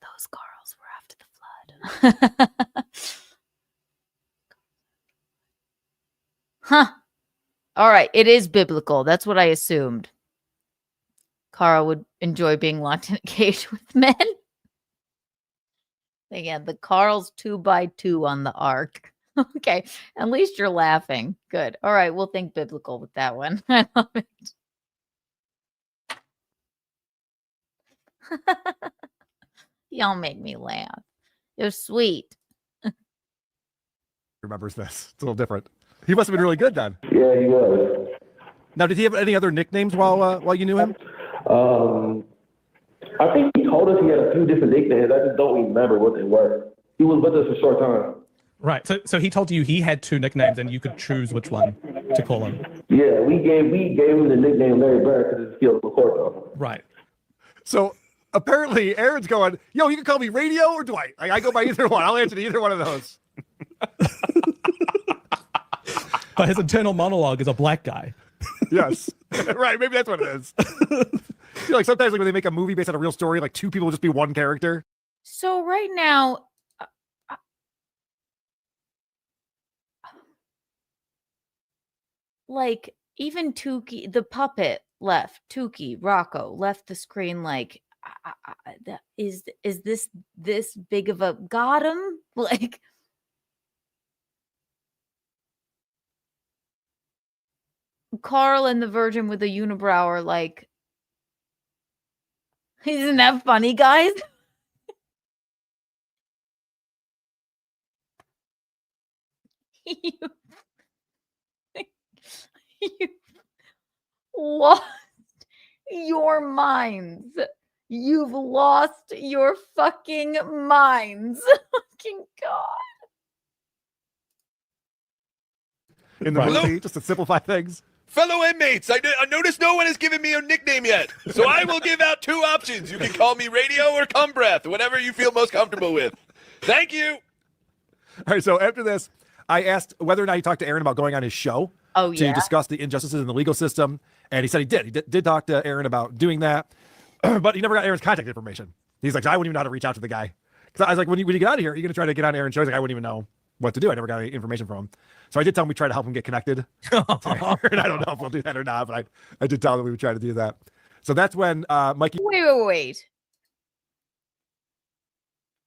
Those Karls were after the flood. Huh. All right. It is biblical. That's what I assumed. Karl would enjoy being locked in a cage with men. Again, the Karl's 2x2 on the ark. Okay. At least you're laughing. Good. All right. We'll think biblical with that one. I love it. Y'all make me laugh. You're sweet. Remembers this. It's a little different. He must have been really good then. Yeah, he was. Now, did he have any other nicknames while you knew him? I think he told us he had a few different nicknames. I just don't remember what they were. He was with us for a short time. Right. So he told you he had 2 nicknames and you could choose which one to call him. Yeah, we gave him the nickname Larry Bird because it's Field Court though. Right. So apparently Aaron's going, yo, you can call me Radio or Dwight. I go by either one. I'll answer to either one of those. But his internal monologue is a black guy. Yes. Right. Maybe that's what it is. I feel like sometimes when they make a movie based on a real story, like 2 people will just be one character. So right now, like even Tukey, the puppet left. Tukey, Rocco left the screen. Like, is this big of a got him? Like, Karl and the Virgin with a unibrow are like, isn't that funny, guys? you lost your minds. You've lost your fucking minds. Fucking God. In the movie, just to simplify things. Fellow inmates, I noticed no one has given me a nickname yet, so I will give out 2 options. You can call me Radio or Cum Breath, whatever you feel most comfortable with. Thank you. All right, so after this, I asked whether or not he talked to Aaron about going on his show to discuss the injustices in the legal system, and he said he did. He did talk to Aaron about doing that, but he never got Aaron's contact information. He's like, I wouldn't even know how to reach out to the guy. Because I was like, when you get out of here, are you going to try to get on Aaron's show? He's like, I wouldn't even know what to do. I never got any information from him. So I did tell him we try to help him get connected. And I don't know if we'll do that or not, but I did tell him we would try to do that. So that's when Mikey. Wait.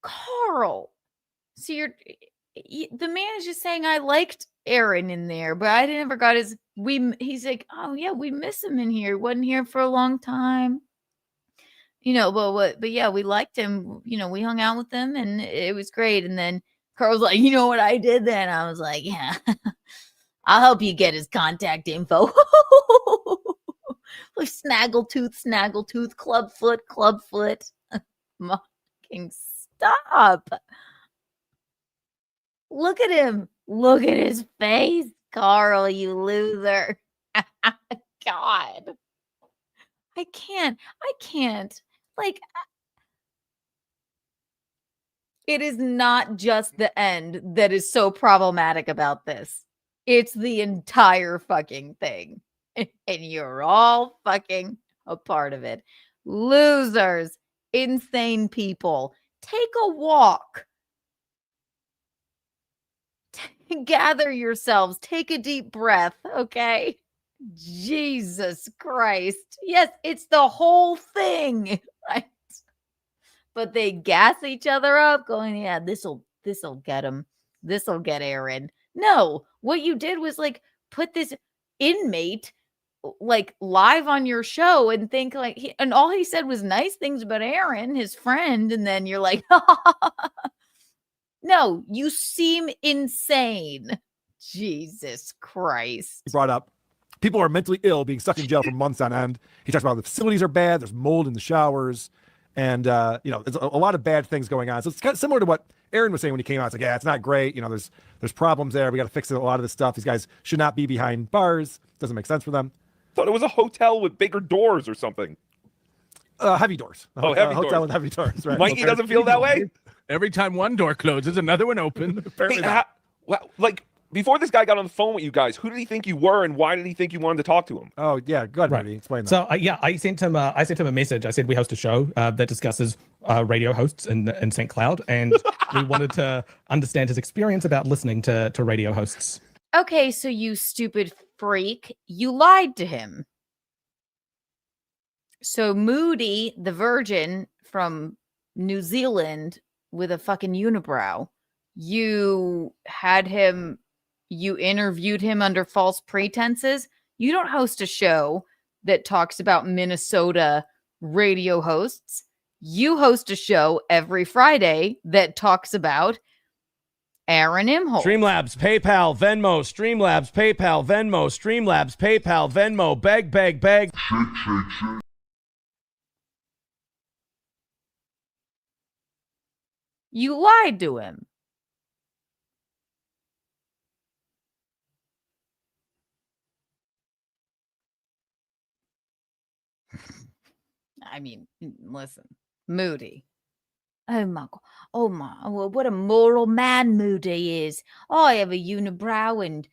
Karl. So the man is just saying I liked Aaron in there, but I never got his. He's like, oh yeah, we miss him in here. Wasn't here for a long time. But yeah, we liked him. We hung out with him and it was great. And then Karl's like, you know what I did then? I was like, yeah, I'll help you get his contact info. Like snaggletooth, clubfoot. Fucking stop. Look at him. Look at his face. Karl, you loser. God. I can't. Like, it is not just the end that is so problematic about this. It's the entire fucking thing. And you're all fucking a part of it. Losers. Insane people. Take a walk. Gather yourselves. Take a deep breath, okay? Jesus Christ. Yes, it's the whole thing, right? But they gas each other up, going, yeah, this'll get him. This'll get Aaron. No, what you did was like put this inmate like live on your show and think like and all he said was nice things about Aaron, his friend, and then you're like, no, you seem insane. Jesus Christ. He brought up people are mentally ill, being stuck in jail for months on end. He talks about the facilities are bad. There's mold in the showers. And, there's a lot of bad things going on. So it's kind of similar to what Aaron was saying when he came out. It's like, yeah, it's not great. There's problems there. We got to fix a lot of this stuff. These guys should not be behind bars. Doesn't make sense for them. Thought it was a hotel with bigger doors or something. Heavy doors. Oh, heavy hotel doors. with heavy doors. Right. Mikey doesn't feel that way. Every time one door closes, another one opens. Hey, like before this guy got on the phone with you guys, who did he think you were, and why did he think you wanted to talk to him? Oh yeah, go ahead, Moody. Explain that. So I sent him a message. I said we host a show that discusses radio hosts in St. Cloud, and we wanted to understand his experience about listening to radio hosts. Okay, so you stupid freak, you lied to him. So Moody, the virgin from New Zealand with a fucking unibrow, you interviewed him under false pretenses. You don't host a show that talks about Minnesota radio hosts. You host a show every Friday that talks about Aaron Imholte. Streamlabs, PayPal, Venmo, Streamlabs, PayPal, Venmo, Streamlabs, PayPal, Venmo, beg. You lied to him. I mean, listen, Moody. Oh my God. Oh my, well, what a moral man Moody is. I have a unibrow and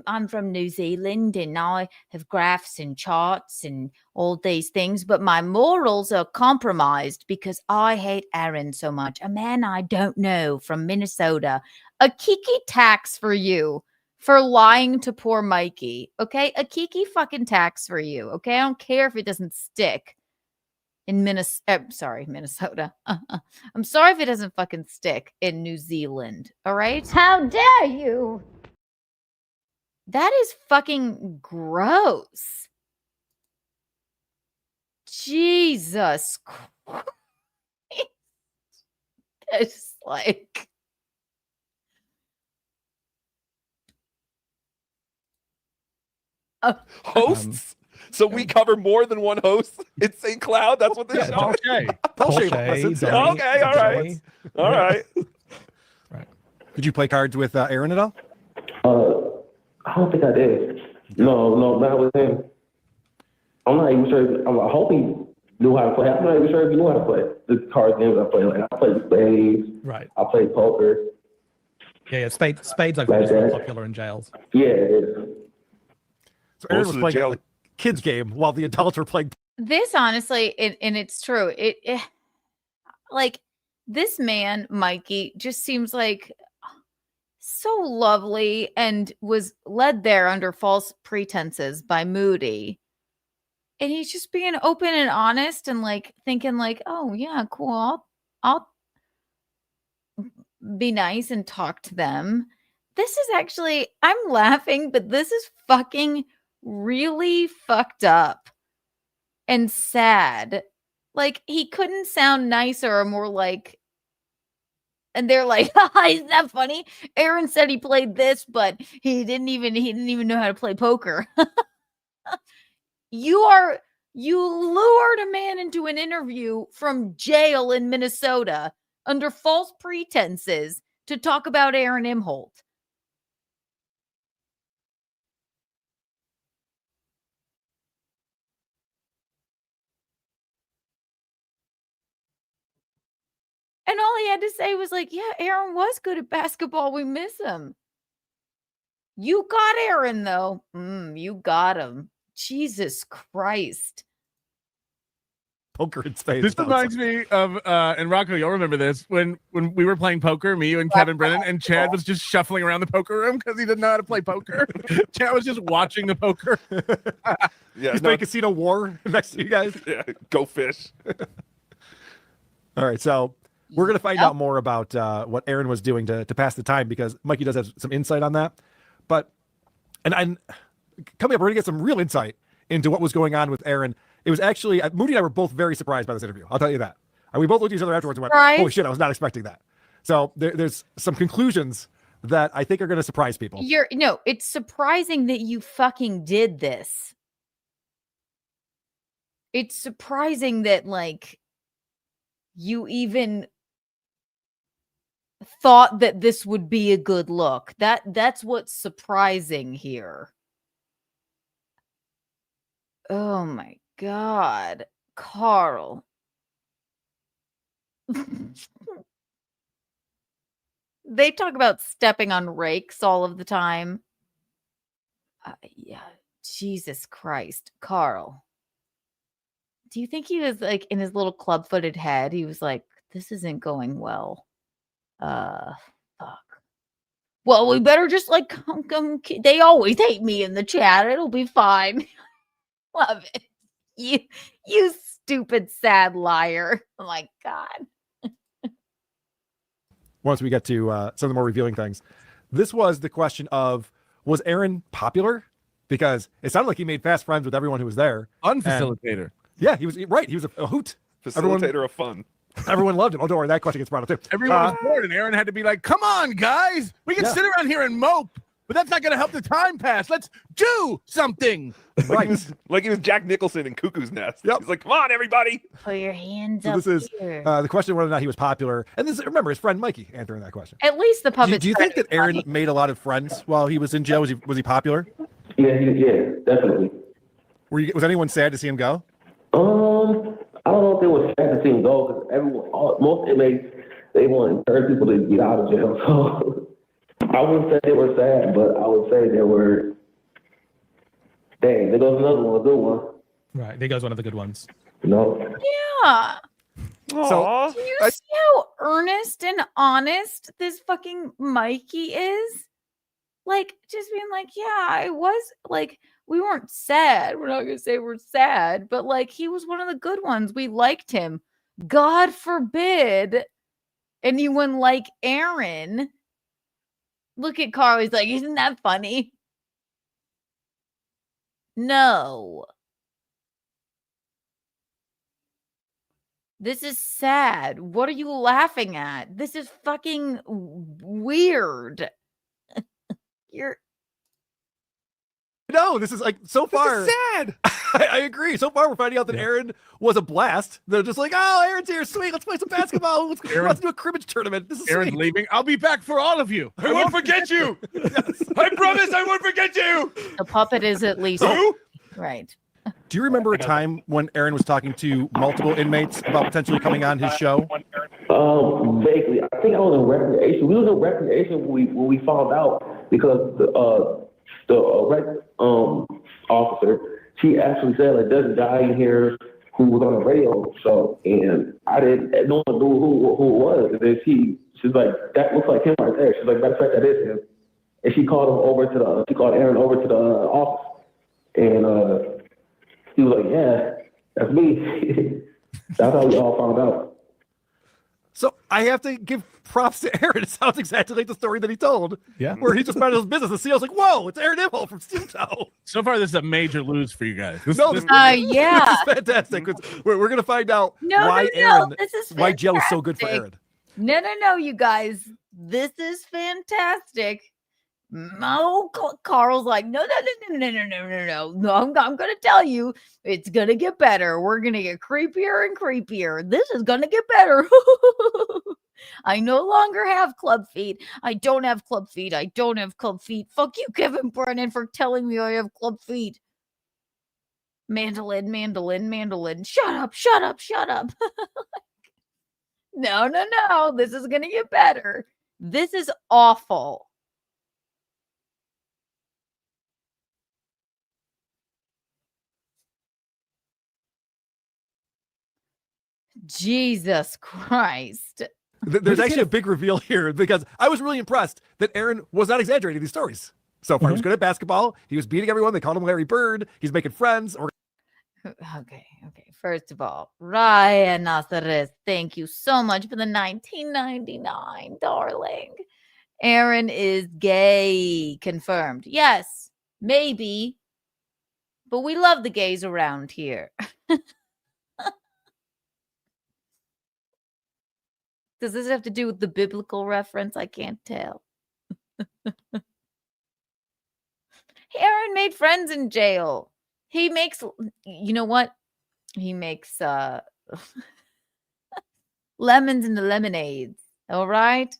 I'm from New Zealand and I have graphs and charts and all these things, but my morals are compromised because I hate Aaron so much. A man I don't know from Minnesota. A Kiki tax for you for lying to poor Mikey. Okay? A Kiki fucking tax for you. Okay? I don't care if it doesn't stick. In Minnesota. I'm sorry if it doesn't fucking stick in New Zealand. All right? How dare you? That is fucking gross. Jesus Christ. It's like. Hosts? So we cover more than one host in St. Cloud? That's what this is? Okay. Okay, all right. All right. Did you play cards with Aaron at all? I don't think I did. No, not with him. I'm not even sure. I hope he knew how to play. I'm not even sure if he knew how to play the card games I play. Like I played spades. Right. I played poker. Yeah. Spades like really popular in jails. Yeah, it is. So Aaron was playing a kids game while the adults were playing. This honestly, and it's true. It like this man, Mikey, just seems like so lovely and was led there under false pretenses by Moody. And he's just being open and honest and like thinking like, oh yeah, cool. I'll be nice and talk to them. This is actually, I'm laughing, but this is fucking really fucked up and sad. Like he couldn't sound nicer or more like, and they're like, isn't that funny? Aaron said he played this, but he didn't even know how to play poker. You lured a man into an interview from jail in Minnesota under false pretenses to talk about Aaron Imholte. And all he had to say was like, yeah, Aaron was good at basketball. We miss him. You got Aaron, though. You got him. Jesus Christ. Poker in spades. This reminds me of, and Rocco, you'll remember this, when we were playing poker, me, you, and Kevin Brennan, and Chad was just shuffling around the poker room because he didn't know how to play poker. Chad was just watching the poker. Yeah, He's playing Casino War next to you guys. Yeah, go fish. All right, so we're going to find out more about what Aaron was doing to pass the time because Mikey does have some insight on that. But, and coming up, we're going to get some real insight into what was going on with Aaron. It was actually, Moody and I were both very surprised by this interview. I'll tell you that. And we both looked at each other afterwards and went, holy shit, I was not expecting that. So there's some conclusions that I think are going to surprise people. It's surprising that you fucking did this. It's surprising that, like, you even thought that this would be a good look. That's what's surprising here. Oh my God. Karl. They talk about stepping on rakes all of the time. Yeah, Jesus Christ, Karl. Do you think he was like in his little club-footed head? He was like, "This isn't going well." Fuck. Well, we better just like come. They always hate me in the chat. It'll be fine. Love it. You stupid sad liar. Oh my God. Once we get to some of the more revealing things, this was the question of, was Aaron popular? Because it sounded like he made fast friends with everyone who was there. Unfacilitator. Yeah, he was right. He was a hoot. Facilitator of fun. Everyone loved him. Oh, don't worry, that question gets brought up too. Everyone was bored, and Aaron had to be like, "Come on, guys, we can sit around here and mope, but that's not going to help the time pass. Let's do something." Like he was Jack Nicholson in Cuckoo's Nest. Yep. He's like, "Come on, everybody, put your hands so up this is here." The question of whether or not he was popular, and this remember his friend Mikey answering that question. At least the puppet. Do you think that Aaron made a lot of friends while he was in jail? Was he popular? Yeah, definitely. Was anyone sad to see him go? I don't know if it was sad to see him go because most inmates they want to encourage people to get out of jail. So I wouldn't say they were sad, but I would say they were. Dang, there goes another one, a good one. Right, there goes one of the good ones. No. Yeah. So do you see how earnest and honest this fucking Mikey is? Like, just being like, yeah, I was like, we weren't sad. We're not gonna say we're sad, but like, he was one of the good ones. We liked him. God forbid anyone like Aaron. Look at Karl. He's like, isn't that funny? No. This is sad. What are you laughing at? This is fucking weird. No, this is like so far This is sad. I agree. So far, we're finding out that Aaron was a blast. They're just like, oh, Aaron's here. Sweet. Let's play some basketball. Let's do a cribbage tournament. This is Aaron's sweet. leaving. I'll be back for all of you. I won't forget you. I promise I won't forget you. The puppet is at least right. Do you remember a time when Aaron was talking to multiple inmates about potentially coming on his show? Vaguely. I think I was in recreation. We was in recreation when we found out because the rec officer, she actually said like there's a guy in here who was on a radio show, and no one knew who it was. And then she's like, that looks like him right there. She's like, matter of fact, that is him. And she called Aaron over to the office, and he was like, yeah, that's me. That's how we all found out. So I have to give props to Aaron. It sounds exactly like the story that he told. Yeah. Where he just found his business. The CEO's like, whoa, it's Aaron Imholte from Steel Toe. So far, this is a major lose for you guys. yeah. This is fantastic. We're going to find out why why jail is so good for Aaron. No, you guys. This is fantastic. Oh, Karl's like, no. I'm going to tell you, it's going to get better. We're going to get creepier and creepier. This is going to get better. I no longer have club feet. I don't have club feet. Fuck you, Kevin Brennan, for telling me I have club feet. Mandolin. Shut up. No. This is going to get better. This is awful. Jesus Christ. There's actually a big reveal here because I was really impressed that Aaron was not exaggerating these stories. So far, he was good at basketball. He was beating everyone. They called him Larry Bird. He's making friends. Okay. First of all, Ryan Nazares, thank you so much for the $19.99, darling. Aaron is gay. Confirmed. Yes, maybe. But we love the gays around here. Does this have to do with the biblical reference? I can't tell. Aaron made friends in jail. He makes, you know what? He makes lemons into lemonades. All right?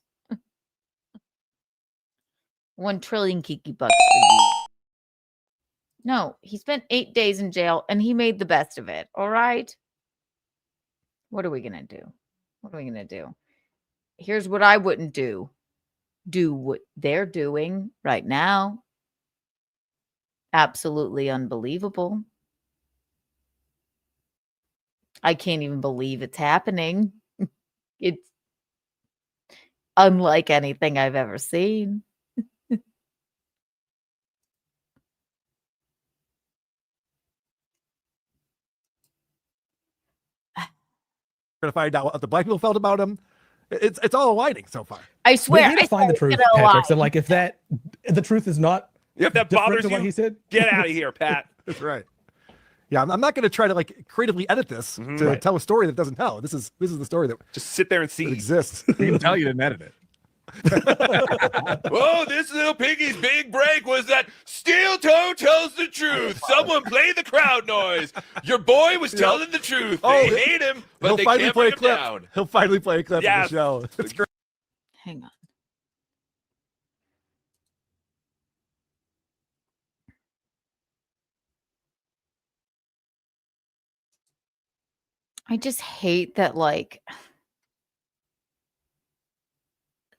1 trillion Kiki bucks for you. No, he spent 8 days in jail and he made the best of it. All right? What are we gonna do? What are we gonna do? Here's what I wouldn't do. Do what they're doing right now. Absolutely unbelievable. I can't even believe it's happening. It's unlike anything I've ever seen. We're gonna find out what the black people felt about him. It's all aligning so far. I swear. We need to find the truth, Patrick. So, like, if the truth is not, if that different bothers to what you, he said, get out of here, Pat. That's right. Yeah, I'm not going to try to like creatively edit this to tell a story that doesn't tell. This is the story that just sit there and see exists. You can tell you didn't edit it. Oh, this Little Piggy's big break was that Steel Toe tells the truth. Someone play the crowd noise. Your boy was telling the truth. They hate him, but he'll they finally can't play bring a him clip. down. He'll finally play a clip of Yes. the show. It's great. Hang on. I just hate that, like,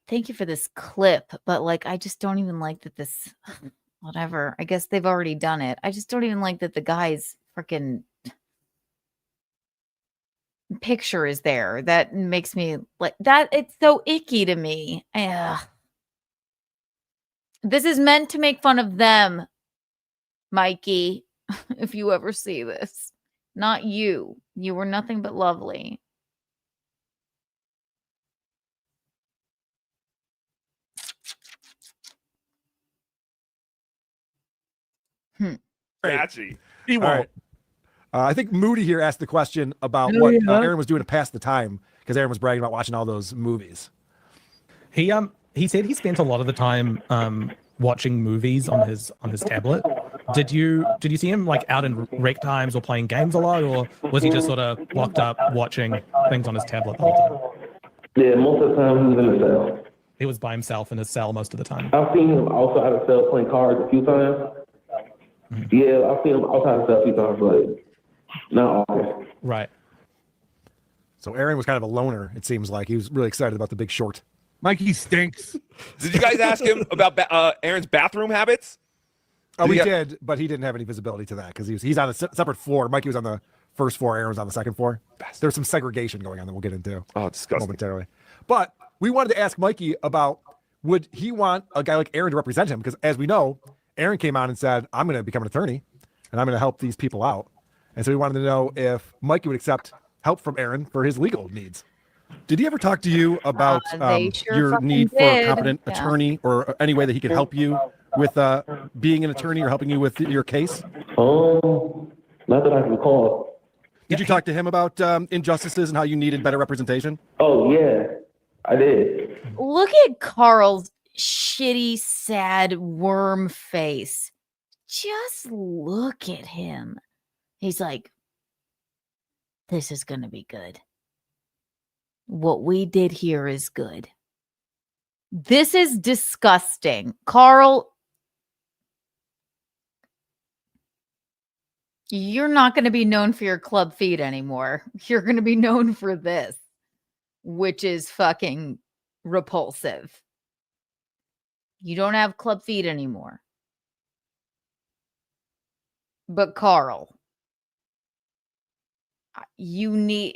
thank you for this clip, but like, I just don't even like that this, whatever. I guess they've already done it. I just don't even like that the guy's freaking picture is there. That makes me like that. It's so icky to me. Ugh. This is meant to make fun of them, Mikey, if you ever see this. Not you. You were nothing but lovely. Catchy. All right. I think Moody here asked the question about Oh, what yeah. Aaron was doing to pass the time because Aaron was bragging about watching all those movies. he said he spent a lot of the time watching movies on his tablet. Did you see him like out in rec times or playing games a lot, or was he just sort of locked up watching things on his tablet the whole time? Yeah, most of the time he was in the cell. He was by himself in his cell most of the time. I've seen him outside the cell playing cards a few times. Yeah, I've seen him outside the cell a few times, but not often. Right. So Aaron was kind of a loner, it seems like. He was really excited about The Big Short. Mikey stinks. Did you guys ask him about Aaron's bathroom habits? Oh, we did, but he didn't have any visibility to that because he's on a separate floor. Mikey was on the first floor. Aaron was on the second floor. There's some segregation going on that we'll get into momentarily. But we wanted to ask Mikey about would he want a guy like Aaron to represent him? Because as we know, Aaron came on and said, I'm going to become an attorney and I'm going to help these people out. And so we wanted to know if Mikey would accept help from Aaron for his legal needs. Did he ever talk to you about your need for a competent attorney or any way that he could help you with being an attorney or helping you with your case? Not that I can recall. Did you talk to him about injustices and how you needed better representation? Oh, yeah, I did. Look at Karl's shitty, sad worm face. Just look at him. He's like, this is going to be good. What we did here is good. This is disgusting. Karl, you're not going to be known for your club feet anymore. You're going to be known for this, which is fucking repulsive. You don't have club feet anymore. But Karl, you need...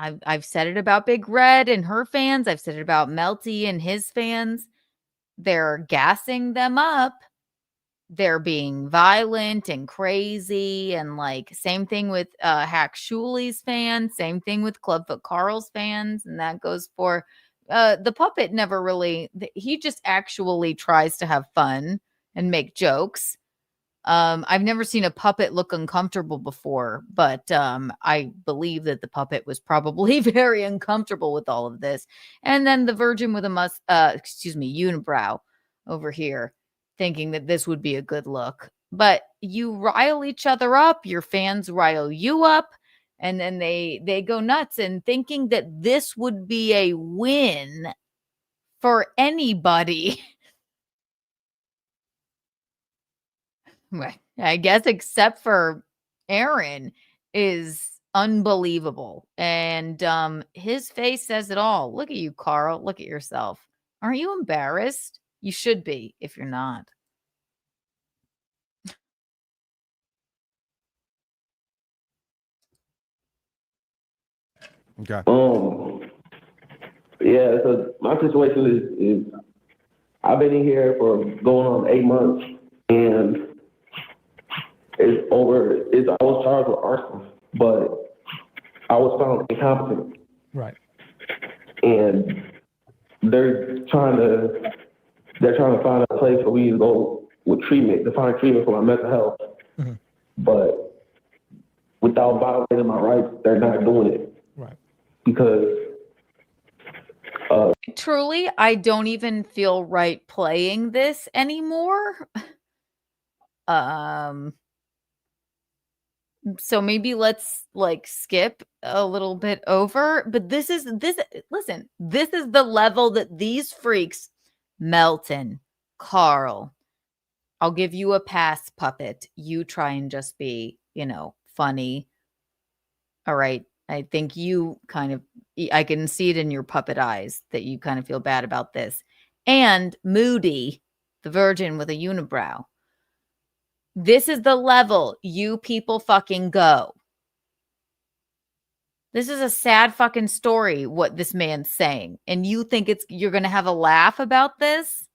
I've said it about Big Red and her fans. I've said it about Melty and his fans. They're gassing them up. They're being violent and crazy. And like, same thing with Hack Shuli's fans. Same thing with Clubfoot Karl's fans. And that goes for the puppet never really, he just actually tries to have fun and make jokes. I've never seen a puppet look uncomfortable before, but I believe that the puppet was probably very uncomfortable with all of this. And then the virgin with a unibrow over here thinking that this would be a good look. But you rile each other up, your fans rile you up, and then they go nuts and thinking that this would be a win for anybody. I guess except for Aaron is unbelievable. And his face says it all. Look at you, Karl. Look at yourself. Aren't you embarrassed? You should be if you're not. Okay. Yeah, so my situation is I've been in here for going on 8 months, and I was charged with arson, but I was found incompetent. Right. And they're trying to find a place for me to go with treatment, to find treatment for my mental health. Mm-hmm. But without violating my rights, they're not doing it. Right. Because truly, I don't even feel right playing this anymore. So maybe let's like skip a little bit over, but listen, this is the level that these freaks, Melton, Karl, I'll give you a pass, puppet. You try and just be, funny. All right. I think you I can see it in your puppet eyes that you kind of feel bad about this. And Moody, the virgin with a unibrow. This is the level you people fucking go. This is a sad fucking story, what this man's saying. And you think you're going to have a laugh about this?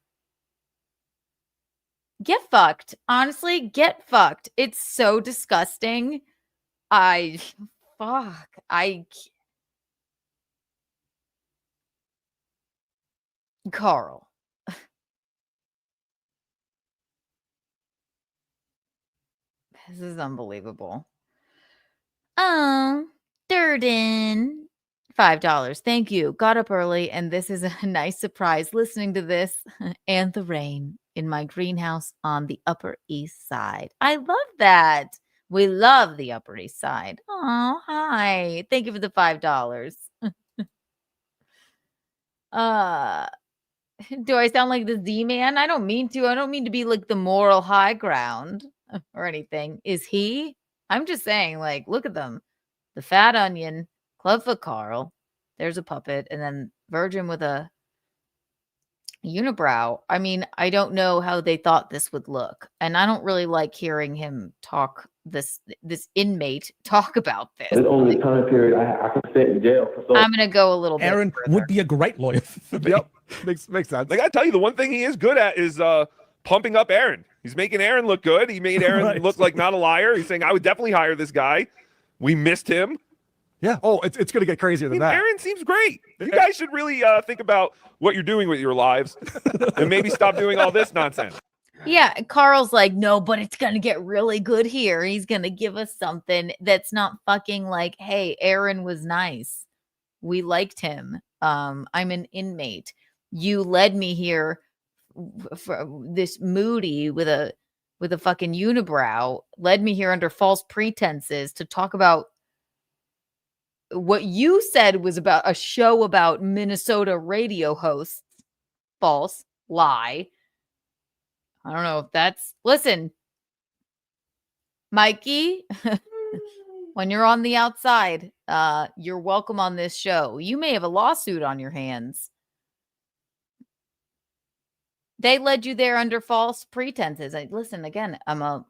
Get fucked. Honestly, get fucked. It's so disgusting. Karl. This is unbelievable. Durden. $5. Thank you. Got up early, and this is a nice surprise listening to this and the rain in my greenhouse on the Upper East Side. I love that. We love the Upper East Side. Oh, hi. Thank you for the $5. Do I sound like the Z-Man? I don't mean to. I don't mean to be like the moral high ground or anything. Is he? I'm just saying, like, look at them. The Fat Onion, Clubfoot Karl, there's a puppet, and then Virgin with a unibrow. I mean, I don't know how they thought this would look, and I don't really like hearing him talk, this inmate talk about this. It's only time period I can sit in jail for. So I'm gonna go a little bit. Aaron would be a great lawyer. Yep, makes sense. Like, I tell you, the one thing he is good at is pumping up Aaron. He's making Aaron look good. He made Aaron look like not a liar. He's saying, I would definitely hire this guy. We missed him. Yeah. Oh, it's going to get crazier than that. Aaron seems great. You guys should really think about what you're doing with your lives and maybe stop doing all this nonsense. Yeah, Karl's like, no, but it's going to get really good here. He's going to give us something that's not fucking like, hey, Aaron was nice. We liked him. I'm an inmate. You led me here for this Moody with a fucking unibrow, led me here under false pretenses to talk about what you said was about a show about Minnesota radio hosts. False. Lie. I don't know if that's... Listen, Mikey, when you're on the outside, you're welcome on this show. You may have a lawsuit on your hands. They led you there under false pretenses. Listen, again, I've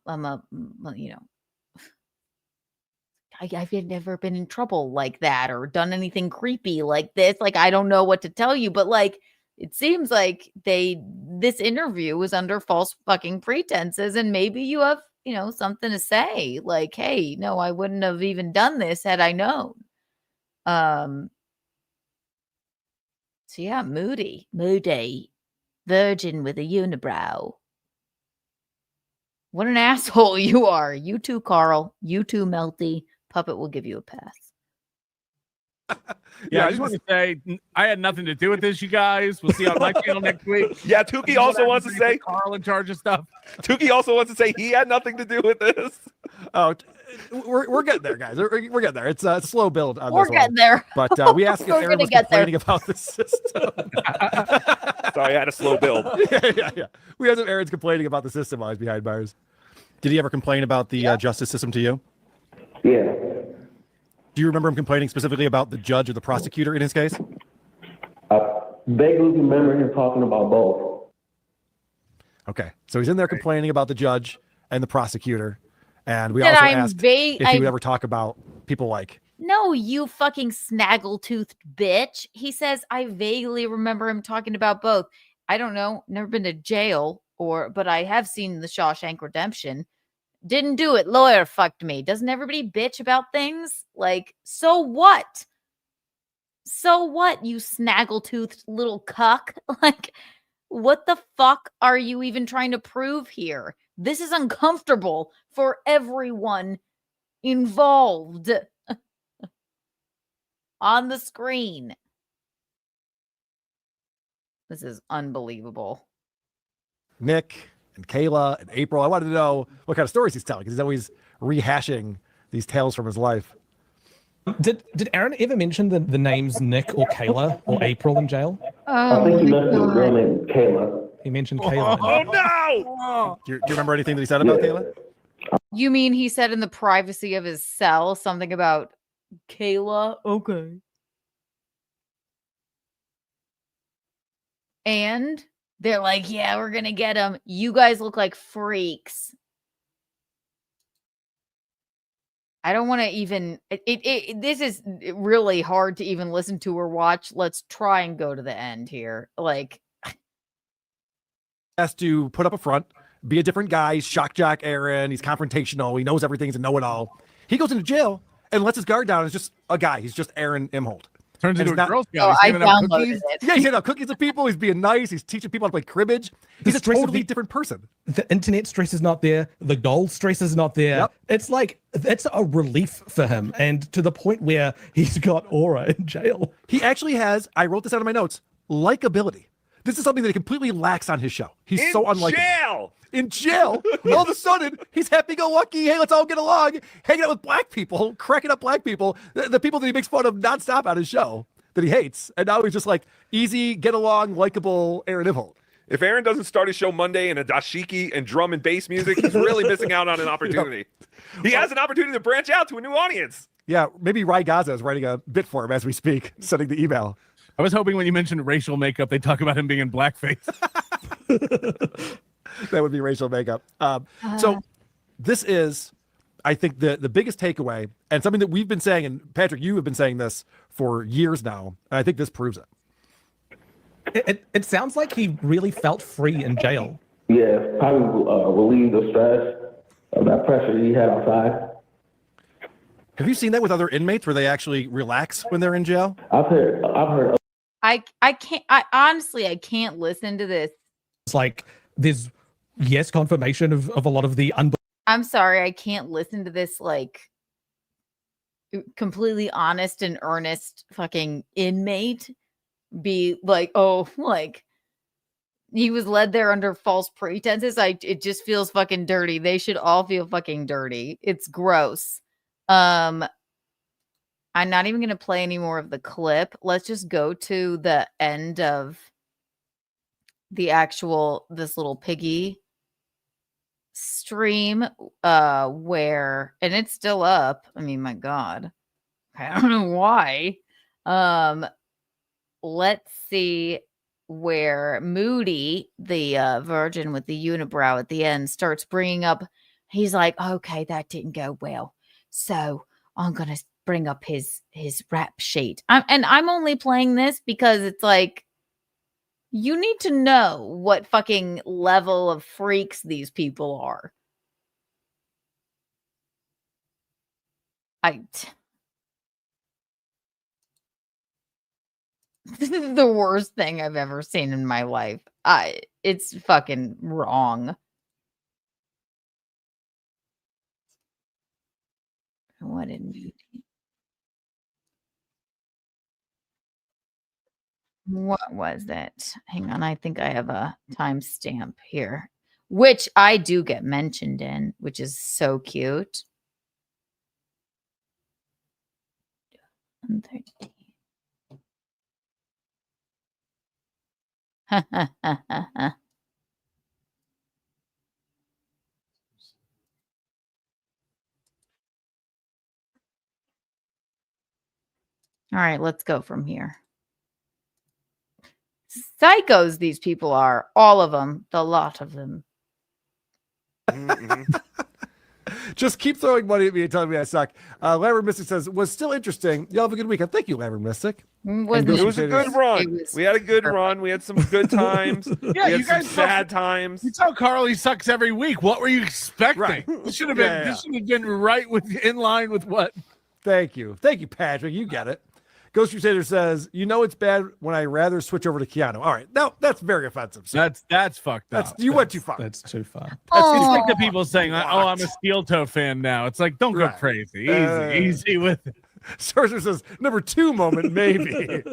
never been in trouble like that or done anything creepy like this. Like, I don't know what to tell you, but like, it seems like this interview was under false fucking pretenses, and maybe you have, something to say. Like, hey, no, I wouldn't have even done this had I known. So yeah, Moody, virgin with a unibrow. What an asshole you are. You too, Karl. You too, Melty. Puppet will give you a pass. Yeah, I just want to say I had nothing to do with this, you guys. We'll see on my channel next week. Yeah, Tukey also wants to say Karl in charge of stuff. Tukey also wants to say he had nothing to do with this. Oh, we're getting there, guys. We're getting there. It's a slow build on we're this getting one. there. But we asked if Aaron was complaining about the system. Sorry, I had a slow build. Yeah. We asked if Aaron's complaining about the system while he's behind bars. Did he ever complain about the justice system to you? Yeah. Do you remember him complaining specifically about the judge or the prosecutor in his case? I vaguely remember him talking about both. Okay, so he's in there complaining about the judge and the prosecutor, and we That also I'm asked if he would ever talk about people like. No, you fucking snaggle-toothed bitch. He says, I vaguely remember him talking about both. I don't know. Never been to jail, but I have seen the Shawshank Redemption. Didn't do it. Lawyer fucked me. Doesn't everybody bitch about things? Like, so what? So what, you snaggle-toothed little cuck? Like, what the fuck are you even trying to prove here? This is uncomfortable for everyone involved on the screen. This is unbelievable. Nick and Kayla and April. I wanted to know what kind of stories he's telling because he's always rehashing these tales from his life. Did Aaron ever mention the names Nick or Kayla or April in jail? I think he mentioned a girl named Kayla. He mentioned Kayla. Oh no! Do you remember anything that he said about Kayla? You mean he said in the privacy of his cell something about Kayla? Okay. And they're like, yeah, we're going to get him. You guys look like freaks. I don't want to even, this is really hard to even listen to or watch. Let's try and go to the end here. Like, Has to put up a front, be a different guy. He's shock jock Aaron. He's confrontational. He knows everything. He's a know-it-all. He goes into jail and lets his guard down. It's just a guy. He's just Aaron Imholte. Turns into a Girl Scout. Oh, He's I handing out downloaded cookies. it. Yeah, he's handing out cookies to people. He's being nice. He's teaching people how to play cribbage. He's a totally different person. The internet stress is not there. The gold stress is not there. Yep. It's like, that's a relief for him. And to the point where he's got aura in jail. He actually has, I wrote this out in my notes, likability. This is something that he completely lacks on his show. He's so unlikable. Jail! In jail, all of a sudden, he's happy-go-lucky. Hey, let's all get along. Hanging out with black people, cracking up black people, the people that he makes fun of nonstop on his show that he hates. And now he's just like easy, get along, likable Aaron Imholte. If Aaron doesn't start his show Monday in a dashiki and drum and bass music, he's really missing out on an opportunity. He has an opportunity to branch out to a new audience. Yeah, maybe Ry Gaza is writing a bit for him as we speak, sending the email. I was hoping when you mentioned racial makeup, they talk about him being in blackface. That would be racial makeup. So this is, I think, the biggest takeaway and something that we've been saying, and Patrick, you have been saying this for years now, and I think this proves it. It sounds like he really felt free in jail. Yeah, probably relieved the stress of that pressure he had outside. Have you seen that with other inmates where they actually relax when they're in jail? I've heard. I honestly, I can't listen to this. It's like there's, yes, confirmation of a lot of the I'm sorry, I can't listen to this like completely honest and earnest fucking inmate be like, oh, like he was led there under false pretenses. It just feels fucking dirty. They should all feel fucking dirty. It's gross. I'm not even gonna play any more of the clip. Let's just go to the end of the actual this Little Piggy stream where, and it's still up. I mean, my god, I don't know why. Let's see where Moody, the virgin with the unibrow at the end, starts bringing up, he's like, okay, that didn't go well, so I'm gonna bring up his rap sheet. I'm only playing this because it's like, you need to know what fucking level of freaks these people are. This is the worst thing I've ever seen in my life. It's fucking wrong. What did Moody? What was it? Hang on, I think I have a timestamp here, which I do get mentioned in, which is so cute. 113. All right, let's go from here. Psychos, these people are. All of them. The lot of them. Just keep throwing money at me and telling me I suck. Lambert Mystic says, was still interesting. Y'all have a good weekend. Thank you, Lambert Mystic. It was a good run. We had a good run. We had some good times. Yeah, we had you guys some sad times. You tell Karl he sucks every week. What were you expecting? Right. This should have been. This should have been right in line with what. Thank you, Patrick. You get it. Ghost Crusader says, you know it's bad when I rather switch over to Keanu. All right, now that's very offensive. So. That's fucked up. You went too far. That's too far. It's like the people saying, "Oh, I'm a Steel Toe fan now." It's like, don't go crazy. Easy with it. Sorcerer says, number 2 moment, maybe.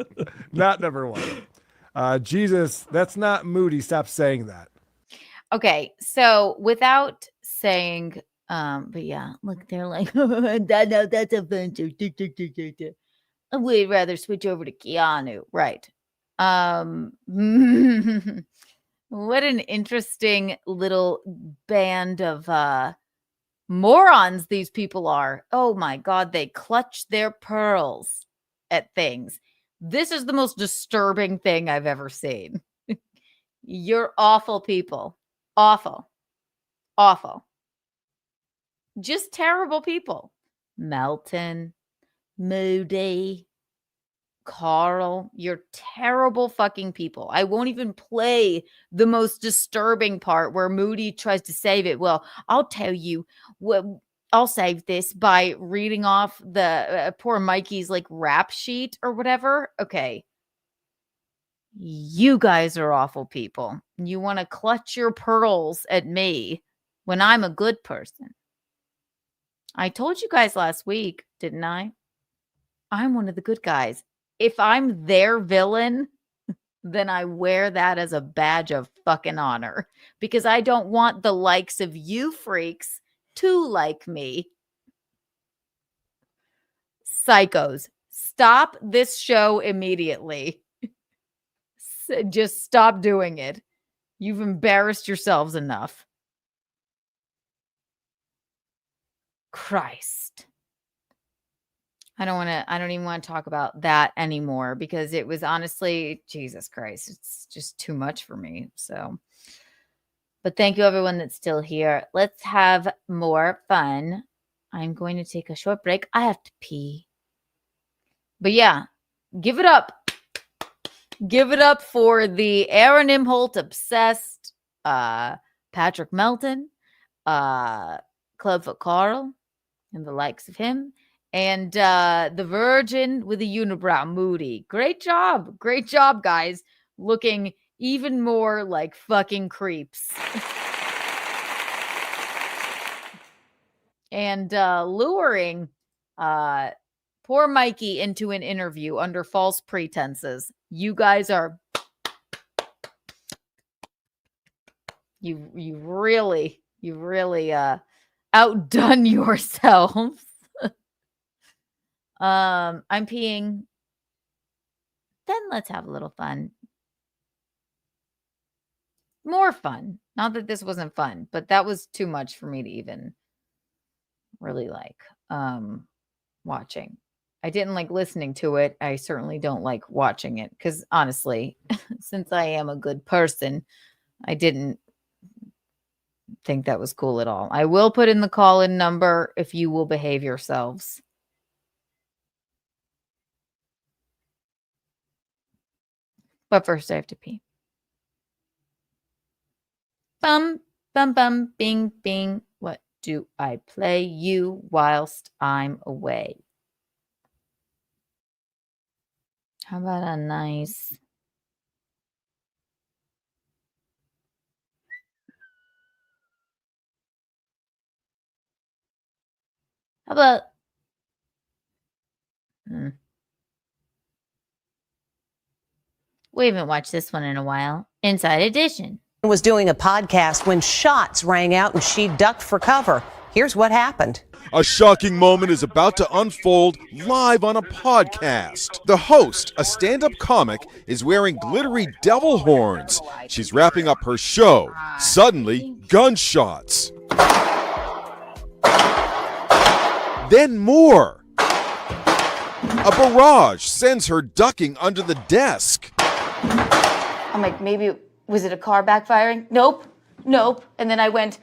Not number 1. Jesus, that's not Moody. Stop saying that. Okay, so without saying, but yeah, look, they're like, that's offensive. I would rather switch over to Keanu. Right. What an interesting little band of morons these people are. Oh my God, they clutch their pearls at things. This is the most disturbing thing I've ever seen. You're awful people. Awful. Awful. Just terrible people. Melton, Moody, Karl, you're terrible fucking people. I won't even play the most disturbing part where Moody tries to save it. Well, I'll tell you what, I'll save this by reading off the poor Mikey's like rap sheet or whatever. Okay. You guys are awful people. You want to clutch your pearls at me when I'm a good person. I told you guys last week, didn't I? I'm one of the good guys. If I'm their villain, then I wear that as a badge of fucking honor because I don't want the likes of you freaks to like me. Psychos, stop this show immediately. Just stop doing it. You've embarrassed yourselves enough. Christ. I don't even want to talk about that anymore because it was honestly, Jesus Christ, it's just too much for me. So, but thank you everyone that's still here. Let's have more fun. I'm going to take a short break. I have to pee. But yeah, give it up. Give it up for the Aaron Imholte obsessed Patrick Melton, Clubfoot Karl, and the likes of him. And the virgin with a unibrow, Moody. Great job. Great job, guys. Looking even more like fucking creeps. And luring poor Mikey into an interview under false pretenses. You guys are... You've really outdone yourselves. I'm peeing. Then let's have a little fun. More fun. Not that this wasn't fun, but that was too much for me to even really like watching. I didn't like listening to it. I certainly don't like watching it because honestly, since I am a good person, I didn't think that was cool at all. I will put in the call-in number if you will behave yourselves. But first I have to pee. Bum, bum, bum, bing, bing. What do I play you whilst I'm away? How about a nice... How about... We haven't watched this one in a while. Inside Edition. Was doing a podcast when shots rang out and she ducked for cover. Here's what happened. A shocking moment is about to unfold live on a podcast. The host, a stand-up comic, is wearing glittery devil horns. She's wrapping up her show. Suddenly, gunshots. Then more. A barrage sends her ducking under the desk. I'm like, maybe, was it a car backfiring? Nope. And then I went,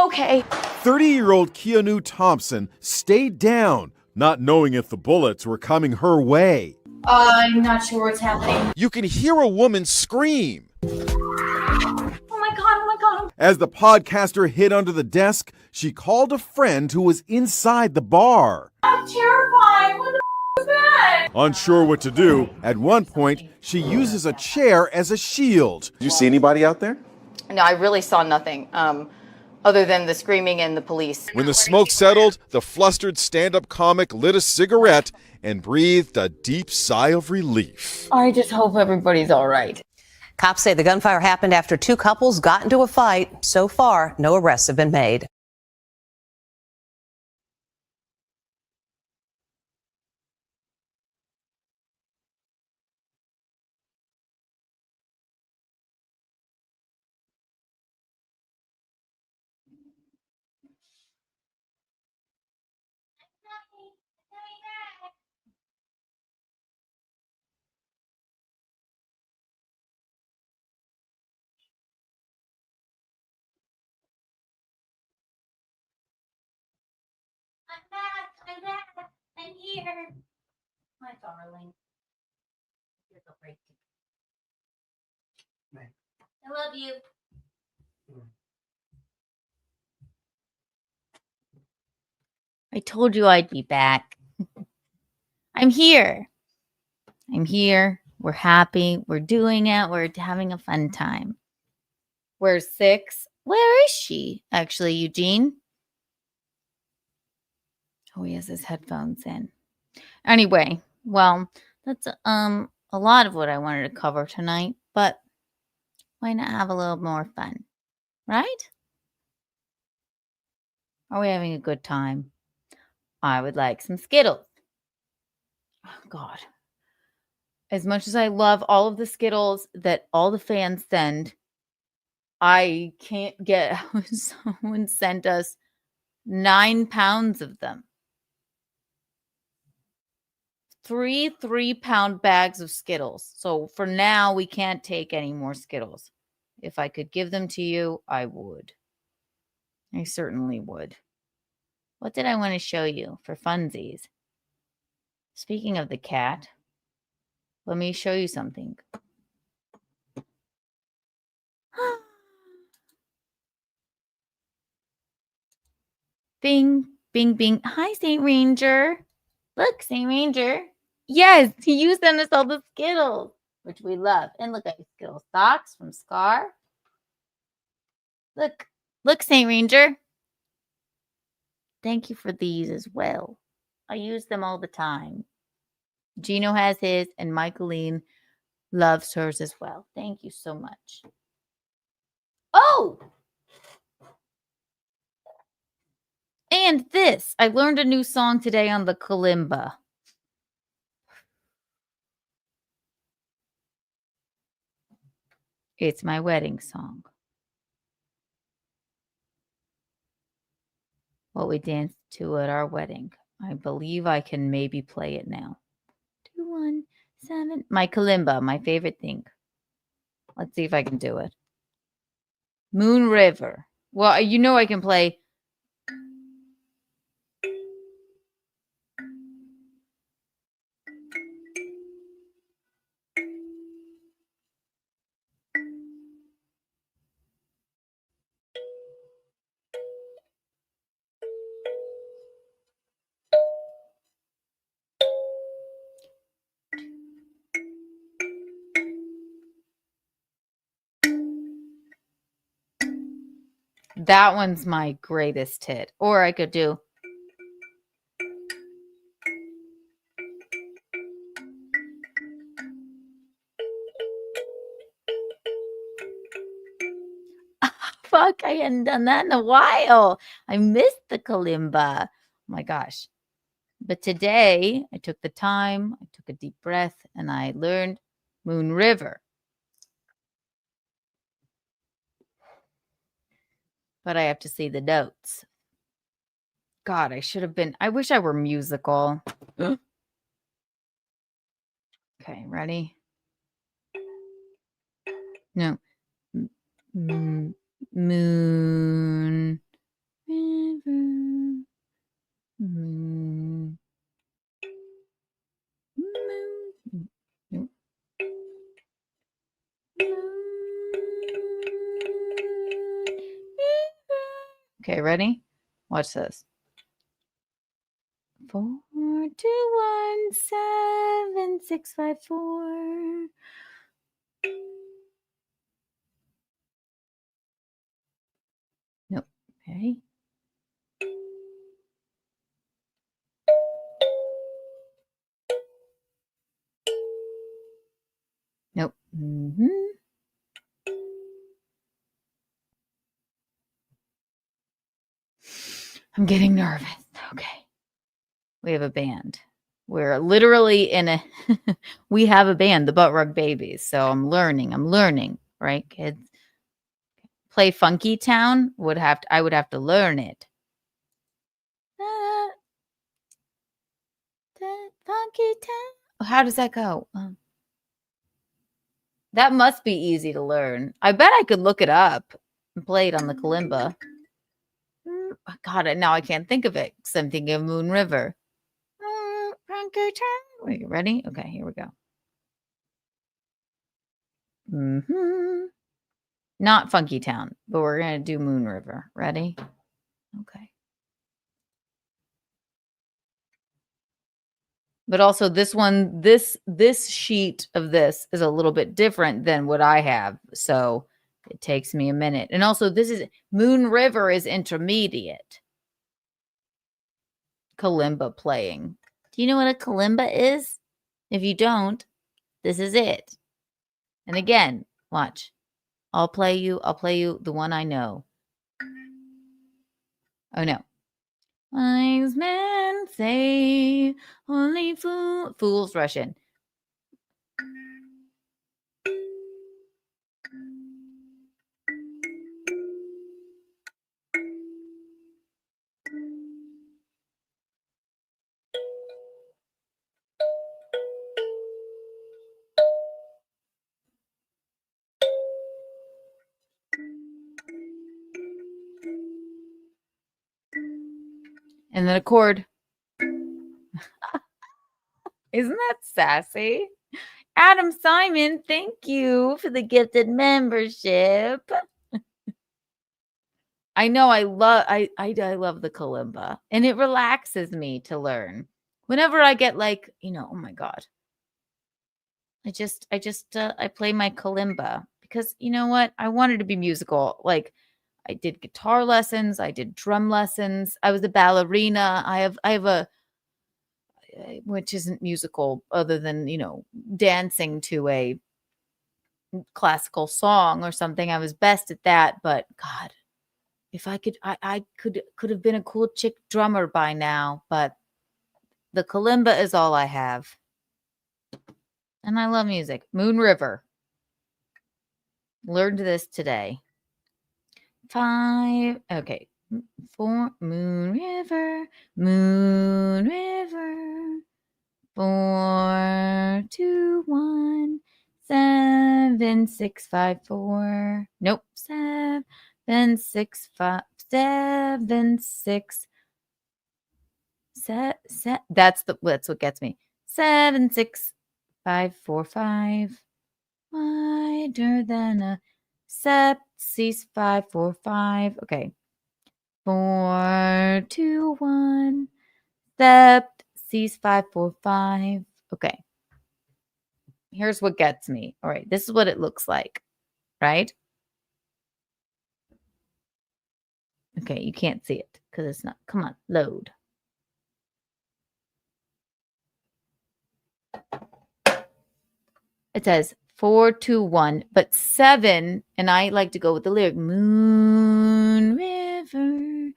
okay. 30-year-old Keanu Thompson stayed down, not knowing if the bullets were coming her way. I'm not sure what's happening. You can hear a woman scream. Oh my God. As the podcaster hid under the desk, she called a friend who was inside the bar. I'm terrified. What the is that? Unsure what to do, at one point, she uses a chair as a shield. Did you see anybody out there? No, I really saw nothing other than the screaming and the police. When the smoke settled, the flustered stand-up comic lit a cigarette and breathed a deep sigh of relief. I just hope everybody's all right. Cops say the gunfire happened after two couples got into a fight. So far, no arrests have been made. I'm here. My darling. I love you. I told you I'd be back. I'm here. We're happy. We're doing it. We're having a fun time. Where's 6? Where is she? Actually, Eugene. Oh, he has his headphones in. Anyway, well, that's a lot of what I wanted to cover tonight, but why not have a little more fun, right? Are we having a good time? I would like some Skittles. Oh, God. As much as I love all of the Skittles that all the fans send, I can't get how someone sent us 9 pounds of them. 3 3-pound bags of Skittles. So for now, we can't take any more Skittles. If I could give them to you, I would. I certainly would. What did I want to show you for funsies? Speaking of the cat, let me show you something. Bing, bing, bing. Hi, St. Ranger. Look, St. Ranger. Yes, you sent us all the Skittles, which we love. And look at Skittle socks from Scar. Look, St. Ranger. Thank you for these as well. I use them all the time. Gino has his, and Michaeline loves hers as well. Thank you so much. Oh! And this. I learned a new song today on the kalimba. It's my wedding song. What we danced to at our wedding. I believe I can maybe play it now. 217. My kalimba, my favorite thing. Let's see if I can do it. Moon River. Well, you know I can play. That one's my greatest hit. Or I could do. Fuck, I hadn't done that in a while. I missed the kalimba. Oh my gosh. But today I took the time, I took a deep breath, and I learned Moon River. But I have to see the notes. God, I should have been. I wish I were musical. Okay, ready? No. Moon river. Moon. Nope. Okay, ready? Watch this. 4217654. Nope. Okay. Nope. I'm getting nervous. Okay. We have a band. We're literally in a we have a band, the Butt Rug Babies. So I'm learning, right, kids? Play Funky Town I would have to learn it. Funky Town. How does that go? That must be easy to learn. I bet I could look it up and play it on the kalimba. God, now I can't think of it because I'm thinking of Moon River. Funky Town. Wait, ready? Okay, here we go. Not Funky Town, but we're gonna do Moon River. Ready? Okay. But also this one, this sheet of this is a little bit different than what I have. So it takes me a minute. And also this is Moon River is intermediate. Kalimba playing. Do you know what a kalimba is? If you don't, this is it. And again, watch. I'll play you the one I know. Oh no. Wise men say only fools rush in. And then a chord. Isn't that sassy? Adam Simon, thank you for the gifted membership. I know I love the kalimba, and it relaxes me to learn. Whenever I get like, oh my God. I play my kalimba because you know what? I wanted to be musical. Like I did guitar lessons, I did drum lessons. I was a ballerina. I have a which isn't musical other than, dancing to a classical song or something. I was best at that, but God, if I could, I could have been a cool chick drummer by now, but the kalimba is all I have. And I love music. Moon River. Learned this today. 5. Okay. 4. Moon River. Moon River. 4, 2, 1, 7, 6, 5, 4. Nope. 7, 6, 5, 7, 6. That's what gets me. 7, 6, 5, 4, 5. Wider than a sepsis. 5, 4, 5. Okay. 4, 2, 1. Sepsis. 5, 4, 5. Okay. Here's what gets me. All right. This is what it looks like. Right? Okay. You can't see it because it's not. Come on. Load. It says 4, 2, 1, but 7, and I like to go with the lyric. Moon River,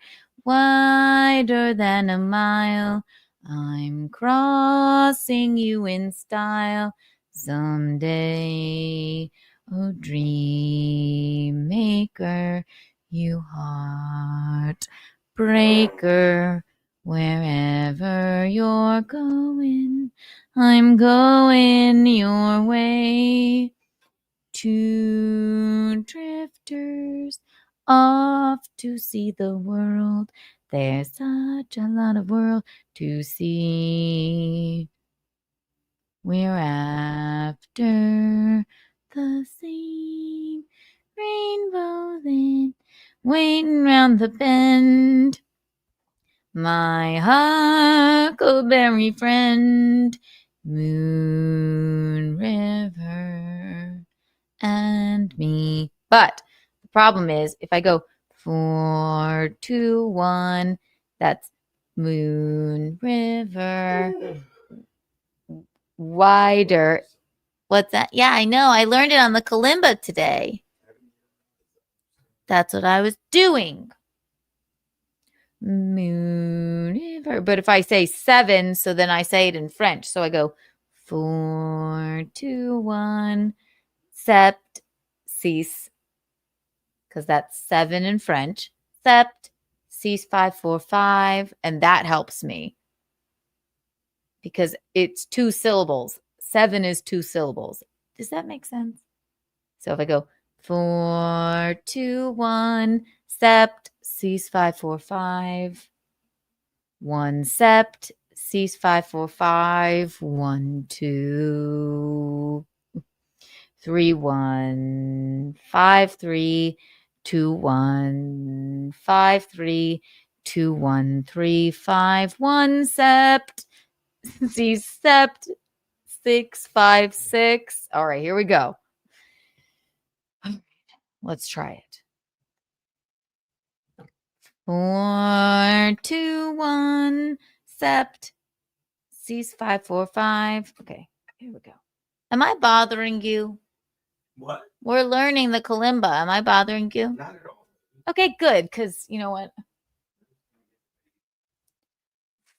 wider than a mile. I'm crossing you in style someday. Oh, dream maker, you heart breaker, Wherever you're going, I'm going your way. Two drifters off to see the world. There's such a lot of world to see. We're after the same rainbow then, waiting round the bend. My huckleberry friend, Moon River and me. But the problem is, if I go 4, 2, 1, that's Moon River. Wider. What's that? Yeah, I know. I learned it on the kalimba today. That's what I was doing. Moon River. But if I say 7, so then I say it in French. So I go 4, 2, 1, sept, cease. Because that's 7 in French. Sept, cease 5, 4, 5. And that helps me. Because it's 2 syllables. 7 is 2 syllables. Does that make sense? So if I go 4, 2, 1, sept, cease 5, 4, 5. 1 sept, cease 5, 4, 5. 1, 2, 3, 1, 5, 3, 2, 1, 5, 3, 2, 1, 3, 5, 1 sept, cease sept, 6, 5, 6. All right, here we go. Let's try it. 4, 2, 1, sept, cease 5, 4, 5. Okay, here we go. Am I bothering you? What? We're learning the kalimba. Am I bothering you? Not at all. Okay, good, because you know what?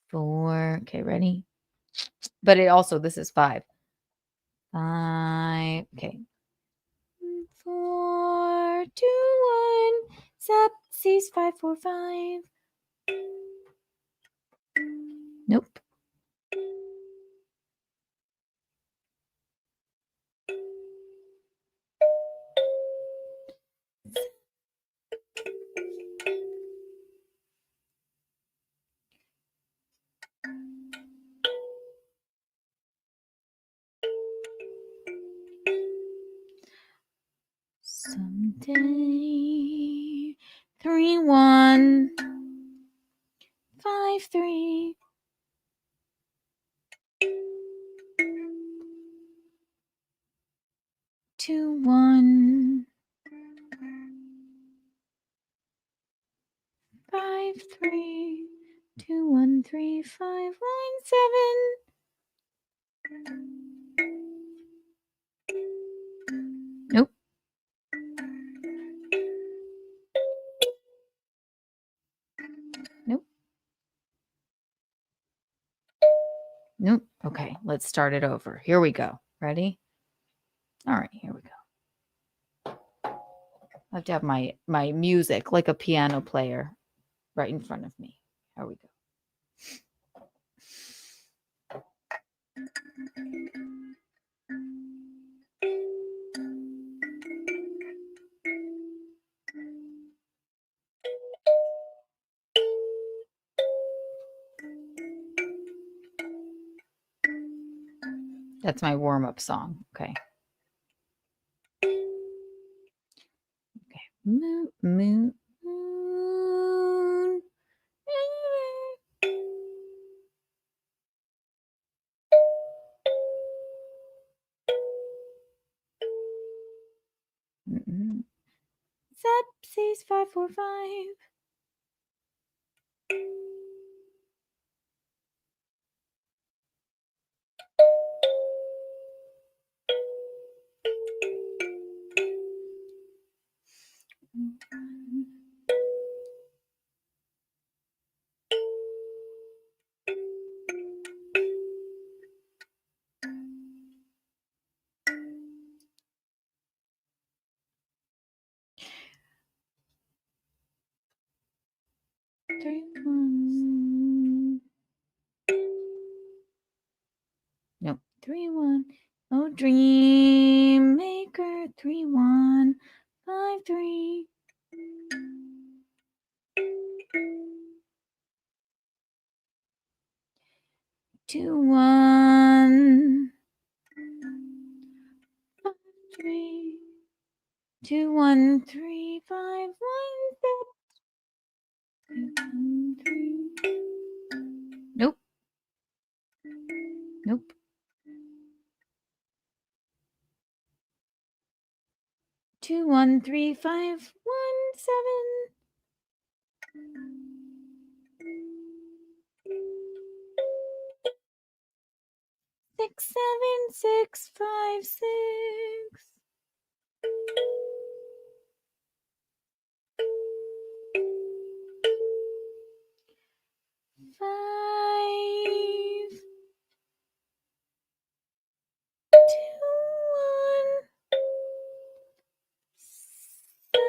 4. Okay, ready? But it also, this is 5. 5. Okay. 4, 2, 1, sept, cease 5, 4, 5. Nope. Someday 3, 1, 5, 3. Two, 1, 5, 3. 2, 1, 3, 5, 1, 7. Nope. Nope. Nope. Okay, let's start it over. Here we go. Ready? All right, here we go. I have to have my music like a piano player right in front of me. Here we go. That's my warm-up song. Okay. Okay. Moon, moon, moon. Sepsis 5, 4, 5. Three, 1. Nope. 3-1. Oh, dream maker. 3-1-5-3. 2-1-5-3. 2-1-3-5-1-6. Nope. Nope. 2-1-3-5-1-7. 6-7-6-5-6. 5, 2-1, 7-6.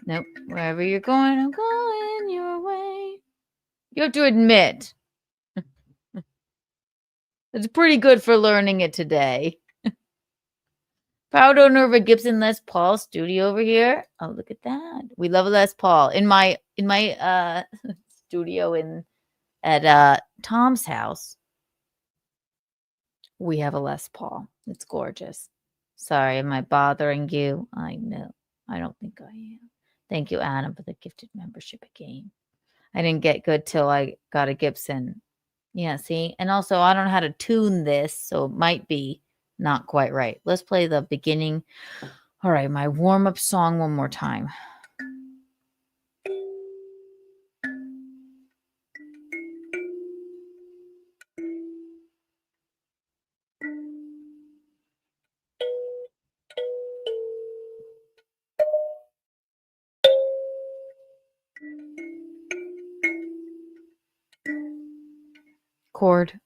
Nope. Wherever you're going, I'm going your way. You have to admit, it's pretty good for learning it today. Proud owner of a Gibson Les Paul studio over here. Oh, look at that. We love a Les Paul. In my studio at Tom's house, we have a Les Paul. It's gorgeous. Sorry, am I bothering you? I know. I don't think I am. Thank you, Adam, for the gifted membership again. I didn't get good till I got a Gibson. Yeah, see? And also, I don't know how to tune this, so it might be not quite right. Let's play the beginning. All right, my warm-up song one more time. Chord.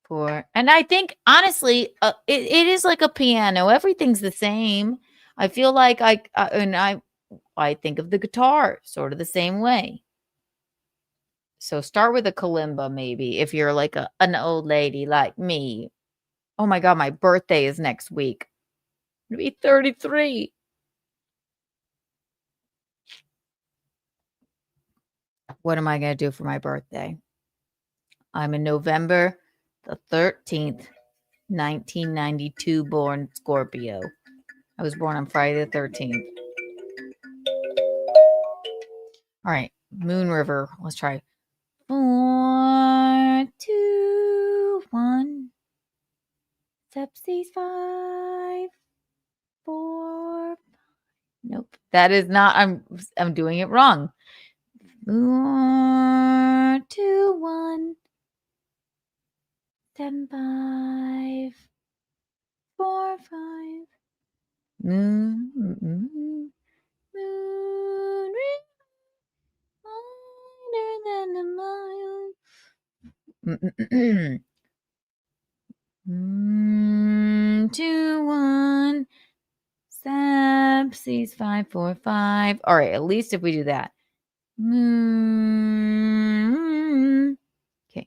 4. And I think, honestly, it is like a piano. Everything's the same. I feel like I think of the guitar sort of the same way. So start with a kalimba, maybe, if you're like an old lady like me. Oh my God, my birthday is next week. I'm going to be 33. What am I going to do for my birthday? I'm in November the 13th, 1992 born Scorpio. I was born on Friday the 13th. All right, Moon River. Let's try. 4, 2, 1. Sepsies 5, 4. Nope, that is not. I'm doing it wrong. 4, 2, 1. 7, 5, 4, 5. Moon, moon, moon, wider than a mile. 2, 1. Sepsies 5, 4, 5. All right, at least if we do that. Okay.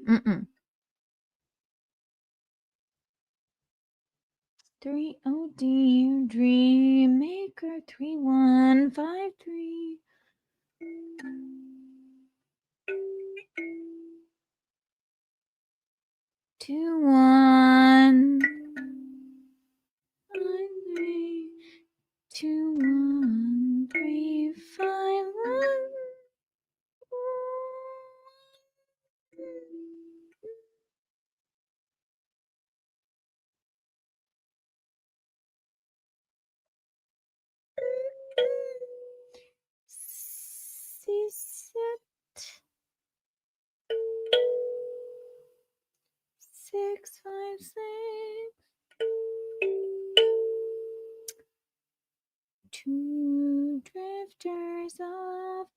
Mm-mm. 3, oh dear, dream maker. 3-1-5-3. 2-1. 5-3. 2-1-3-5-1.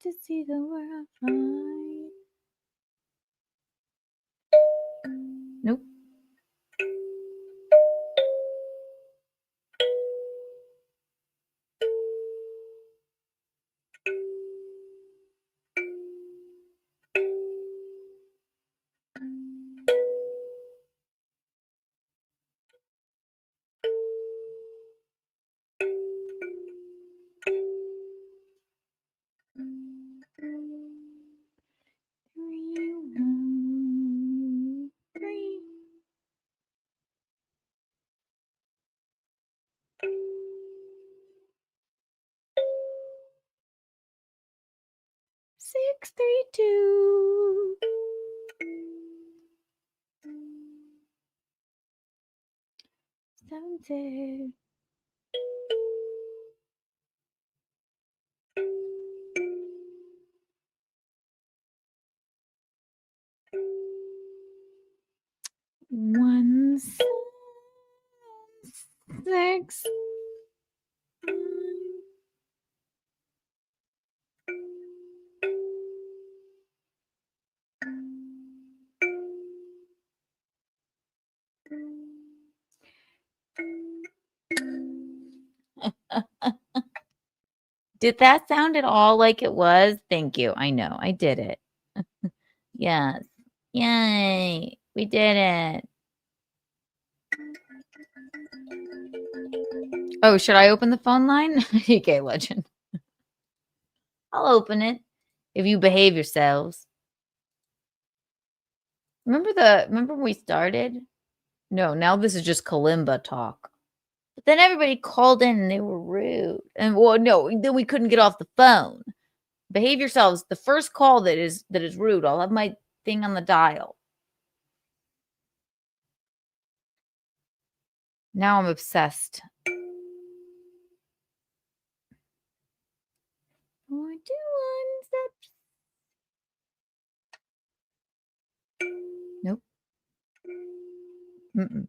to see the world fly. Nope. Six, 3, 2. Seven, 6. One, 6. Did that sound at all like it was? Thank you. I know. I did it. Yes. Yay. We did it. Oh, should I open the phone line? Okay, legend. I'll open it if you behave yourselves. Remember when we started? No, now this is just Kalimba talk. But then everybody called in and they were rude. And well, no, then we couldn't get off the phone. Behave yourselves. The first call that is rude, I'll have my thing on the dial. Now I'm obsessed. 4, 2, 1, steps. Nope. Mm-mm.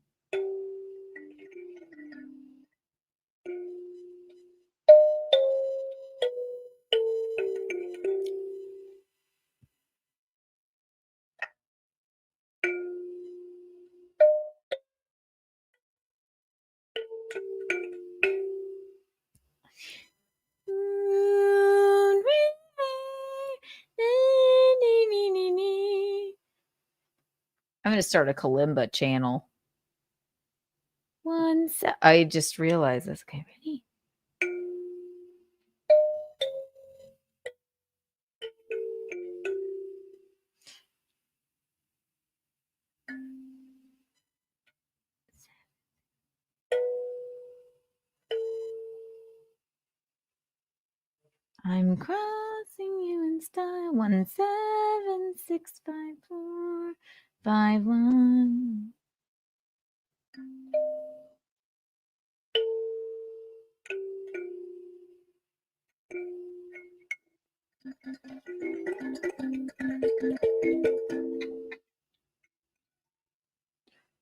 I'm going to start a Kalimba channel. I just realized this. Okay, ready? I'm crossing you in style. 1, 7, 6, 5, 4, 5, 1.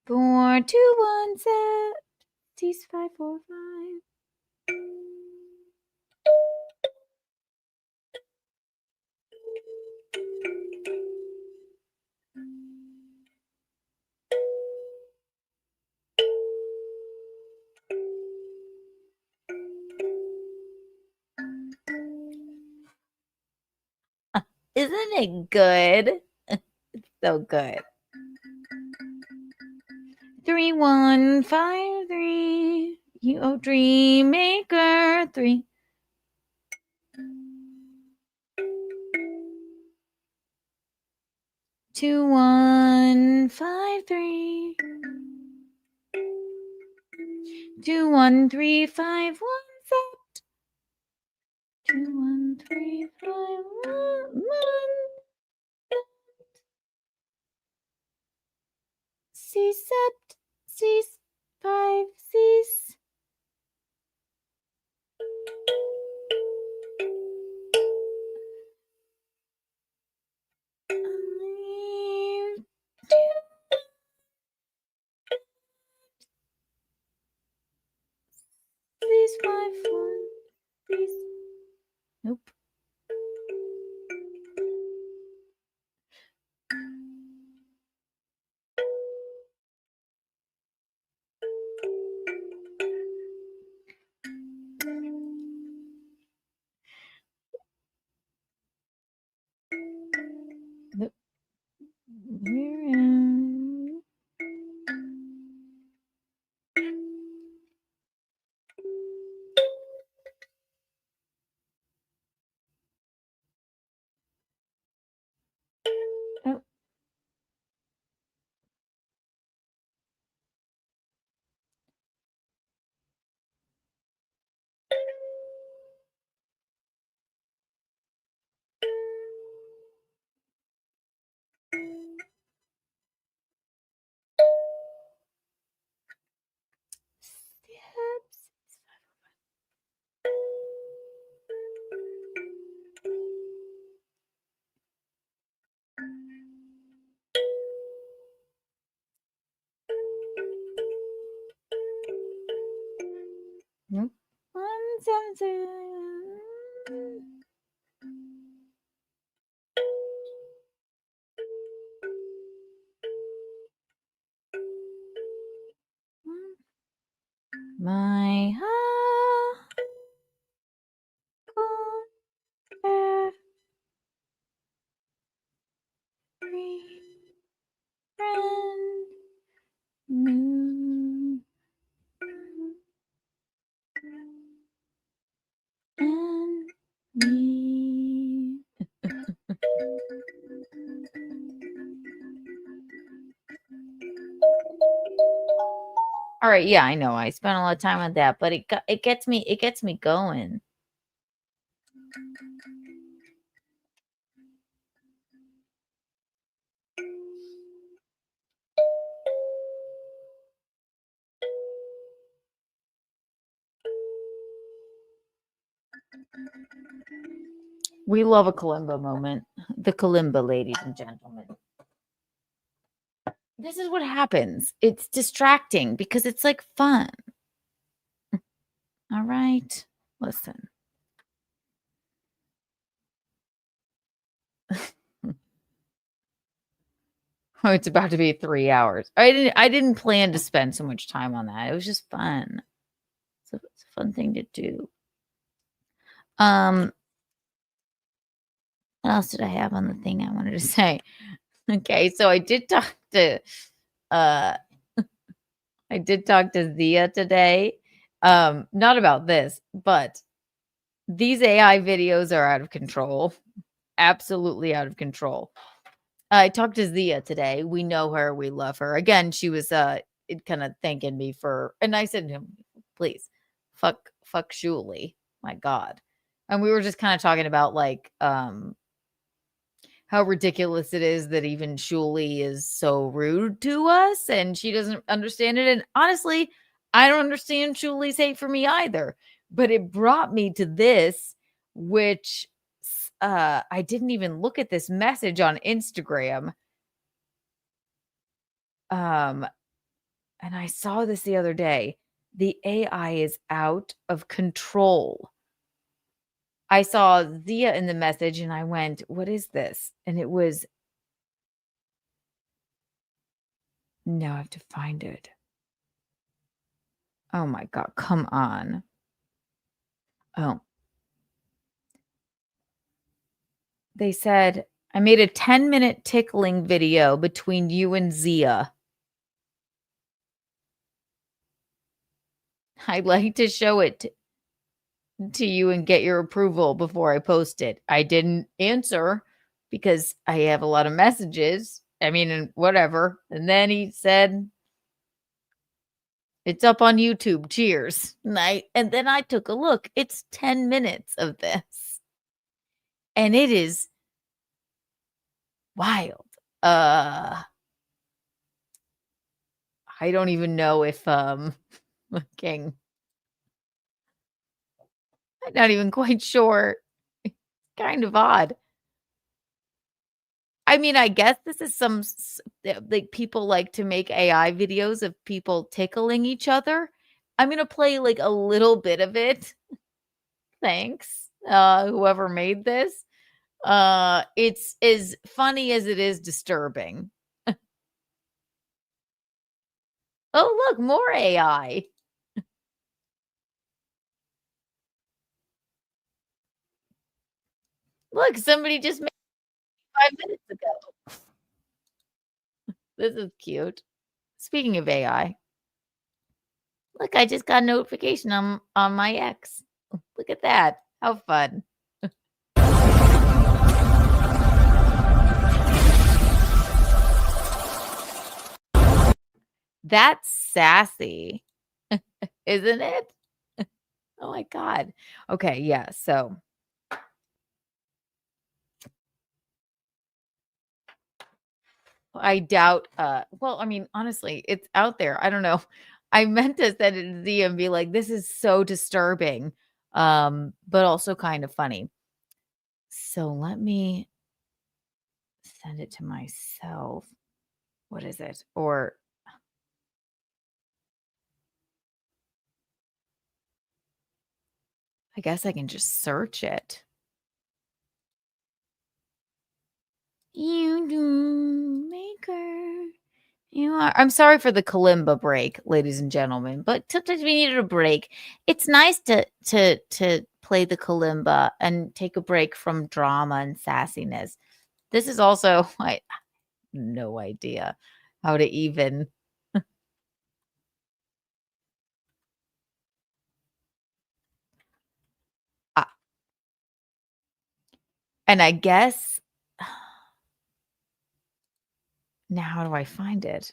Four, 2, 1, set. 6, 5, 4, 5. Isn't it good? It's so good. 3, 1, 5, 3. You dream maker 3. Two, 1, 5, 3. 2, 1, 3, 5, 1, set. 2, 1, 3, 5, 1, 1. C, sept, C, 5, C's. Please, 5, 4, please. Nope. Oh. Nope. 172. My friend moon and me. All right, yeah, I know. I spent a lot of time on that, but it gets me going. We love a kalimba moment. The kalimba, ladies and gentlemen. This is what happens. It's distracting because it's like fun. All right. Listen. Oh, it's about to be 3 hours. I didn't plan to spend so much time on that. It was just fun. So it's a fun thing to do. What else did I have on the thing I wanted to say? Okay, so I did talk to Zia today. Not about this, but these AI videos are out of control. Absolutely out of control. I talked to Zia today. We know her. We love her. Again, she was kind of thanking me for, and I said to him, please, fuck Shuli. My God. And we were just kind of talking about like how ridiculous it is that even Shuli is so rude to us and she doesn't understand it. And honestly, I don't understand Shuli's hate for me either. But it brought me to this, which I didn't even look at this message on Instagram. And I saw this the other day. The AI is out of control. I saw Zia in the message and I went, what is this? And it was, now I have to find it. Oh my God, come on. Oh. They said, I made a 10-minute tickling video between you and Zia. I'd like to show it to you and get your approval before I post it. I didn't answer because I have a lot of messages. I mean, and whatever. And then he said, it's up on YouTube. Cheers. And then I took a look. It's 10 minutes of this. And it is wild. I don't even know if King. I'm not even quite sure. It's kind of odd. I mean, I guess this is some like people like to make AI videos of people tickling each other. I'm going to play like a little bit of it. Thanks. Whoever made this. It's as funny as it is disturbing. Oh, look, more AI. Look, somebody just made minutes ago. This is cute. Speaking of AI, look, I just got a notification on my X. Look at that. How fun. That's sassy, isn't it? Oh my God. Okay, yeah, so I doubt, well, I mean, honestly, it's out there. I don't know. I meant to send it to Z and be like, this is so disturbing, but also kind of funny. So let me send it to myself. What is it? Or I guess I can just search it. You do maker. You are. I'm sorry for the kalimba break, ladies and gentlemen, but sometimes we needed a break. It's nice to play the kalimba and take a break from drama and sassiness. This is also I no idea how to even and I guess now how do I find it?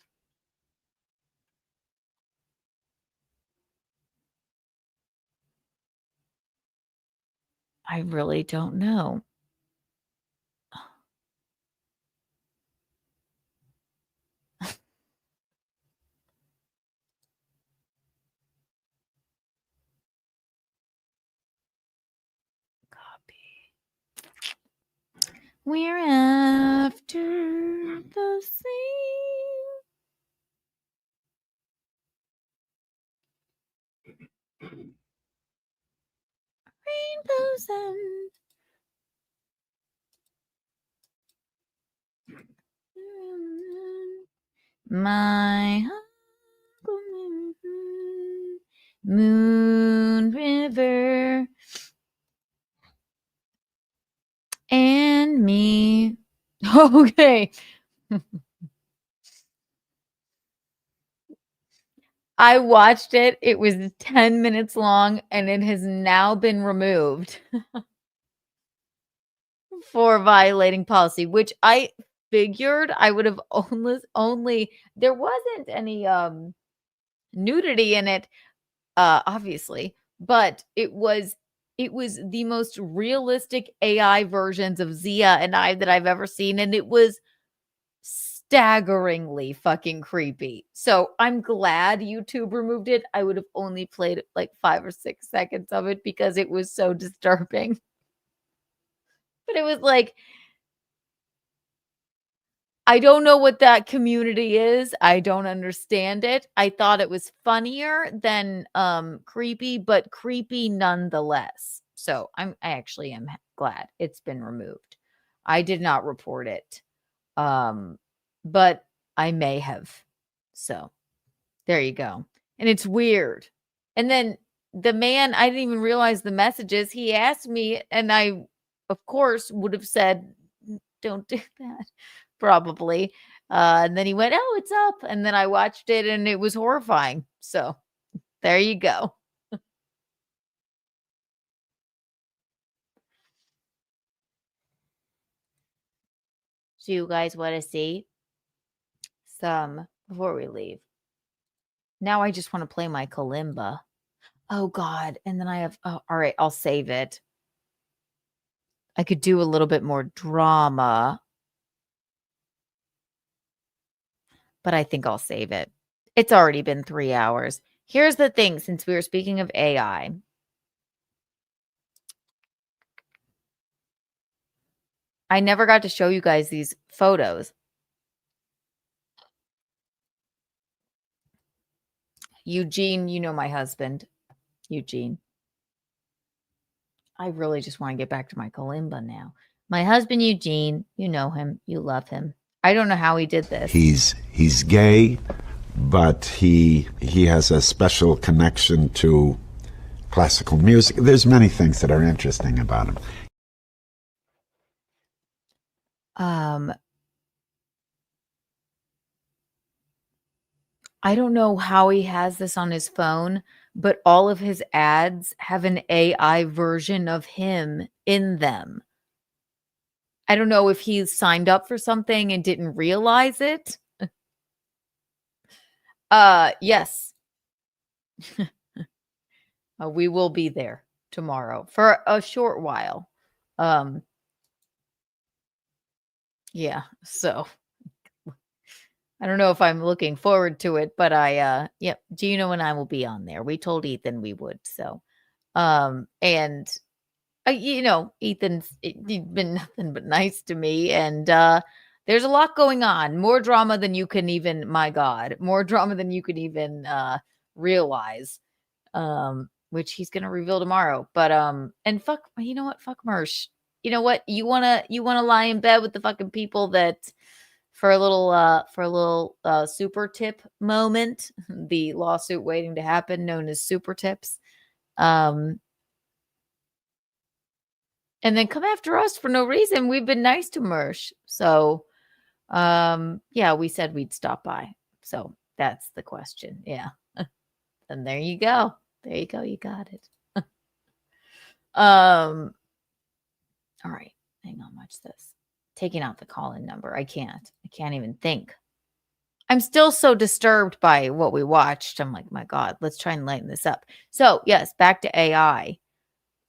I really don't know. We're after the same. Rainbows and my moon river and me. Okay. I watched it. It was 10 minutes long and it has now been removed for violating policy, which I figured I would have only there wasn't any nudity in it, obviously, but it was the most realistic AI versions of Zia and I that I've ever seen, and it was staggeringly fucking creepy. So I'm glad YouTube removed it. I would have only played like 5 or 6 seconds of it because it was so disturbing. But it was like, I don't know what that community is. I don't understand it. I thought it was funnier than creepy, but creepy nonetheless. So I actually am glad it's been removed. I did not report it. But I may have. So there you go. And it's weird. And then the man, I didn't even realize the messages. He asked me, and I, of course, would have said, don't do that, probably. And then he went, oh, it's up. And then I watched it, and it was horrifying. So there you go. So you guys want to see some before we leave? Now I just want to play my kalimba. Oh God. And then I have, oh, all right, I'll save it. I could do a little bit more drama, but I think I'll save it. It's already been 3 hours. Here's the thing, since we were speaking of AI. I never got to show you guys these photos. Eugene, you know my husband, Eugene. I really just want to get back to my kalimba now. My husband, Eugene, you know him, you love him. I don't know how he did this. He's gay, but he has a special connection to classical music. There's many things that are interesting about him. I don't know how he has this on his phone, but all of his ads have an AI version of him in them. I don't know if he signed up for something and didn't realize it. Yes. We will be there tomorrow for a short while. Yeah, so I don't know if I'm looking forward to it, but yep, Gino and I will be on there. We told Ethan we would, so and Ethan's he's been nothing but nice to me, and there's a lot going on, more drama than you can even, my God, more drama than you could even realize, which he's gonna reveal tomorrow. But and fuck, you know what? Fuck Mersh. You know what? You wanna lie in bed with the fucking people that for a little super tip moment, the lawsuit waiting to happen, known as super tips. And then come after us for no reason. We've been nice to Mersh. So, yeah, we said we'd stop by. So that's the question. Yeah. And there you go. There you go. You got it. All right. Hang on. Watch this. Taking out the call-in number. I can't even think. I'm still so disturbed by what we watched. I'm like, my God, let's try and lighten this up. So, yes, back to AI.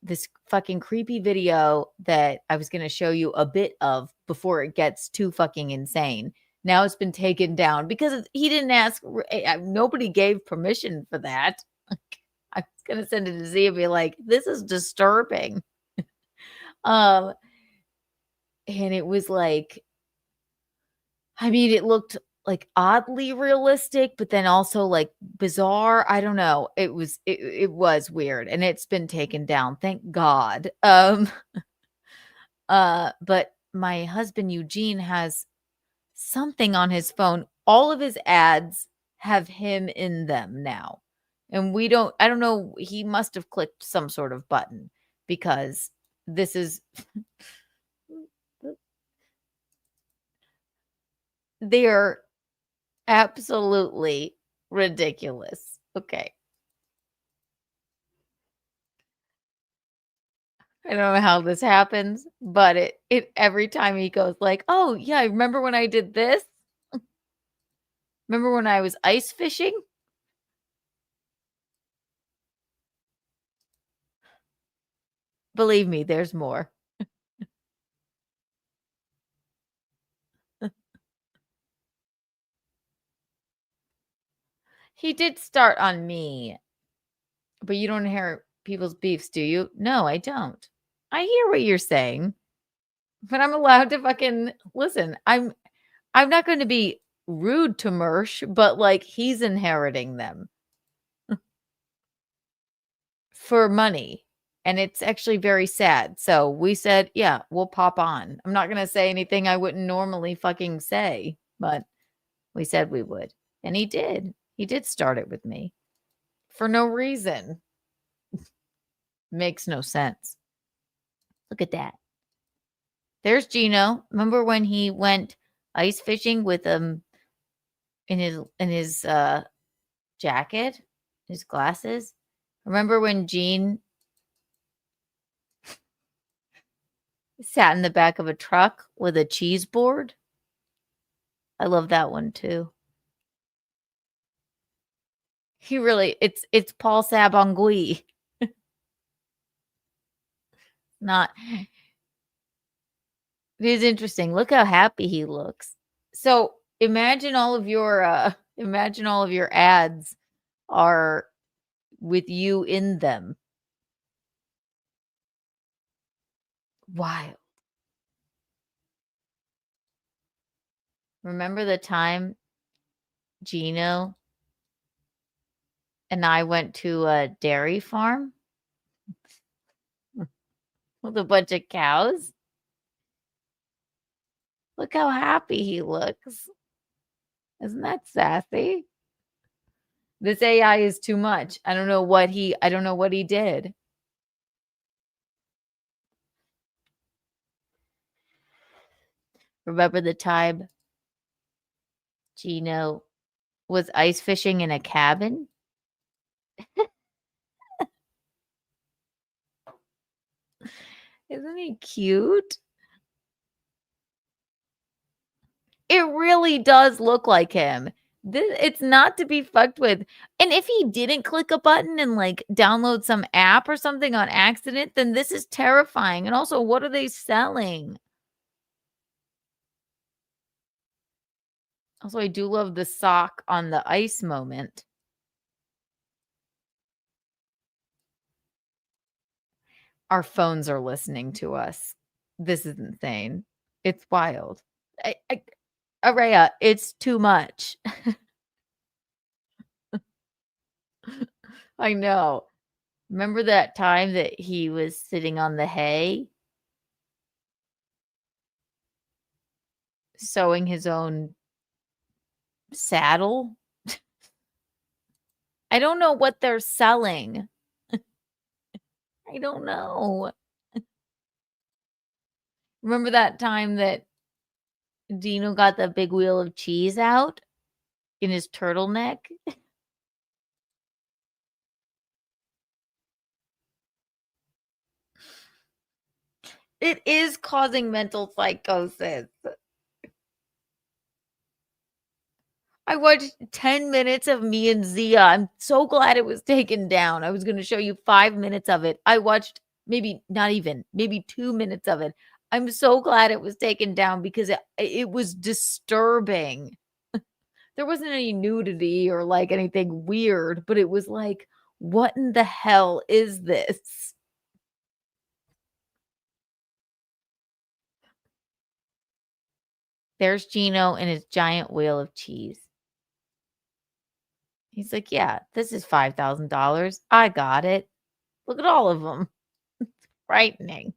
This fucking creepy video that I was going to show you a bit of before it gets too fucking insane. Now it's been taken down because he didn't ask. Nobody gave permission for that. I was going to send it to Z and be like, this is disturbing. And it was like, I mean, it looked like oddly realistic, but then also like bizarre. I don't know. It was weird, and it's been taken down. Thank God. But my husband Eugene has something on his phone. All of his ads have him in them now. And I don't know, he must have clicked some sort of button because this is they're absolutely ridiculous. Okay. I don't know how this happens, but it every time he goes like, "Oh, yeah, remember when I did this? Remember when I was ice fishing?" Believe me, there's more. He did start on me. But you don't inherit people's beefs, do you? No, I don't. I hear what you're saying. But I'm allowed to fucking listen. I'm not going to be rude to Mersh, but like he's inheriting them for money. And it's actually very sad. So we said, yeah, we'll pop on. I'm not going to say anything I wouldn't normally fucking say, but we said we would. And he did. He did start it with me for no reason. Makes no sense. Look at that. There's Gino. Remember when he went ice fishing with in his jacket, his glasses? Remember when Gene sat in the back of a truck with a cheese board? I love that one too. He really, it's Paul Sabongui. Not, it is interesting. Look how happy he looks. So imagine all of your ads are with you in them. Wild. Remember the time Gino and I went to a dairy farm with a bunch of cows? Look how happy he looks. Isn't that sassy? This AI is too much. I don't know what he did. Remember the time Gino was ice fishing in a cabin? Isn't he cute? It really does look like him. It's not to be fucked with. And if he didn't click a button and like download some app or something on accident, then this is terrifying. And also, what are they selling? Also, I do love the sock on the ice moment. Our phones are listening to us. This is insane. It's wild. Araya, it's too much. I know. Remember that time that he was sitting on the hay? Sewing his own saddle? I don't know what they're selling. I don't know. Remember that time that Dino got the big wheel of cheese out in his turtleneck? It is causing mental psychosis. I watched 10 minutes of me and Zia. I'm so glad it was taken down. I was going to show you 5 minutes of it. I watched maybe 2 minutes of it. I'm so glad it was taken down because it was disturbing. There wasn't any nudity or like anything weird, but it was like, what in the hell is this? There's Gino and his giant wheel of cheese. He's like, yeah, this is $5,000. I got it. Look at all of them. It's frightening.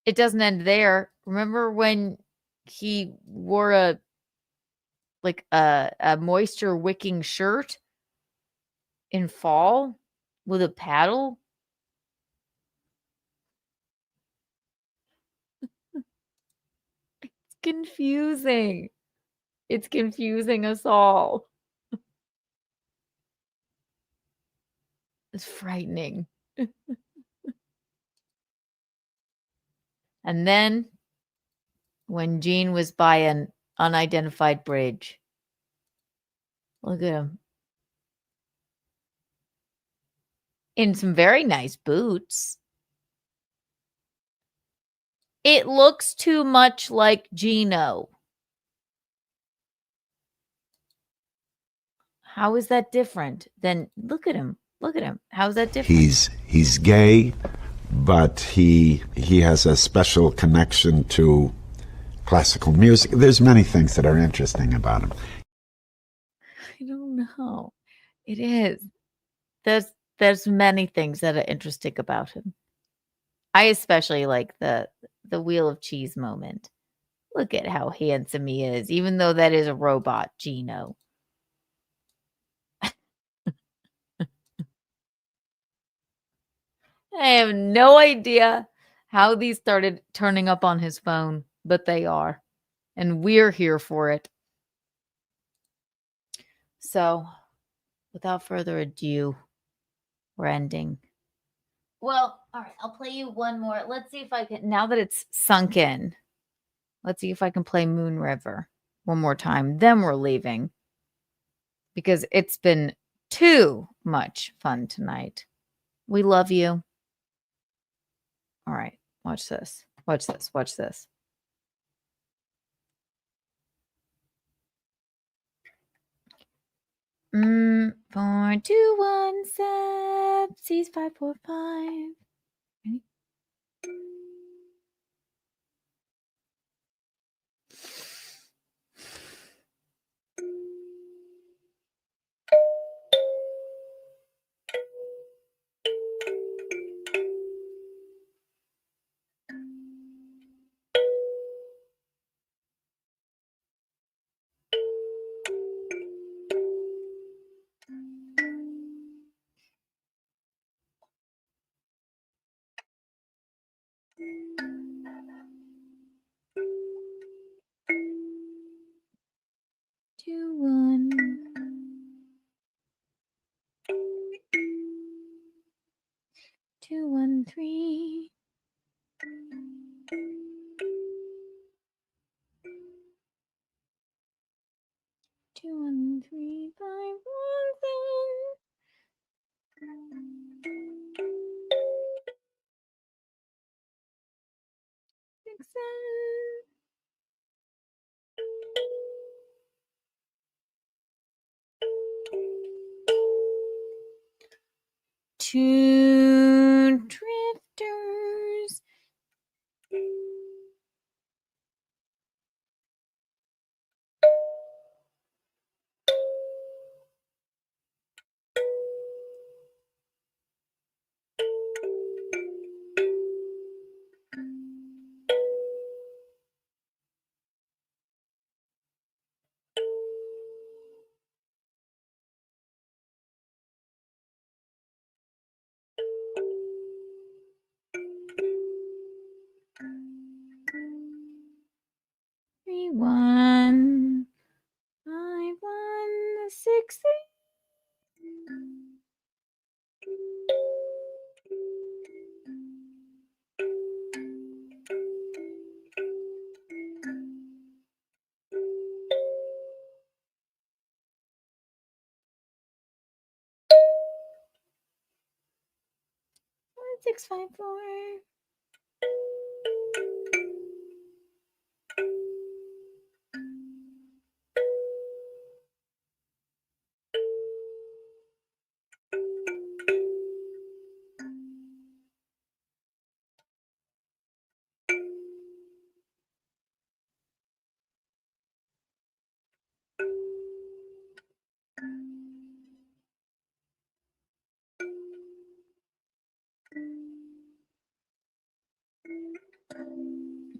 It doesn't end there. Remember when he wore a moisture wicking shirt in fall with a paddle? It's confusing. It's confusing us all. It's frightening. And then when Gene was by an unidentified bridge, look at him. In some very nice boots. It looks too much like Gino. How is that different? Then look at him. Look at him. How is that different? He's gay, but he has a special connection to classical music. There's many things that are interesting about him. I don't know. It is. There's many things that are interesting about him. I especially like the wheel of cheese moment. Look at how handsome he is, even though that is a robot, Gino. I have no idea how these started turning up on his phone, but they are. And we're here for it. So, without further ado, we're ending. Well, all right, I'll play you one more. Let's see if I can, now that it's sunk in, let's see if I can play Moon River one more time. Then we're leaving because it's been too much fun tonight. We love you. All right, watch this. Watch this. Watch this. 4217 C's 545. Ready? Two drifters. Three, 1, 5, 1, 6, 6, 5, 4.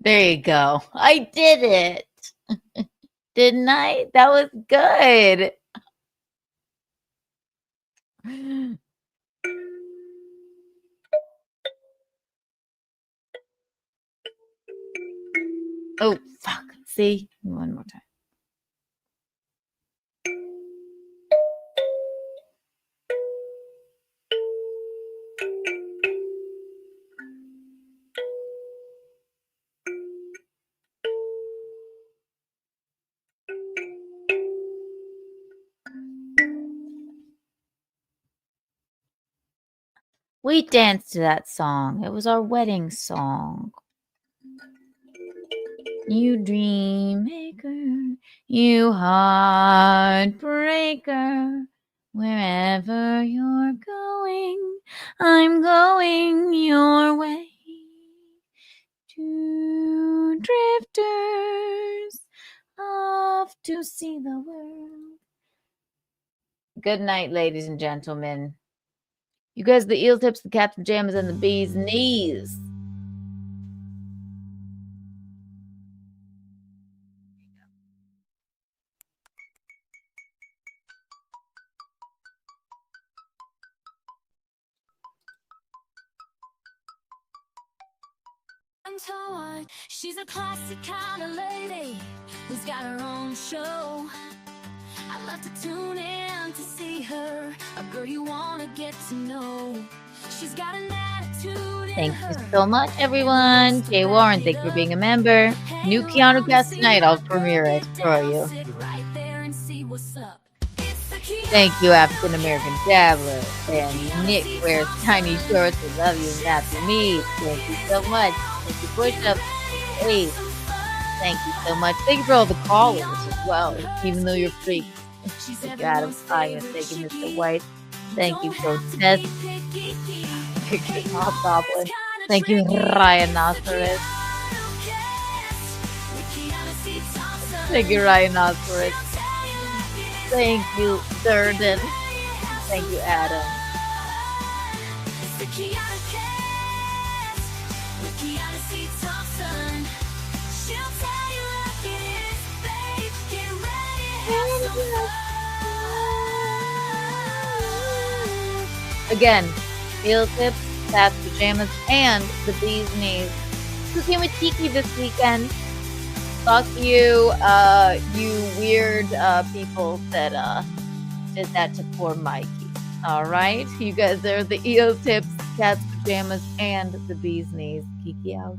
There you go. I did it. Didn't I? That was good. Oh, fuck. See? One more time. We danced to that song. It was our wedding song. You dream maker, you heartbreaker, wherever you're going, I'm going your way. Two drifters off to see the world. Good night, ladies and gentlemen. You guys, the eel tips, the cat's pajamas, and the bee's knees. She's a classic kind of lady who's got her own show. I love to tune in to see her, a girl you want to get to know. She's got an attitude. Thank you so much, everyone. Jay Warren, thank you for being a member. New Keanu cast tonight. I'll premiere it for you. Thank you, African American Dabbler. And Nick wears tiny shorts. I love you, Matthew Mead. Thank you so much. Thank you, Push Up. Hey, thank you so much. Thank you for all the callers as well, even though you're free. Thank you, Adam Stein. Thank you, Mr. White. Thank you, Protest. Hobgoblin. Thank you, Rhinoceros. Thank you, Rhinoceros. Thank you, Durden. Thank you, Adam. Again, eel tips, cat's pajamas, and the bee's knees. Cooking with Kiki this weekend. Fuck you, you weird people that did that to poor Mikey. All right, you guys are the eel tips, cat's pajamas, and the bee's knees. Kiki out.